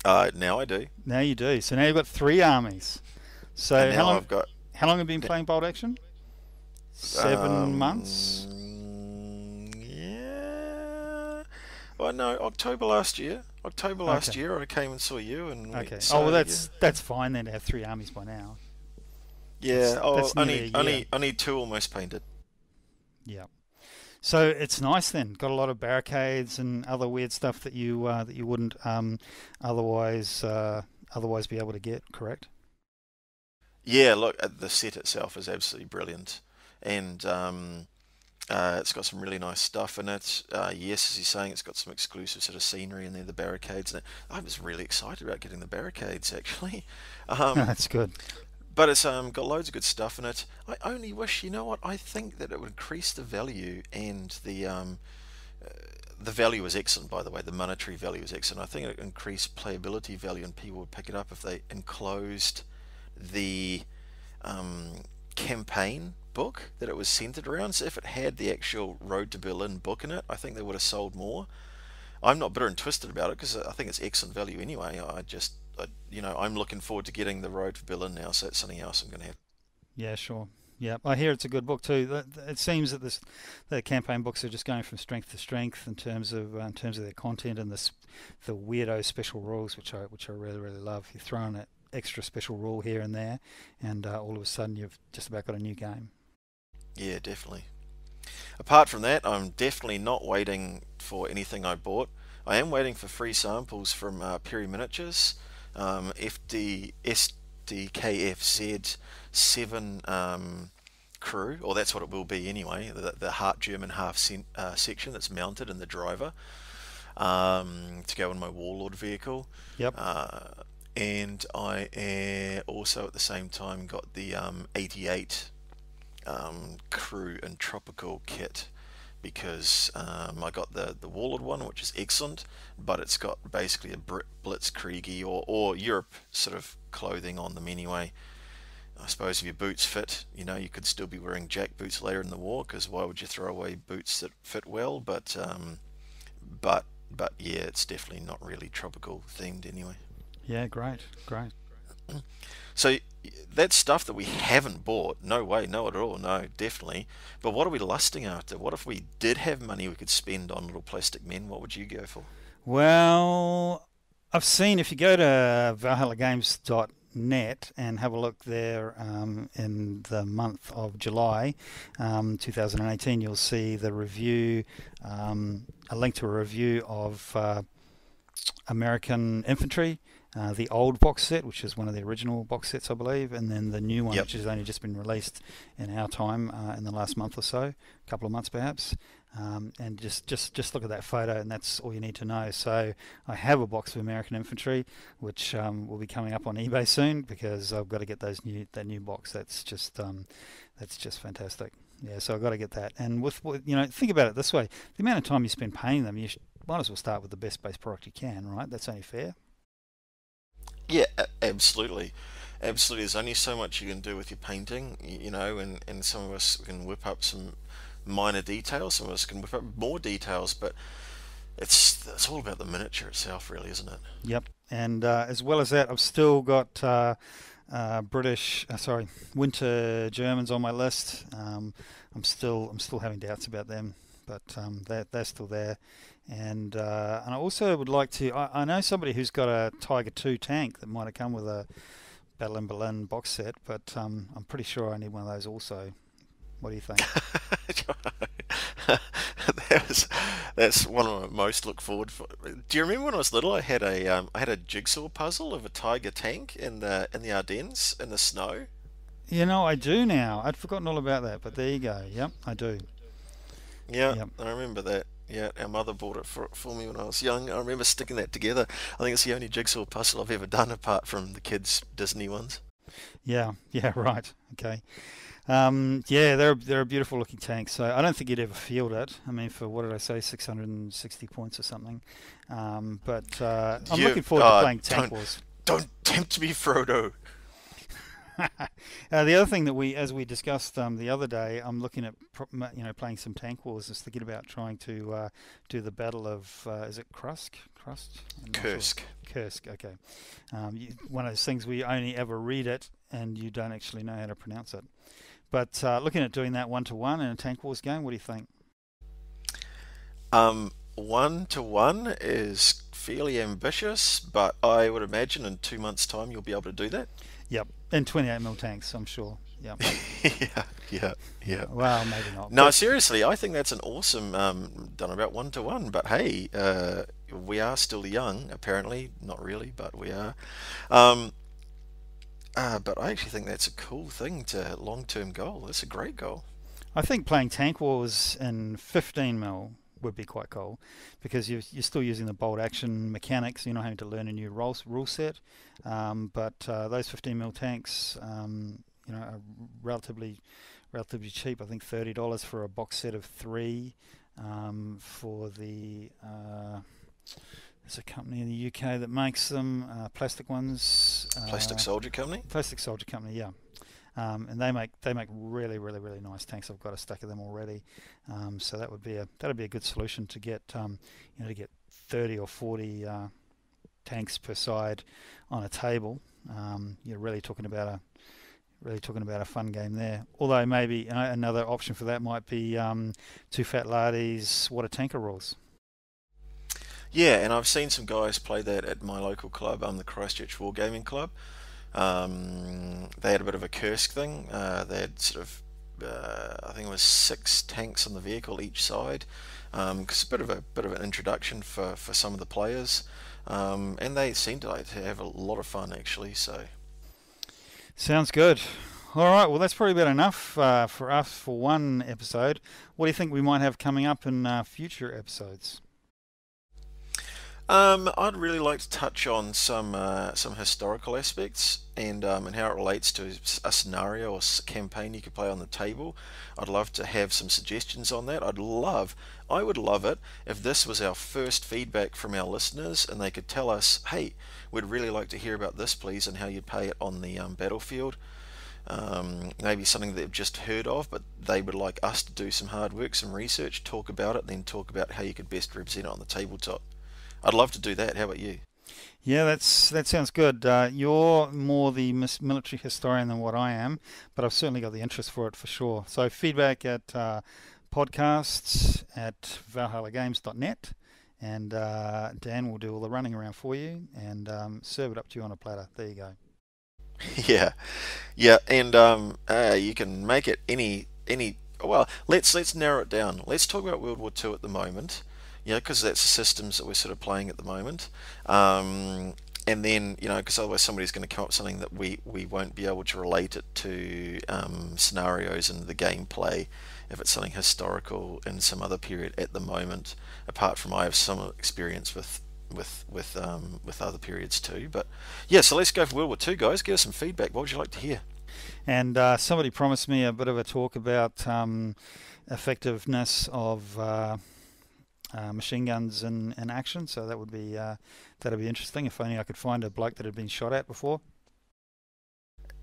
Now I do. Now you do. So now you've got 3 armies. So how long have you been playing Bolt Action? 7 months. Yeah. Well, no, October last year. Last year, I came and saw you, and okay. Oh well, that's fine then to have 3 armies by now. Yeah. That's I need 2 almost painted. Yeah. So it's nice then. Got a lot of barricades and other weird stuff that you wouldn't otherwise be able to get. Correct? Yeah, look, the set itself is absolutely brilliant, and it's got some really nice stuff in it. Yes, as he's saying, it's got some exclusive sort of scenery in there, the barricades. And I was really excited about getting the barricades, actually. That's good. But it's got loads of good stuff in it. I only wish, you know what, I think that it would increase the value, and the value is excellent, by the way. The monetary value is excellent. I think it would increase playability value, and people would pick it up if they enclosed the campaign book that it was centered around. So if it had the actual Road to Berlin book in it, I think they would have sold more. I'm not bitter and twisted about it because I think it's excellent value anyway. I'm looking forward to getting the Road to Berlin now, so that's something else I'm going to have. Yeah, sure. Yeah, I hear it's a good book too. It seems that the campaign books are just going from strength to strength in terms of their content and the weirdo special rules, which I really really love. You throw in an extra special rule here and there, and all of a sudden you've just about got a new game. Yeah, definitely. Apart from that, I'm definitely not waiting for anything I bought. I am waiting for free samples from Perry Miniatures, SDKFZ 7 crew, or that's what it will be anyway, the German half section that's mounted in the driver to go in my Warlord vehicle. Yep. And I also at the same time got the 88 crew and tropical kit, because I got the Warlord one, which is excellent, but it's got basically a Blitzkrieg or Europe sort of clothing on them anyway. I suppose if your boots fit, you could still be wearing jack boots later in the war, because why would you throw away boots that fit well? But yeah, it's definitely not really tropical themed anyway. Yeah, great. So that's stuff that we haven't bought. No way, no at all, no, definitely. But what are we lusting after? What if we did have money we could spend on little plastic men? What would you go for? Well, I've seen, if you go to Valhallagames.net and have a look there in the month of July 2018, you'll see the review, a link to a review of American Infantry, the old box set, which is one of the original box sets, I believe, and then the new one, which has only just been released in our time in the last month or so, a couple of months perhaps. And just look at that photo, and that's all you need to know. So I have a box of American Infantry, which will be coming up on eBay soon, because I've got to get that new box. That's just fantastic. Yeah, so I've got to get that. And think about it this way: the amount of time you spend painting them, you might as well start with the best base product you can, right? That's only fair. Yeah, absolutely. There's only so much you can do with your painting, and some of us can whip up some minor details, some of us can whip up more details, but it's all about the miniature itself, really, isn't it? Yep. And as well as that, I've still got Winter Germans on my list. I'm still having doubts about them, but they're still there. And I also would like to. I know somebody who's got a Tiger II tank that might have come with a Battle in Berlin box set, but I'm pretty sure I need one of those also. What do you think? That's one of my most look forward for. Do you remember when I was little? I had a jigsaw puzzle of a Tiger tank in the Ardennes in the snow. I do now. I'd forgotten all about that, but there you go. Yep, I do. Yeah, yep. I remember that. Yeah, our mother bought it for me when I was young. I remember sticking that together. I think it's the only jigsaw puzzle I've ever done, apart from the kids' Disney ones. Yeah, right. Okay. They're a beautiful looking tank. So I don't think you'd ever field it. I mean, for what did I say, 660 points or something. But I'm looking forward to playing Tank Wars. Don't tempt me, Frodo. The other thing that as we discussed the other day, I'm looking at playing some Tank Wars. Just thinking about trying to do the Battle of is it Kursk? Kursk. Kursk. Okay. One of those things where you only ever read it and you don't actually know how to pronounce it. But looking at doing that 1-to-1 in a Tank Wars game, what do you think? 1-to-1 is fairly ambitious, but I would imagine in 2 months' time you'll be able to do that. Yep, and 28mm tanks, I'm sure. Yeah. Yeah. Well, maybe not. No, seriously, I think that's an awesome done about 1-to-1. But hey, we are still young, apparently. Not really, but we are. But I actually think that's a cool thing to long-term goal. That's a great goal. I think playing Tank Wars in 15mm would be quite cool, because you're still using the bolt action mechanics. You're not having to learn a new rule set. But those 15mm tanks, are relatively cheap. I think $30 for a box set of 3. For the there's a company in the UK that makes them, plastic ones. Plastic Soldier Company. Plastic Soldier Company, yeah. And they make really nice tanks. I've got a stack of them already. So that'd be a good solution to get to get 30 or 40 tanks per side on a table. You're really talking about a fun game there. Although maybe another option for that might be Two Fat Lardies Water Tanker rules. Yeah, and I've seen some guys play that at my local club, the Christchurch Wargaming Club. They had a bit of a Kursk thing. They had sort of, I think it was 6 tanks on the vehicle each side. Cause a bit of an introduction for some of the players, and they seemed to have a lot of fun actually. So sounds good. All right, well that's probably about enough for us for one episode. What do you think we might have coming up in future episodes? I'd really like to touch on some historical aspects and how it relates to a scenario or campaign you could play on the table. I'd love to have some suggestions on that. I would love it if this was our first feedback from our listeners and they could tell us, hey, we'd really like to hear about this please, and how you'd play it on the battlefield. Maybe something they've just heard of, but they would like us to do some hard work, some research, talk about it, then talk about how you could best represent it on the tabletop. I'd love to do that. How about you? Yeah, that sounds good. You're more the military historian than what I am, but I've certainly got the interest for it for sure. So feedback at podcasts@valhallagames.net, and Dan will do all the running around for you and serve it up to you on a platter. There you go. Yeah, and you can make it any. Well, let's narrow it down. Let's talk about World War II at the moment. Yeah, because that's the systems that we're sort of playing at the moment. And then, because otherwise somebody's going to come up with something that we won't be able to relate it to scenarios and the gameplay if it's something historical in some other period at the moment. Apart from I have some experience with other periods too. But yeah, so let's go for World War II, guys. Give us some feedback. What would you like to hear? And somebody promised me a bit of a talk about effectiveness of machine guns in action, so that'd be interesting. If only I could find a bloke that had been shot at before.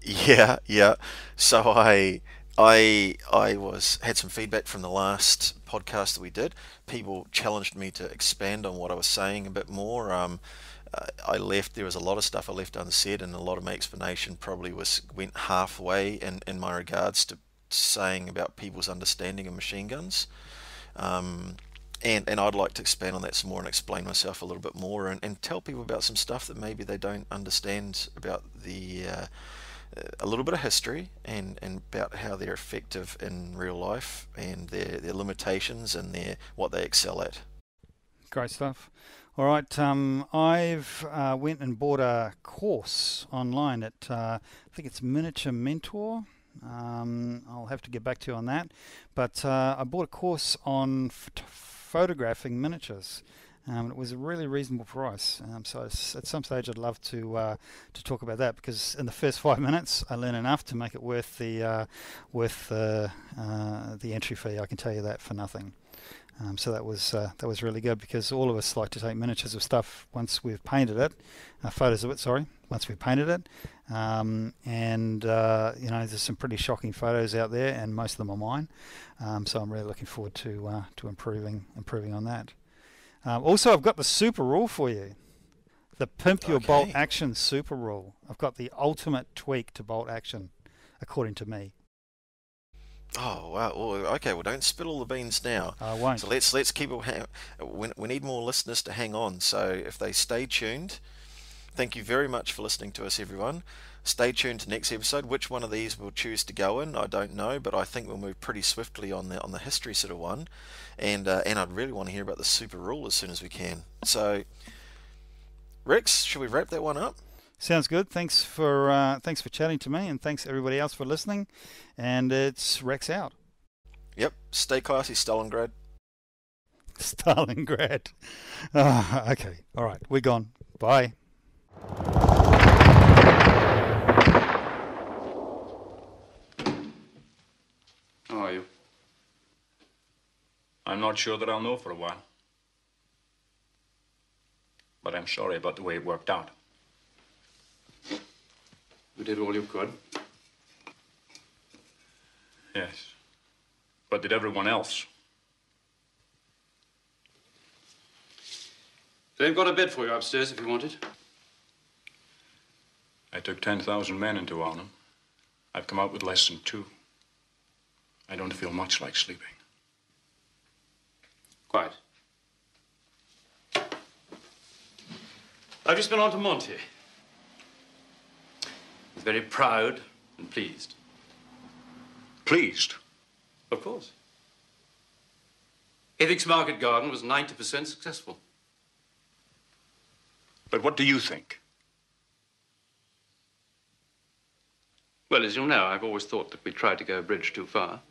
Yeah. So I had some feedback from the last podcast that we did. People challenged me to expand on what I was saying a bit more. There was a lot of stuff I left unsaid, and a lot of my explanation probably went halfway in my regards to saying about people's understanding of machine guns. And I'd like to expand on that some more and explain myself a little bit more and tell people about some stuff that maybe they don't understand about a little bit of history and about how they're effective in real life and their limitations and what they excel at. Great stuff. All right, I've went and bought a course online at I think it's Miniature Mentor. I'll have to get back to you on that, but I bought a course on photographing miniatures. It was a really reasonable price. So at some stage I'd love to talk about that, because in the first 5 minutes I learn enough to make it worth the entry fee. I can tell you that for nothing. So that was really good, because all of us like to take miniatures of stuff once we've painted it, photos of it. Sorry, once we've painted it, and there's some pretty shocking photos out there, and most of them are mine. So I'm really looking forward to improving on that. Also, I've got the super rule for you, the Pimp Your Bolt Action super rule. I've got the ultimate tweak to bolt action, according to me. Oh wow! Okay, well, don't spill all the beans now. I won't. So let's keep it. We need more listeners to hang on. So if they stay tuned, Thank you very much for listening to us, everyone. Stay tuned to next episode. Which one of these we'll choose to go in, I don't know, but I think we'll move pretty swiftly on the history sort of one, and I'd really want to hear about the super rule as soon as we can. So, Rex, should we wrap that one up? Sounds good. Thanks for chatting to me, and thanks everybody else for listening. And it's Rex out. Yep. Stay classy, Stalingrad. Stalingrad. Okay. All right. We're gone. Bye. How are you? I'm not sure that I'll know for a while. But I'm sorry about the way it worked out. You did all you could. Yes. But did everyone else? They've got a bed for you upstairs if you want it. I took 10,000 men into Arnhem. I've come out with less than 2. I don't feel much like sleeping. Quite. I've just been on to Monty. He's very proud and pleased. Pleased? Of course. Ethics Market Garden was 90% successful. But what do you think? Well, as you'll know, I've always thought that we tried to go a bridge too far.